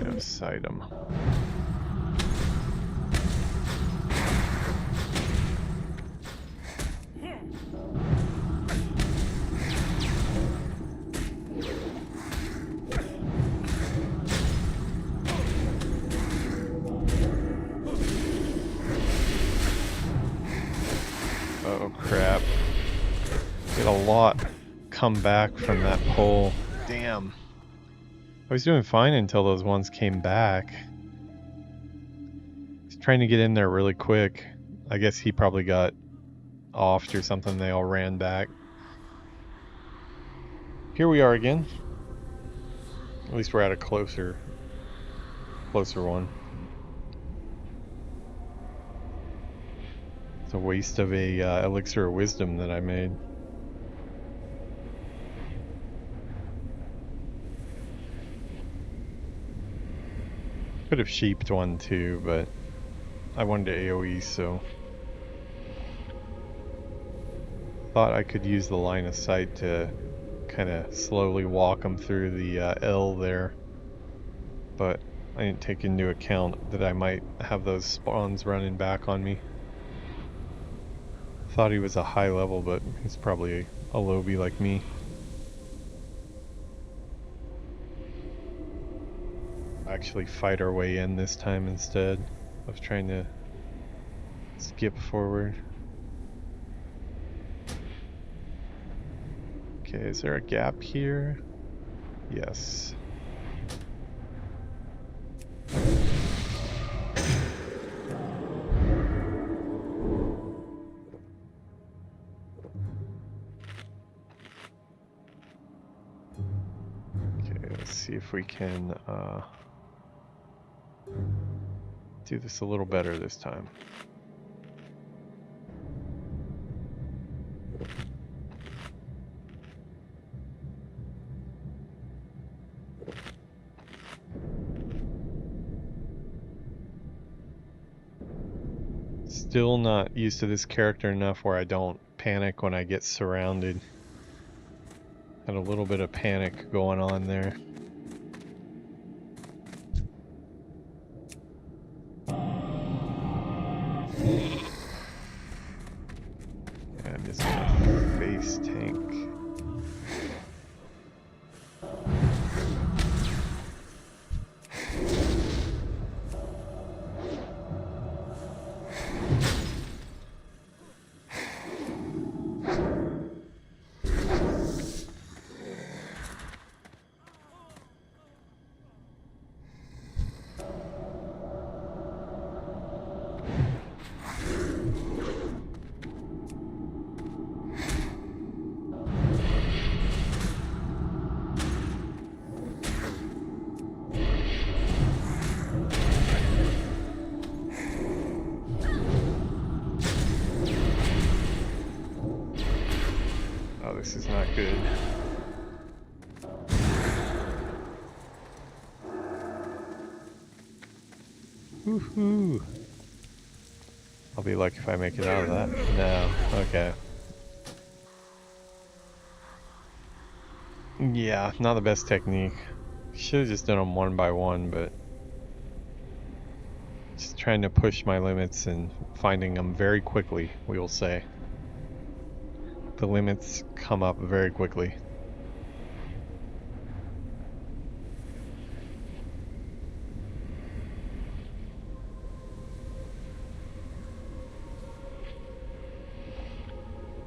line of sight him. Oh crap. Get a lot come back from that pole. Damn. I was doing fine until those ones came back. He's trying to get in there really quick. I guess he probably got offed or something. They all ran back. Here we are again. At least we're at a closer one. It's a waste of a elixir of wisdom that I made. Could have sheeped one too, but I wanted to AoE, so thought I could use the line of sight to kind of slowly walk them through the L there, but I didn't take into account that I might have those spawns running back on me. Thought he was a high level, but he's probably a lowbie like me. Actually fight our way in this time instead of trying to skip forward. Okay, is there a gap here? Yes. Okay, let's see if we can do this a little better this time. Still not used to this character enough where I don't panic when I get surrounded. Had a little bit of panic going on there. I'm just gonna face tank. This is not good. Woohoo! I'll be lucky if I make it out of that. No. Okay. Yeah, not the best technique. Should have just done them one by one, but just trying to push my limits and finding them very quickly, we will say. The limits come up very quickly.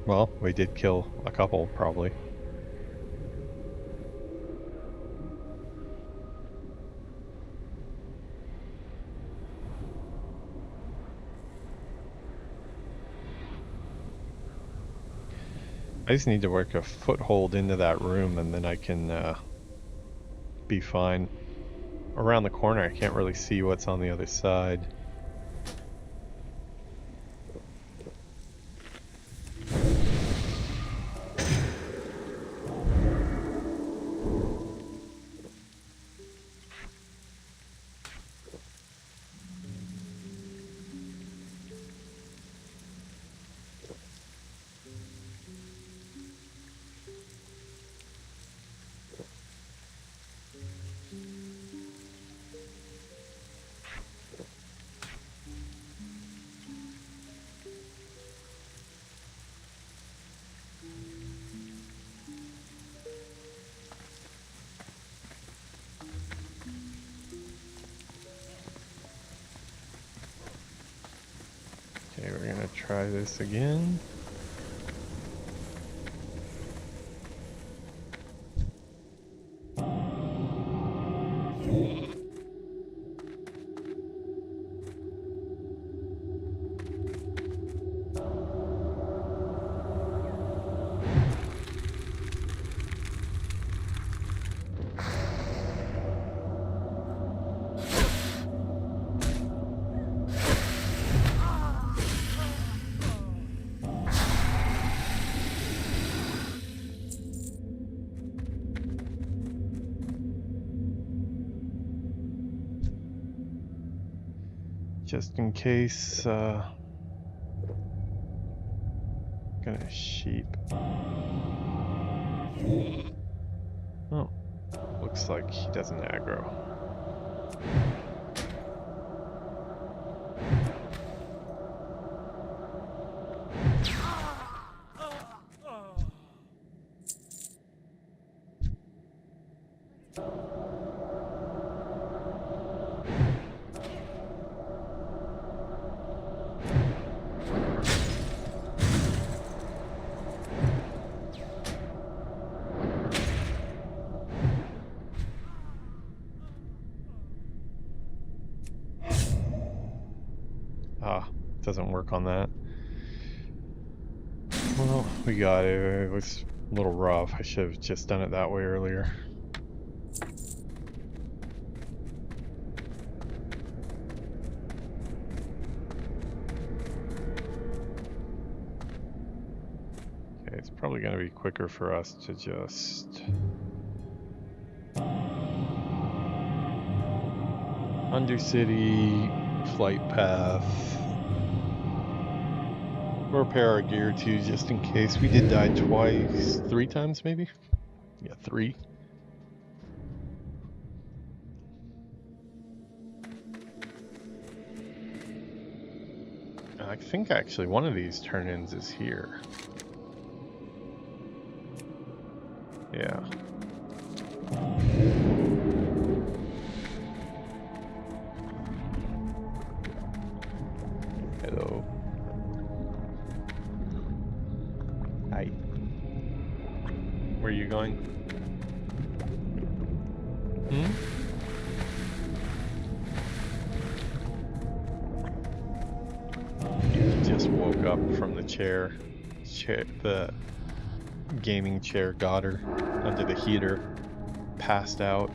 Well, we did kill a couple, probably. I just need to work a foothold into that room and then I can be fine. Around the corner I can't really see what's on the other side. We're gonna try this again. Just in case, gonna sheep. Oh, looks like he doesn't aggro. Doesn't work on that. Well, we got it. It was a little rough. I should have just done it that way earlier. Okay, it's probably going to be quicker for us to just Undercity, flight path. Repair our gear too, just in case. We did die twice, 3 times maybe? Yeah, 3. I think actually one of these turn-ins is here. Yeah. Hello. Hi. Where are you going? Hmm? You just woke up from the chair. The gaming chair got her under the heater. Passed out.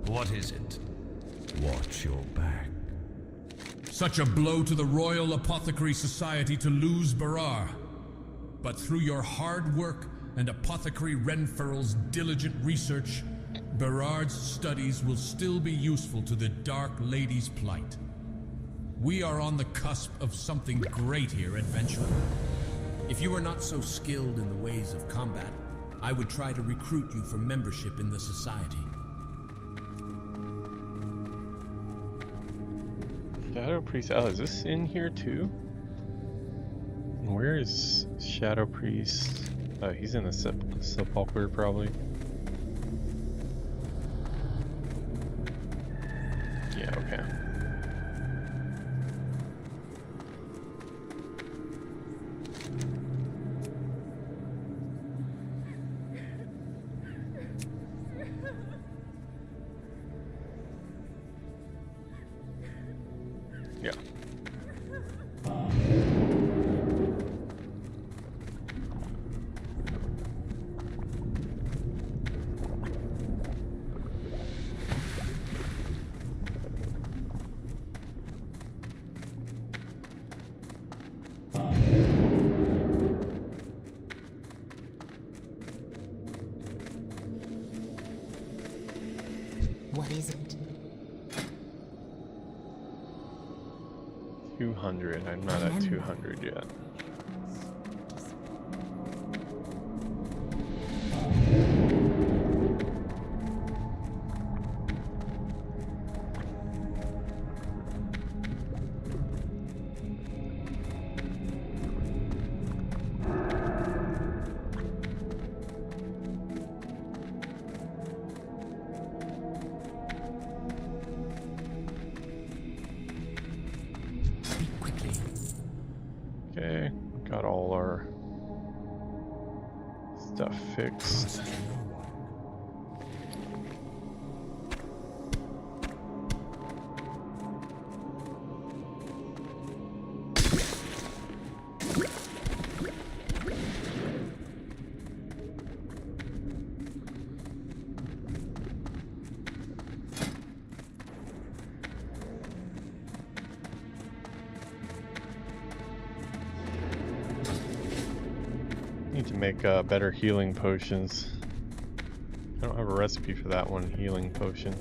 What is it? Watch your back. Such a blow to the Royal Apothecary Society to lose Barar. But through your hard work and Apothecary Renferrel's diligent research, Berard's studies will still be useful to the Dark Lady's plight. We are on the cusp of something great here, adventurer. If you are not so skilled in the ways of combat, I would try to recruit you for membership in the society. Shadow Priest. Oh, is this in here too? Where is Shadow Priest? Oh, he's in the sepulcher probably. Yeah, okay. Yeah. What is it? 200. I'm not at 200 yet. Okay, got all our stuff fixed. Need to make better healing potions. I don't have a recipe for that one, healing potion.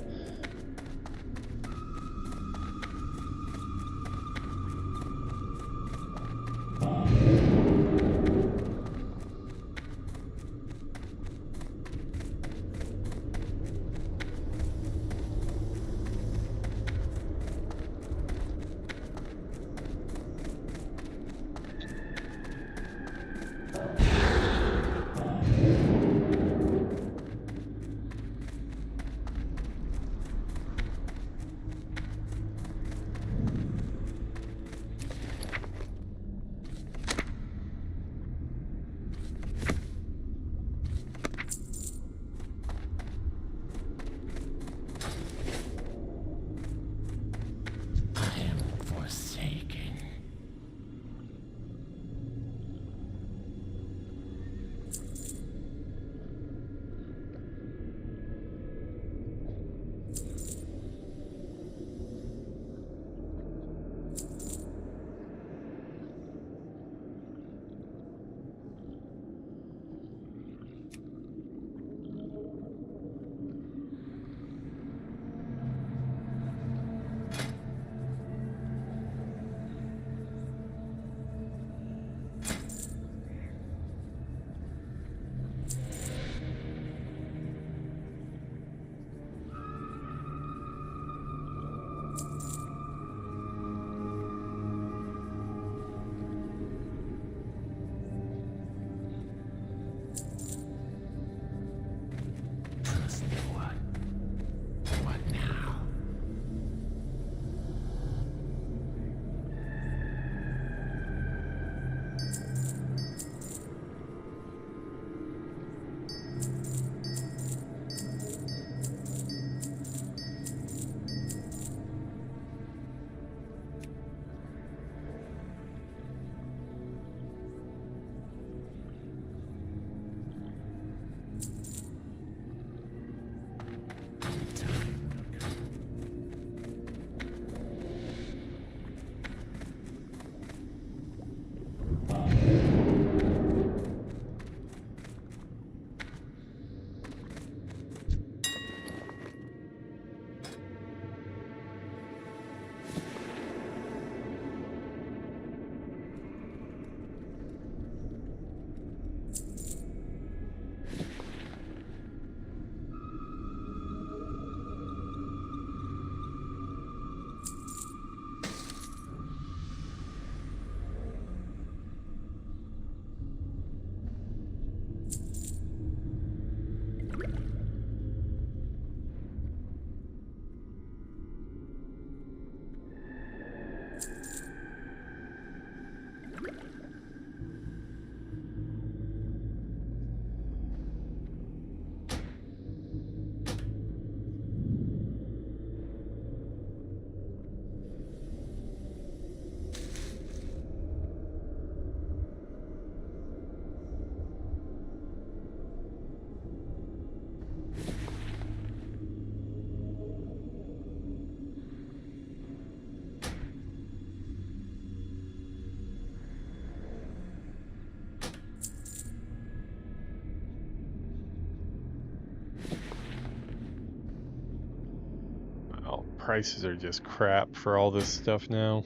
prices are just crap for all this stuff now.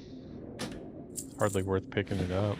It's hardly worth picking it up.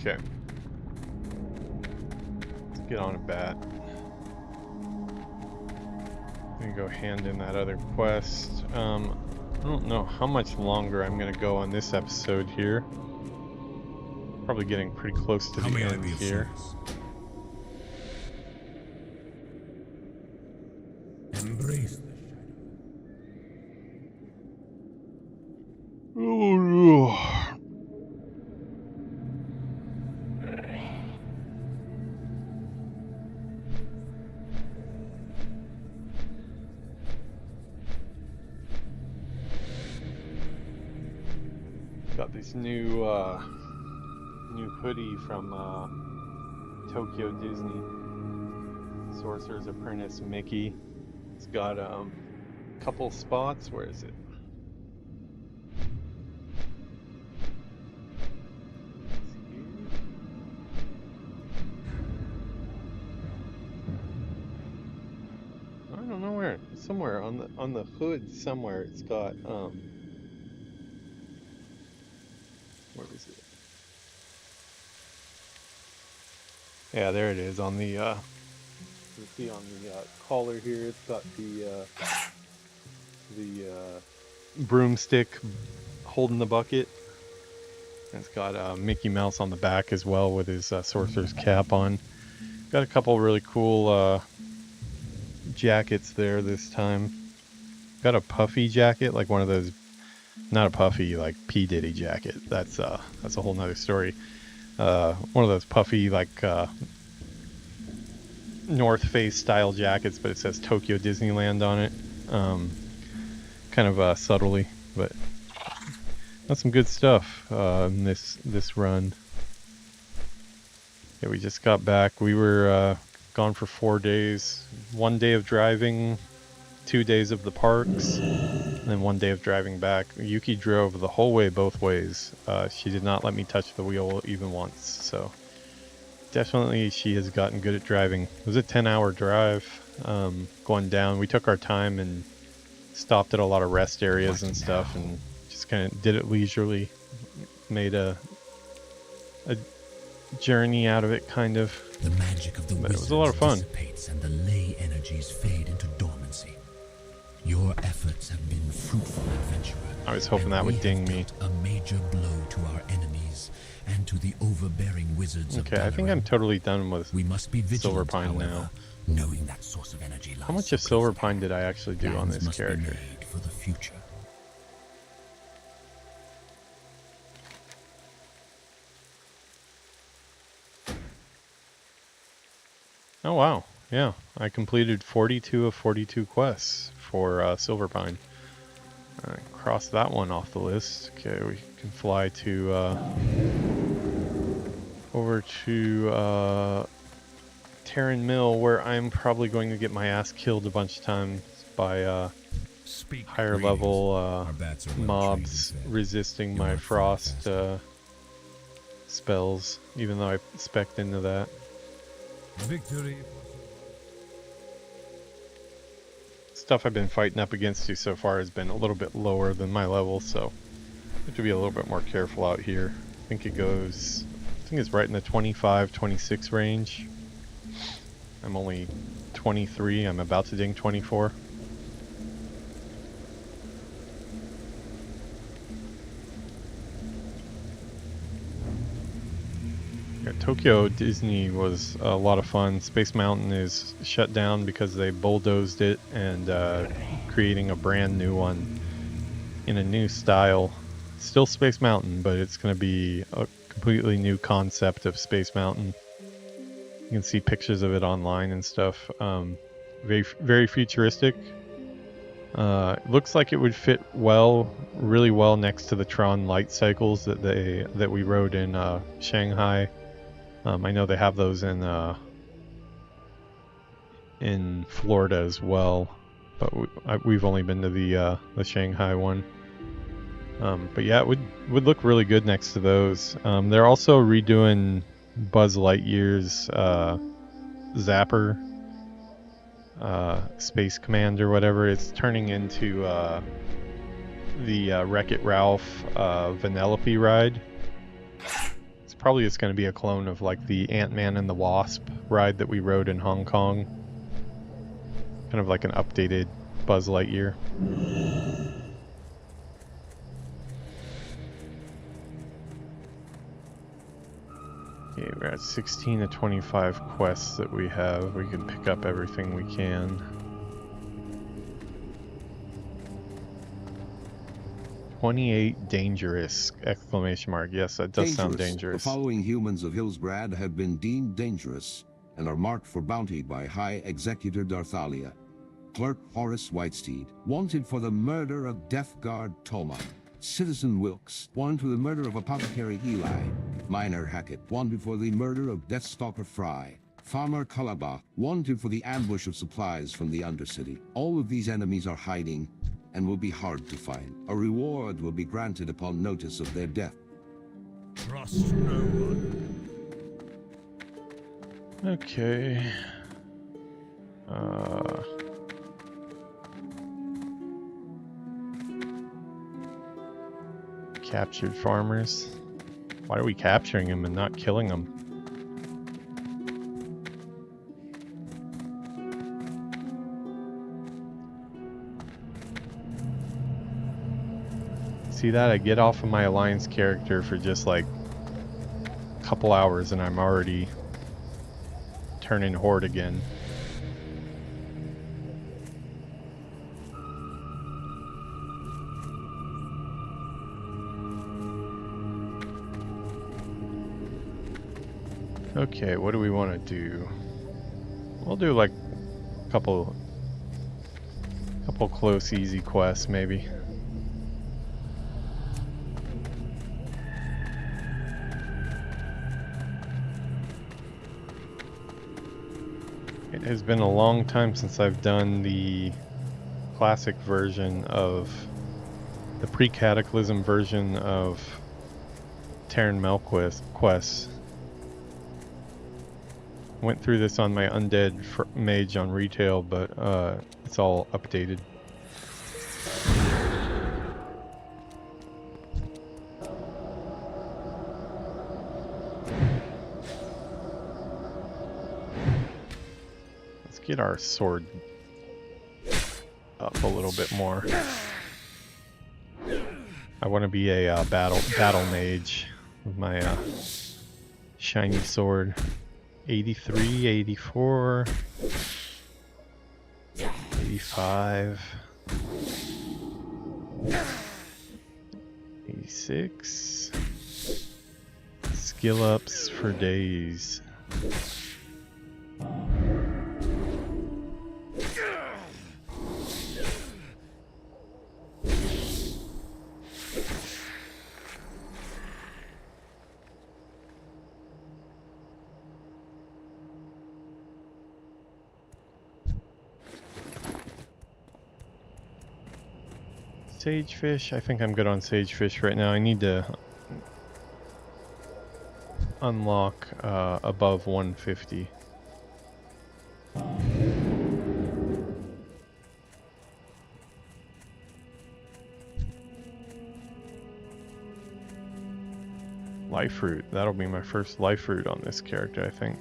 Okay. Let's get on a bat. I'm gonna go hand in that other quest. I don't know how much longer I'm gonna go on this episode here. Probably getting pretty close to the end here. Embrace the shadow. this new new hoodie from Tokyo Disney. Sorcerer's Apprentice Mickey. It's got a couple spots. Where is it? I don't know where. Somewhere on the hood somewhere it's got where is it? Yeah, there it is on the you see on the collar here. It's got the broomstick holding the bucket. And it's got Mickey Mouse on the back as well with his sorcerer's cap on. Got a couple really cool jackets there this time. Got a puffy jacket, like one of those, not a puffy like P. Diddy jacket. That's a whole nother story. One of those puffy like North Face style jackets, but it says Tokyo Disneyland on it. Kind of subtly, but that's some good stuff in this run. Yeah, we just got back. We were gone for 4 days. 1 day of driving, 2 days of the parks, and then 1 day of driving back. Yuki drove the whole way both ways. She did not let me touch the wheel even once, so definitely she has gotten good at driving. It was a 10-hour drive going down. We took our time and stopped at a lot of rest areas and stuff and just kind of did it leisurely. Made a journey out of it, kind of. The magic of the but it was a lot of fun. Dissipates and the ley energies fade into dormancy. Your efforts have been fruitful, adventurer. I was hoping that would ding me. A major blow to our enemies and to the overbearing wizards of Okay, I think I'm totally done with we must be vigilant, Silverpine however, now. knowing that source of energy lies How much of so close at Silverpine hand. did I actually do on Plans this must be character? made for the future. Oh wow, yeah. I completed 42 of 42 quests for Silverpine. Cross that one off the list. Okay, we can fly to over to Terran Mill, where I'm probably going to get my ass killed a bunch of times by higher level mobs resisting my frost spells, even though I spec'd into that. Victory. Stuff I've been fighting up against you so far has been a little bit lower than my level, so I have to be a little bit more careful out here. I think it's right in the 25, 26 range. I'm only 23, I'm about to ding 24. Yeah, Tokyo Disney was a lot of fun. Space Mountain is shut down because they bulldozed it and creating a brand new one in a new style. Still Space Mountain, but it's going to be a completely new concept of Space Mountain. You can see pictures of it online and stuff. Very, very futuristic. Looks like it would fit really well next to the Tron light cycles that we rode in Shanghai. I know they have those in Florida as well, but we've only been to the Shanghai one. But yeah, it would look really good next to those. They're also redoing Buzz Lightyear's Zapper Space Command or whatever. It's turning into the Wreck-It Ralph Vanellope ride. It's probably just going to be a clone of like the Ant-Man and the Wasp ride that we rode in Hong Kong. Kind of like an updated Buzz Lightyear. Okay, we're at 16 to 25 quests that we have. We can pick up everything we can. 28 dangerous! Exclamation mark. Yes, that does sound dangerous. The following humans of Hillsbrad have been deemed dangerous and are marked for bounty by High Executor Darthalia. Clerk Horace Whitesteed, wanted for the murder of Death Guard Toma. Citizen Wilkes, wanted for the murder of Apothecary Eli. Miner Hackett, wanted for the murder of Deathstalker Fry. Farmer Kalabach, wanted for the ambush of supplies from the Undercity. All of these enemies are hiding and will be hard to find. A reward will be granted upon notice of their death. Trust no one. Okay. Captured farmers. Why are we capturing them and not killing them? See that? I get off of my Alliance character for just like a couple hours and I'm already turning Horde again. Okay, what do we want to do? We'll do like a couple close, easy quests, maybe. It has been a long time since I've done the classic version of the pre-Cataclysm version of Terran Mel quests. Went through this on my undead mage on retail, but it's all updated. Let's get our sword up a little bit more. I want to be a battle mage with my shiny sword. 83, 84, 85, 86. Skill ups for days. Sagefish, I think I'm good on sagefish right now. I need to unlock above 150. Life root, that'll be my first life root on this character, I think.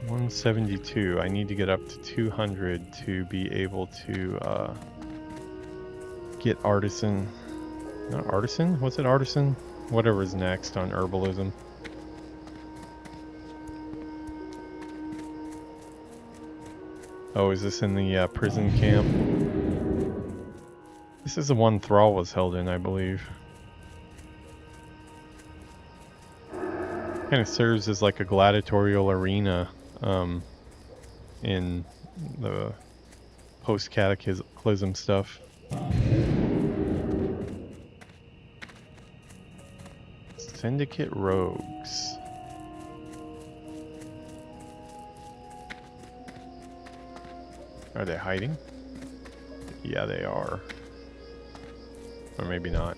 $172. I need to get up to 200 to be able to get artisan. Not artisan? What's it, artisan? Whatever is next on herbalism. Oh, is this in the prison camp? This is the one Thrall was held in, I believe. Kind of serves as like a gladiatorial arena in the post-cataclysm stuff. Syndicate rogues. Are they hiding? Yeah, they are. Or maybe not.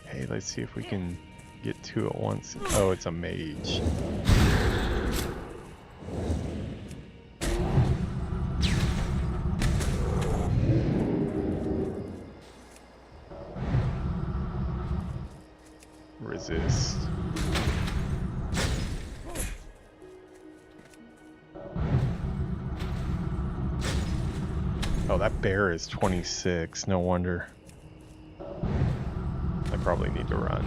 Hey, let's see if we can get two at once. Oh, it's a mage. Resist. Oh, that bear is 26. No wonder. I probably need to run.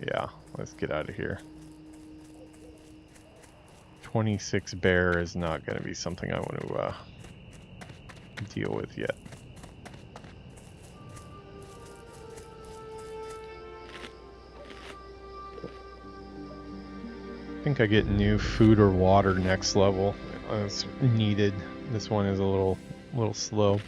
Yeah, let's get out of here. 26 bear is not going to be something I want to deal with yet. I think I get new food or water next level as needed. This one is a little slow.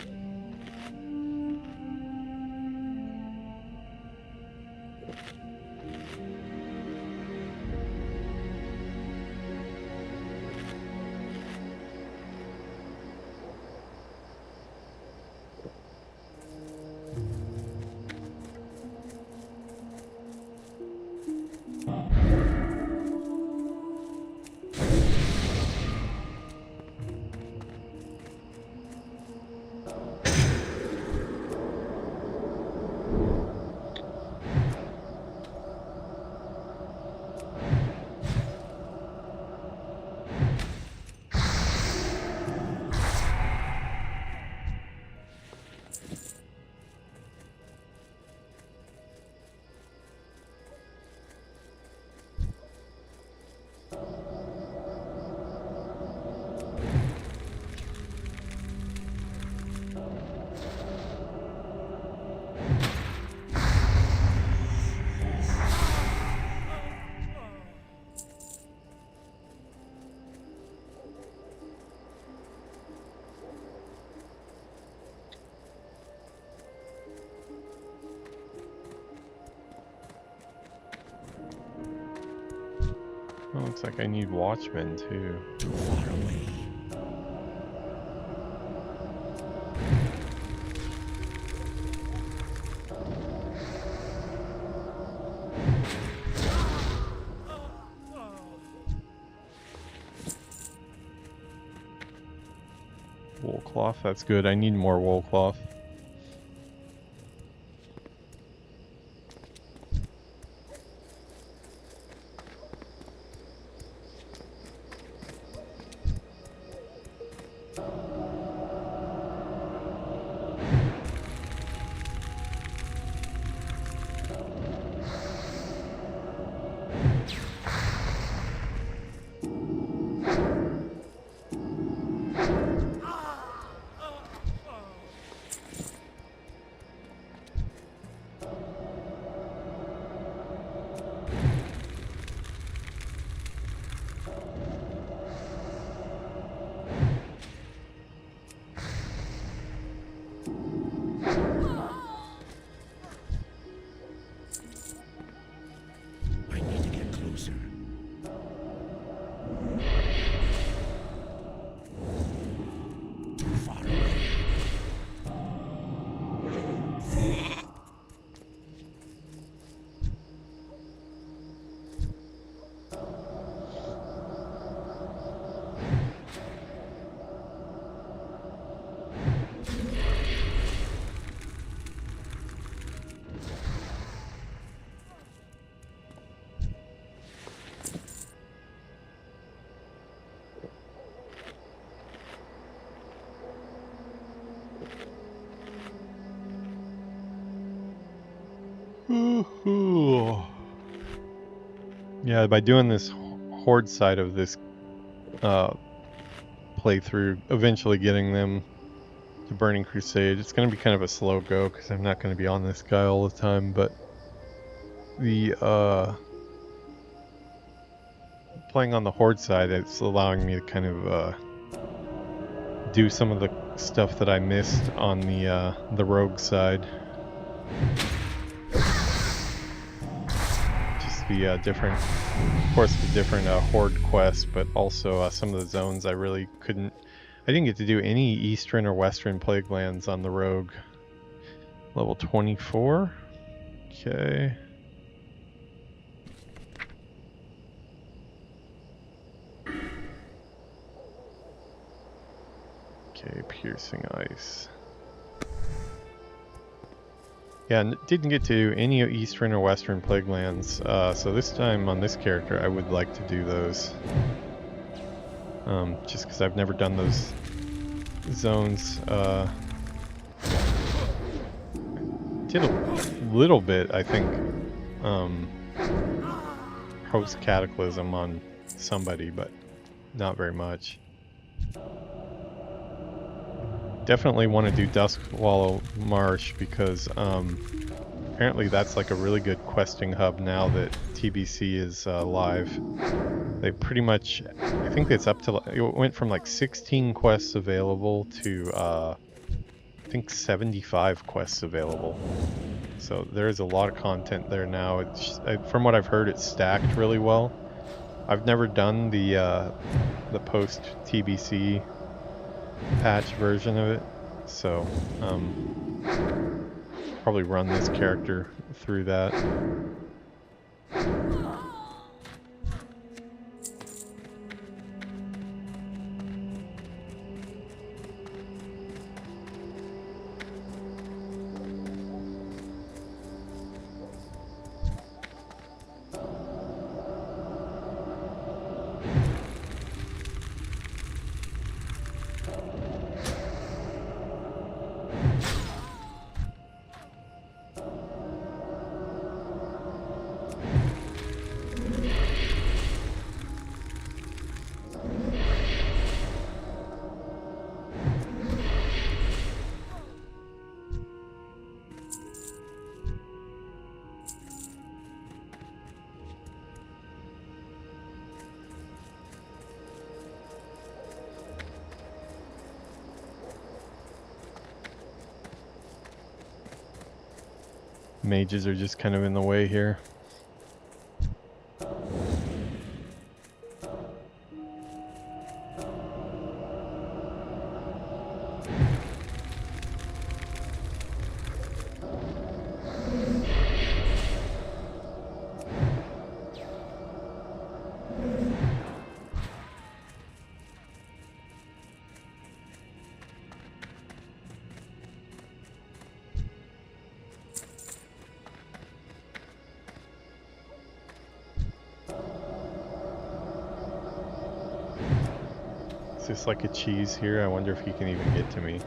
Oh, looks like I need watchmen too. Too far away. Wool cloth, that's good. I need more wool cloth. Yeah, by doing this horde side of this playthrough, eventually getting them to Burning Crusade, it's going to be kind of a slow go because I'm not going to be on this guy all the time, but the playing on the horde side, it's allowing me to kind of do some of the stuff that I missed on the rogue side. The different, of course, the different horde quests, but also some of the zones I really couldn't. I didn't get to do any eastern or western plague lands on the rogue. Level 24. Okay. Okay, piercing ice. Yeah, didn't get to any eastern or western plague lands, so this time on this character I would like to do those. Just because I've never done those zones. Did a little bit, I think, post Cataclysm on somebody, but not very much. definitely want to do Duskwallow Marsh because apparently that's like a really good questing hub now that TBC is live. They pretty much, I think it's up to, it went from like 16 quests available to I think 75 quests available. So there's a lot of content there now. It's, from what I've heard, it's stacked really well. I've never done the post TBC patch version of it, so probably run this character through that. Mages are just kind of in the way here. Just like a cheese here. I wonder if he can even get to me.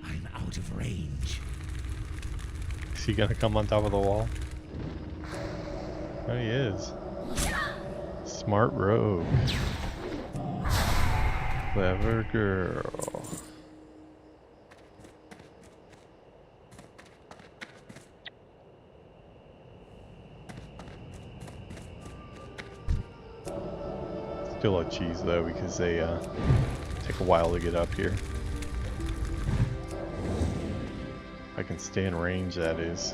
I'm out of range. Is he gonna come on top of the wall? Oh, he is. Smart rogue. Clever girl. Still a cheese though, because they take a while to get up here. I can stay in range, that is.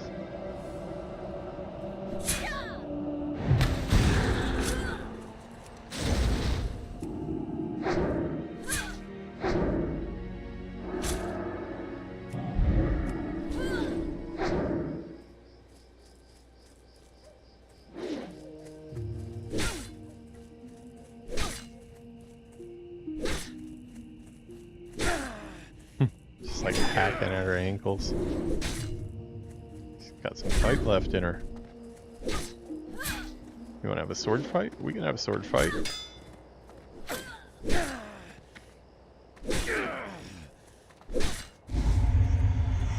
Just like hacking at her ankles. She's got some fight left in her. You want to have a sword fight? We can have a sword fight.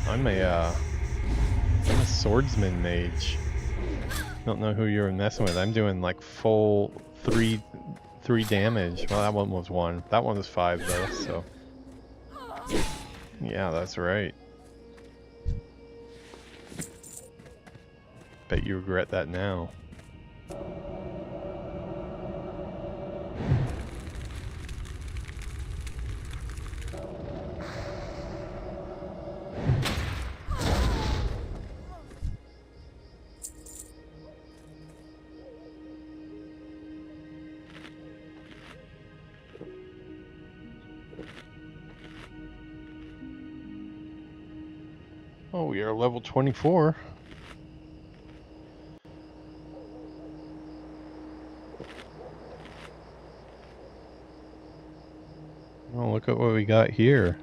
I'm a swordsman mage. Don't know who you're messing with. I'm doing like full three damage. Well, that one was 1. That one was 5 though, so. Yeah, that's right. Bet you regret that now. Oh, we are level 24. Oh, look at what we got here.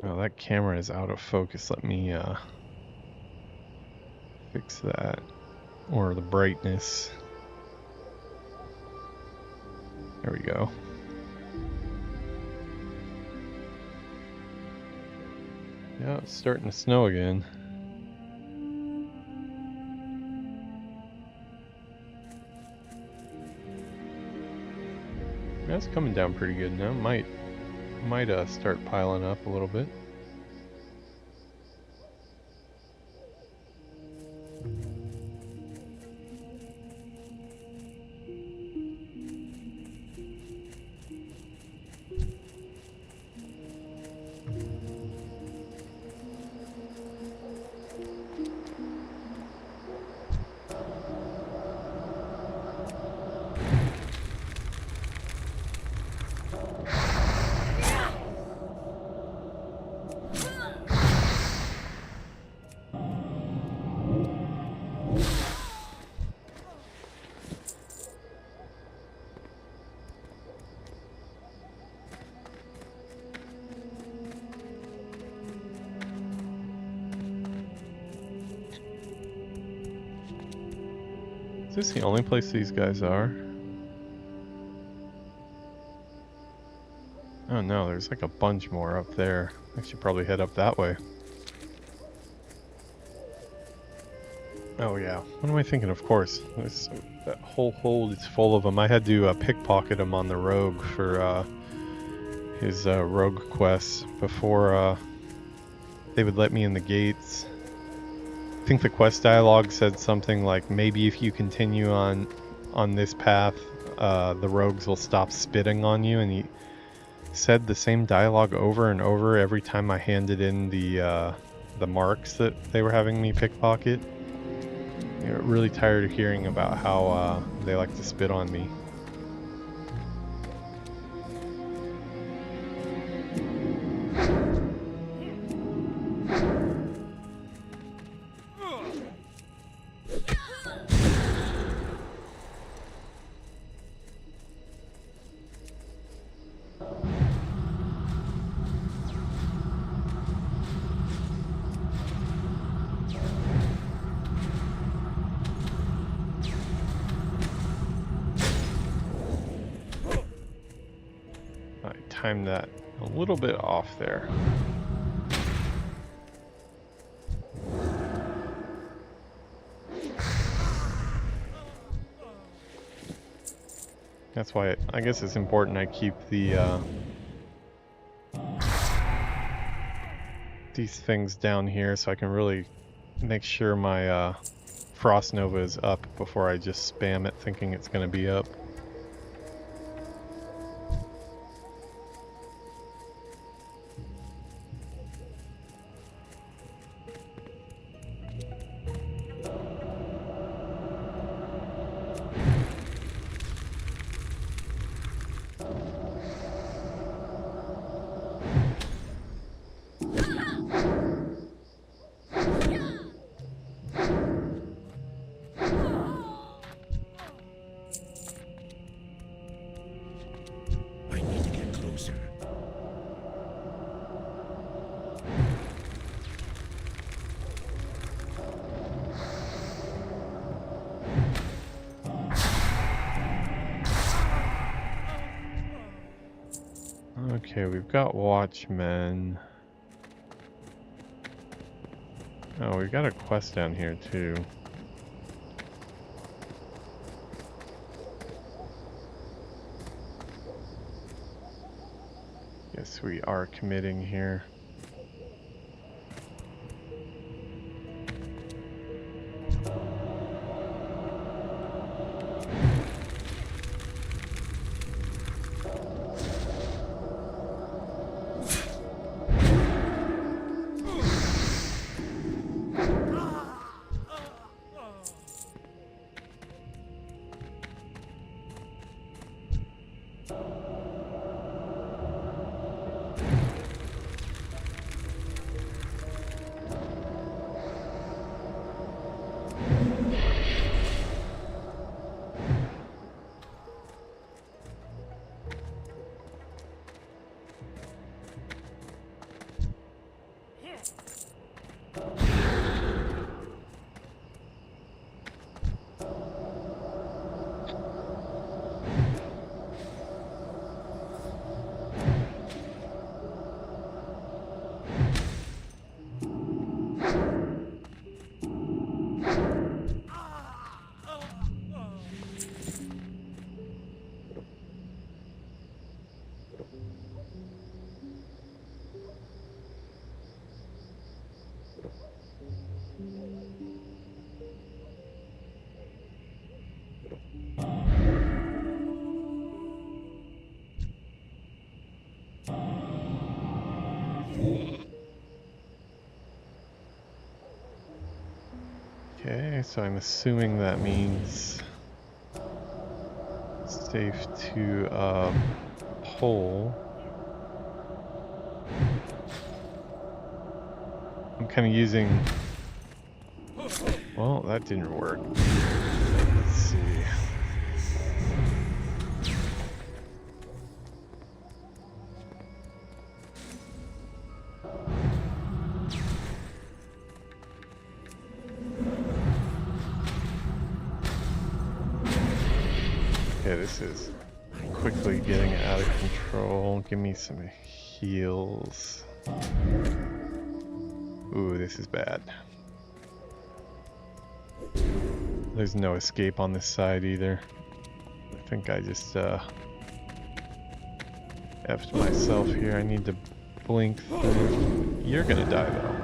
Oh, that camera is out of focus. Let me fix that. Or the brightness. There we go. Yeah, it's starting to snow again. That's coming down pretty good now. Might start piling up a little bit. Is this the only place these guys are? Oh no, there's like a bunch more up there. I should probably head up that way. Oh yeah, what am I thinking? Of course, that whole hold is full of them. I had to pickpocket him on the rogue for his rogue quests before they would let me in the gates. I think the quest dialogue said something like, maybe if you continue on this path, the rogues will stop spitting on you, and he said the same dialogue over and over every time I handed in the marks that they were having me pickpocket. You know, really tired of hearing about how they like to spit on me. Time that a little bit off there. That's why I guess it's important I keep the these things down here so I can really make sure my Frost Nova is up before I just spam it thinking it's going to be up. Okay, we've got Watchmen. Oh, we've got a quest down here too. Yes, we are committing here. Okay, so I'm assuming that means it's safe to pull. I'm kind of using... Well, that didn't work. Let's see. Okay, this is quickly getting out of control. Give me some heals. Ooh, this is bad. There's no escape on this side either. I think I just F'd myself here. I need to blink through. You're gonna die though.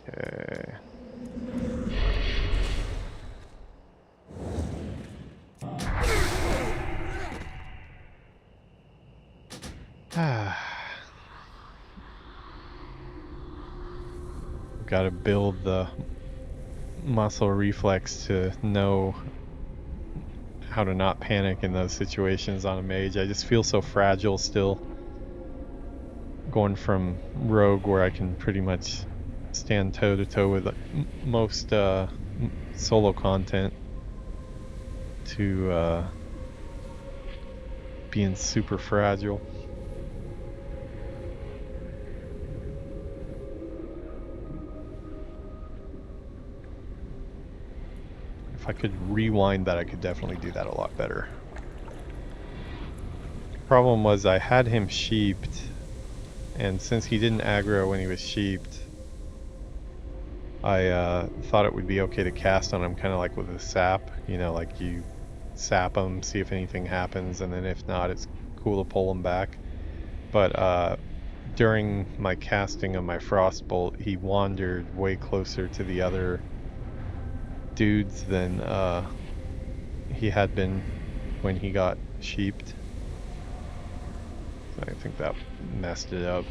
Okay. Gotta build the muscle reflex to know how to not panic in those situations on a mage. I just feel so fragile still. Going from rogue, where I can pretty much stand toe to toe with most solo content, to being super fragile. If I could rewind that, I could definitely do that a lot better. Problem was I had him sheeped, and since he didn't aggro when he was sheeped, I thought it would be okay to cast on him, kind of like with a sap. You know, like you sap him, see if anything happens, and then if not, it's cool to pull him back. But during my casting of my Frostbolt, he wandered way closer to the other dudes than he had been when he got sheeped. So I think that messed it up.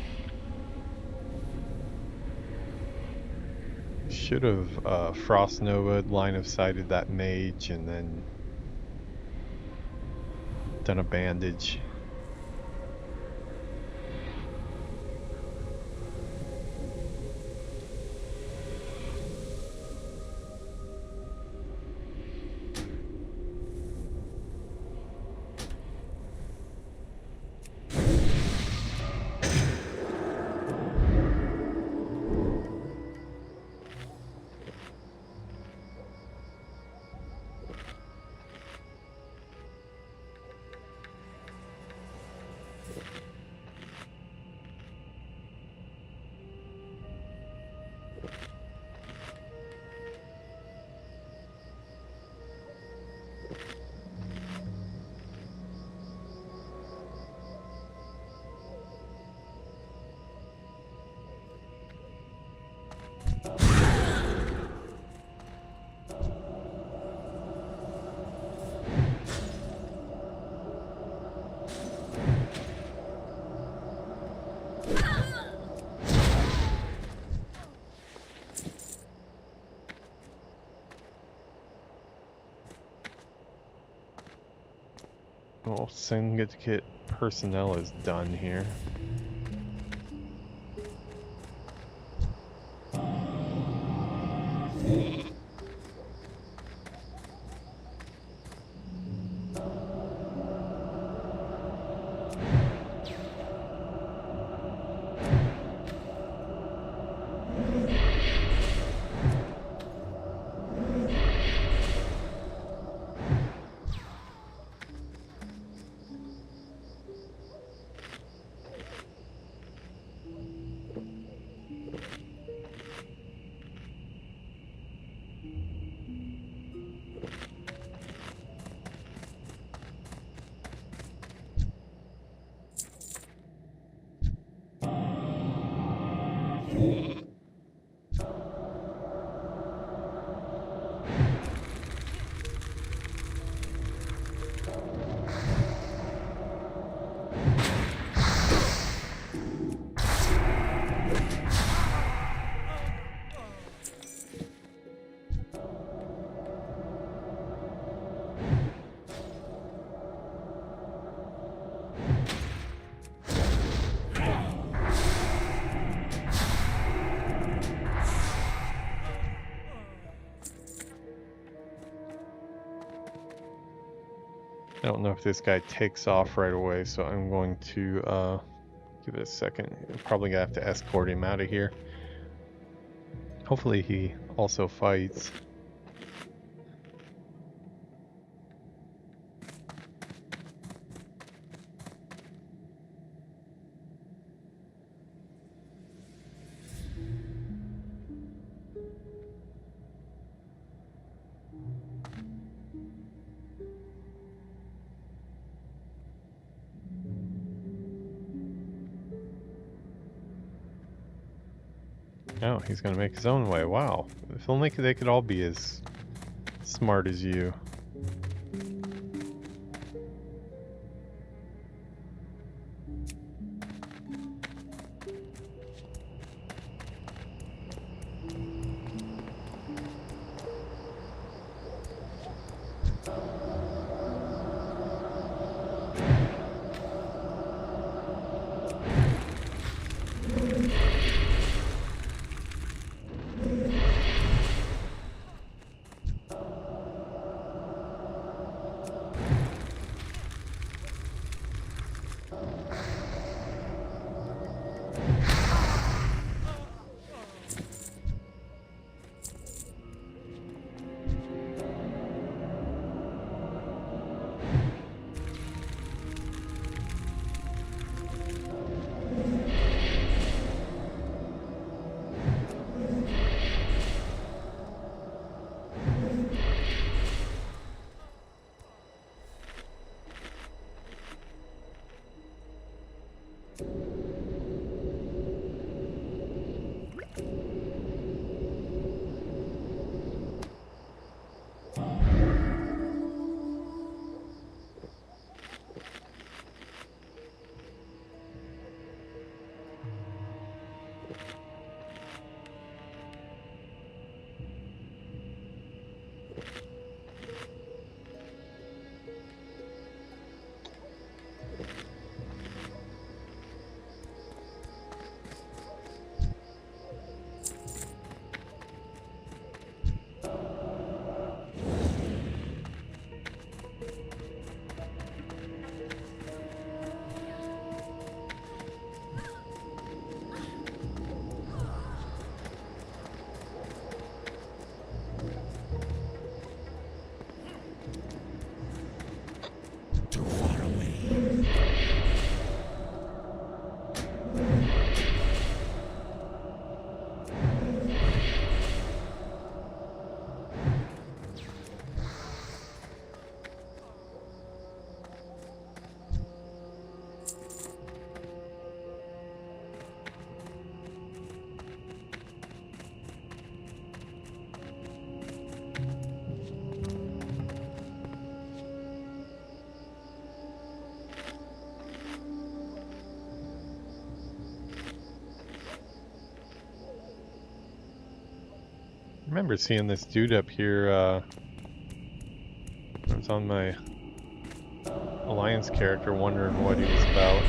Should have Frost Nova line of sighted that mage and then done a bandage. Well, Syndicate personnel is done here. I don't know if this guy takes off right away, so I'm going to give it a second. I'm probably gonna have to escort him out of here. Hopefully he also fights. Oh, he's gonna make his own way. Wow. If only they could all be as smart as you. I remember seeing this dude up here, I was on my Alliance character wondering what he was about.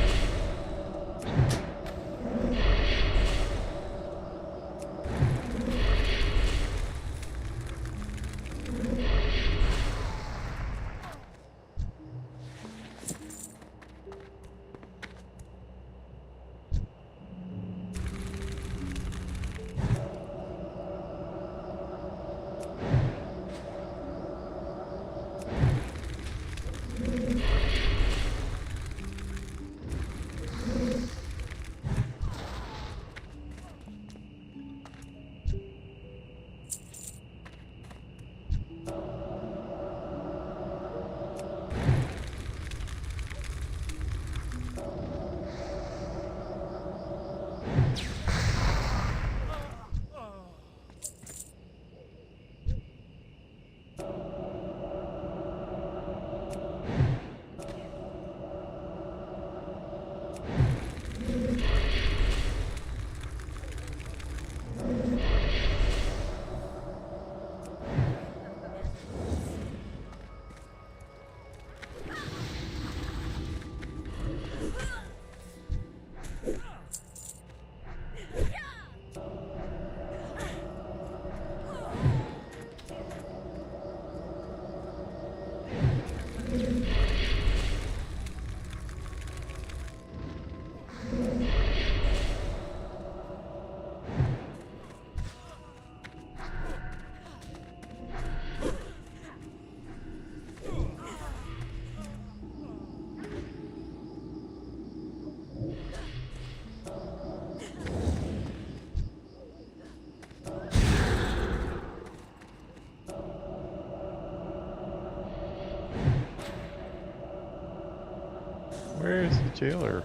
jailer.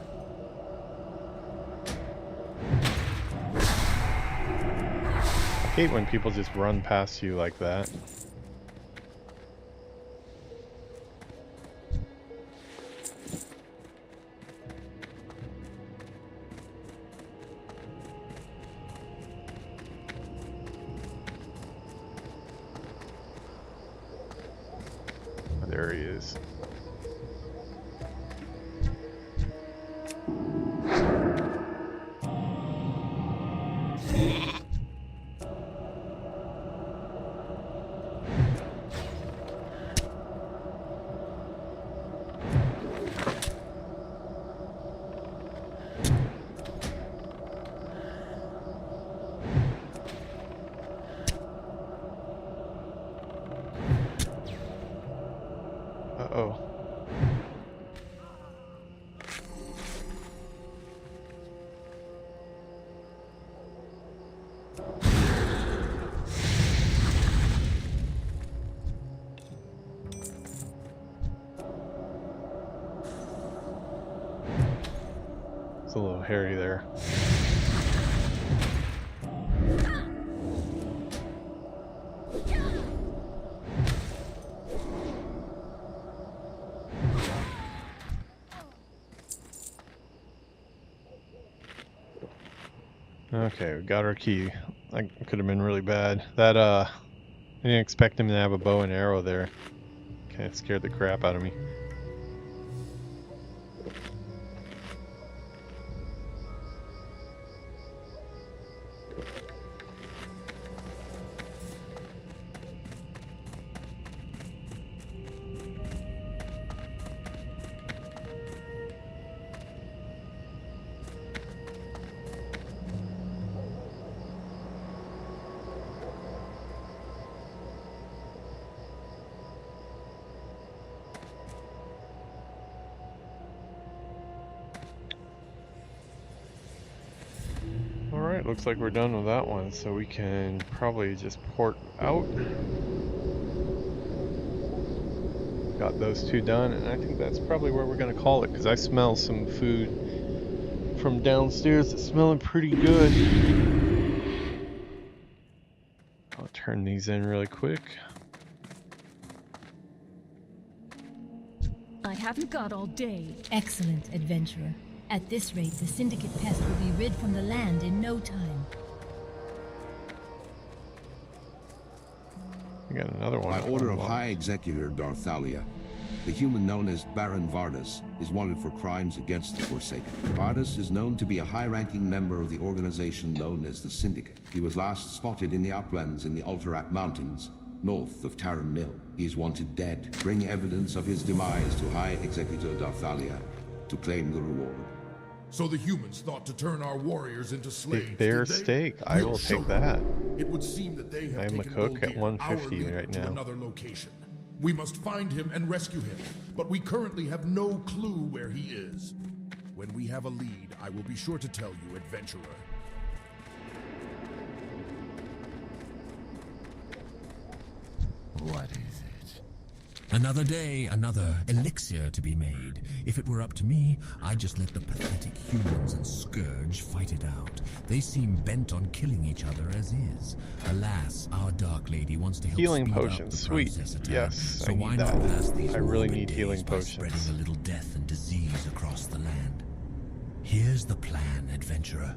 I hate when people just run past you like that. There he is. Uh-oh. It's a little hairy there. Okay, we got our key. That could have been really bad. That, I didn't expect him to have a bow and arrow there. Kind of scared the crap out of me. Alright, looks like we're done with that one, so we can probably just port out. Got those two done, and I think that's probably where we're going to call it, because I smell some food from downstairs that's smelling pretty good. I'll turn these in really quick. I haven't got all day. Excellent, adventurer. At this rate, the Syndicate pest will be rid from the land in no time. We got another one. By order of High Executor Darthalia, the human known as Baron Vardus is wanted for crimes against the Forsaken. Vardus is known to be a high-ranking member of the organization known as the Syndicate. He was last spotted in the uplands in the Ultarat Mountains, north of Taran Mill. He is wanted dead. Bring evidence of his demise to High Executor Darthalia to claim the reward. So the humans thought to turn our warriors into slaves. Bear steak. I will take that. It would seem that they have I'm a taken cook at Voldir, 150 our leader, right to now. another location. We must find him and rescue him, but we currently have no clue where he is. When we have a lead, I will be sure to tell you, adventurer. What is it? Another day, another elixir to be made. If it were up to me, I'd just let the pathetic humans and Scourge fight it out. They seem bent on killing each other as is. Alas, our Dark Lady wants to help Healing speed potions, up the sweet. process a tad. Yes, so I need why that. not pass these I really morbid need days healing by potions. spreading a little death and disease across the land. Here's the plan, adventurer.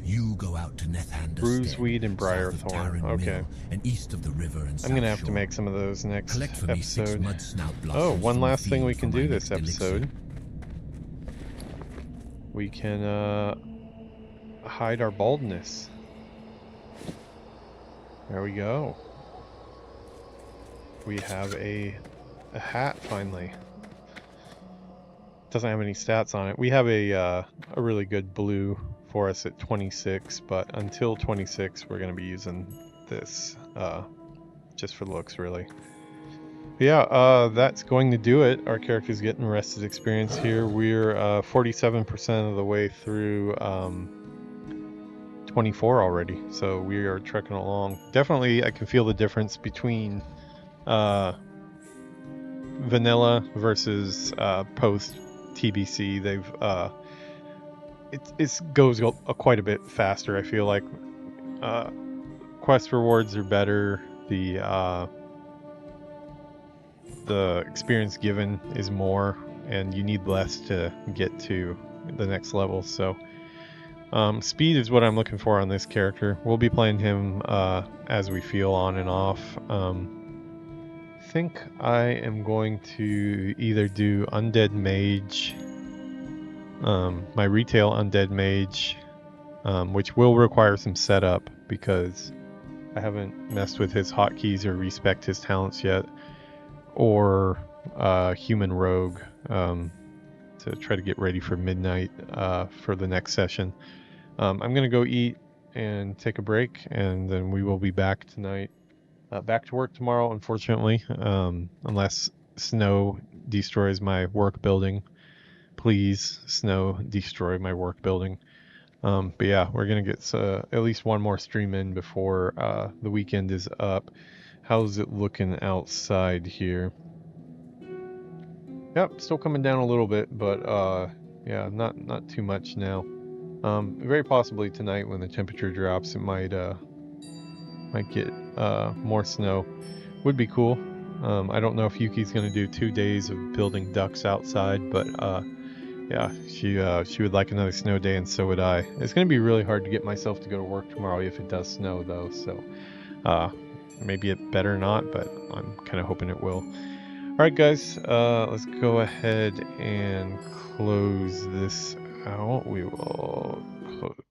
You go out to Nethander's Bruiseweed and Briarthorn. Okay. and east of the river and I'm gonna have to make some of those next Collect for me 6 episode. mud snout Oh, blossoms one from the last thing we field can for my do this next elixir. episode. We can hide our baldness. There we go. We have a hat finally. Doesn't have any stats on it. We have a really good blue for us at 26, but until 26 we're going to be using this just for looks, really. But yeah, that's going to do it. Our character's getting rested experience here. We're 47% of the way through 24 already, so we are trekking along. Definitely I can feel the difference between vanilla versus post TBC. They've it goes quite a bit faster. I feel like quest rewards are better. The experience given is more, and you need less to get to the next level. So speed is what I'm looking for on this character. We'll be playing him as we feel on and off. I think I am going to either do Undead Mage, my retail Undead Mage, which will require some setup because I haven't messed with his hotkeys or respect his talents yet, or Human Rogue to try to get ready for midnight for the next session. I'm going to go eat and take a break, and then we will be back tonight. Back to work tomorrow, unfortunately, unless snow destroys my work building. Please, snow, destroy my work building. But yeah, we're going to get at least one more stream in before the weekend is up. How's it looking outside here? Yep, still coming down a little bit, but yeah, not too much now. Very possibly tonight when the temperature drops, it might get more snow. Would be cool. I don't know if Yuki's gonna do 2 days of building ducks outside, but yeah, she would like another snow day, and so would I. It's gonna be really hard to get myself to go to work tomorrow if it does snow though, so maybe it better not, but I'm kind of hoping it will. Alright guys, let's go ahead and close this out. We will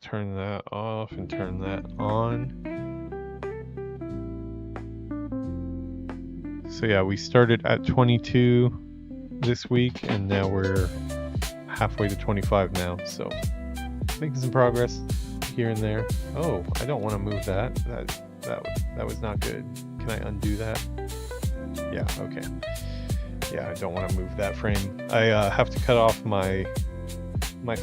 turn that off and turn that on. So yeah, we started at 22 this week, and now we're halfway to 25 now, so making some progress here and there. Oh, I don't want to move that. That was not good. Can I undo that? Yeah, okay. Yeah, I don't want to move that frame. I have to cut off my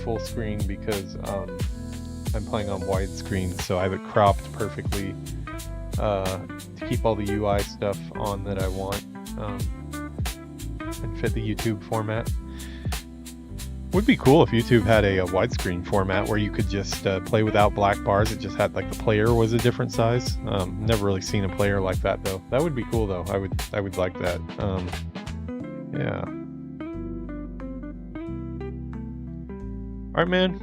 full screen because I'm playing on widescreen, so I have it cropped perfectly to keep all the UI stuff on that I want and fit the YouTube format. Would be cool if YouTube had a widescreen format where you could just play without black bars. It just had like the player was a different size. Never really seen a player like that though. That would be cool though. I would like that. Yeah. Alright, man.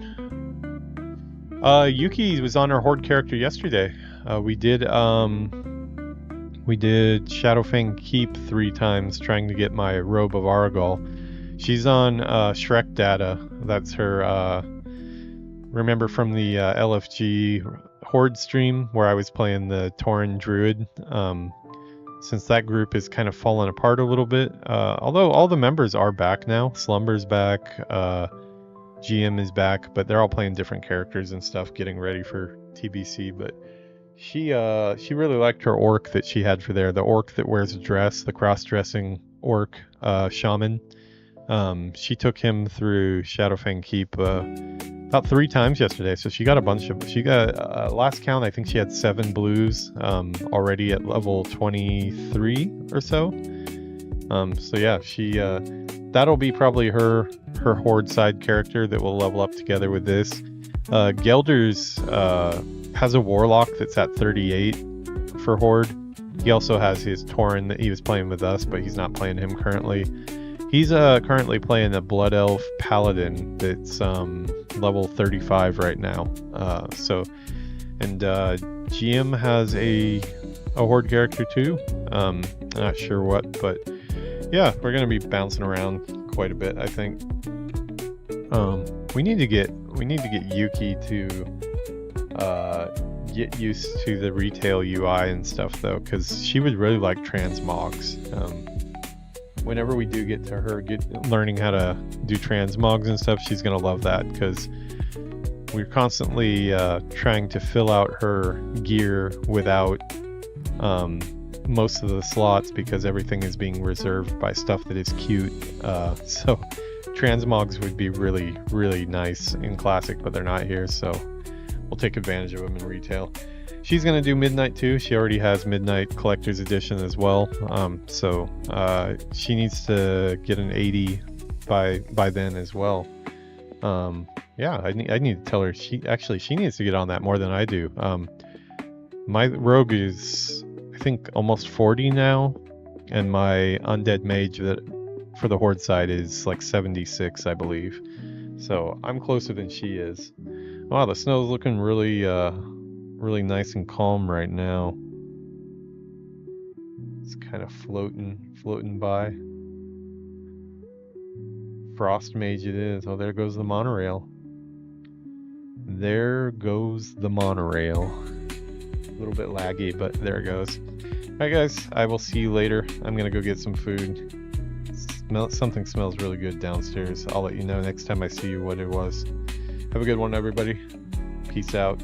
Yuki was on our Horde character yesterday. We did Shadowfang Keep 3 times trying to get my Robe of Aragol. She's on Shrek data. That's her, remember from the LFG Horde stream where I was playing the Tauren Druid. Since that group is kind of fallen apart a little bit, although all the members are back now. Slumber's back, GM is back, but they're all playing different characters and stuff, getting ready for TBC. But she really liked her orc that she had for there, the orc that wears a dress, the cross-dressing orc shaman. She took him through Shadowfang Keep about 3 times yesterday, so she got a bunch of, last count I think she had 7 blues already at level 23 or so. So yeah, she that'll be probably her Horde side character that will level up together with this. Gelder's has a warlock that's at 38 for Horde. He also has his Tauren that he was playing with us, but he's not playing him currently. He's currently playing a Blood Elf Paladin that's level 35 right now. GM has a Horde character too. Not sure what, but yeah, we're gonna be bouncing around quite a bit, I think. We need to get Yuki to get used to the retail UI and stuff though, because she would really like transmogs. Whenever we do get to her learning how to do transmogs and stuff, she's gonna love that, because we're constantly trying to fill out her gear without most of the slots, because everything is being reserved by stuff that is cute. So transmogs would be really, really nice in Classic, but they're not here, so we'll take advantage of them in retail. She's gonna do Midnight too. She already has Midnight Collector's Edition as well. So she needs to get an 80 by then as well. Yeah, I need to tell her she needs to get on that more than I do. My rogue is, I think, almost 40 now, and my undead mage that for the horde side is like 76, I believe. So I'm closer than she is. Wow, the snow's looking really really nice and calm right now. It's kind of floating by. Frost mage it is. Oh, there goes the monorail. There goes the monorail. A little bit laggy, but there it goes. Alright guys, I will see you later. I'm gonna go get some food. Something smells really good downstairs. I'll let you know next time I see you what it was. Have a good one, everybody. Peace out.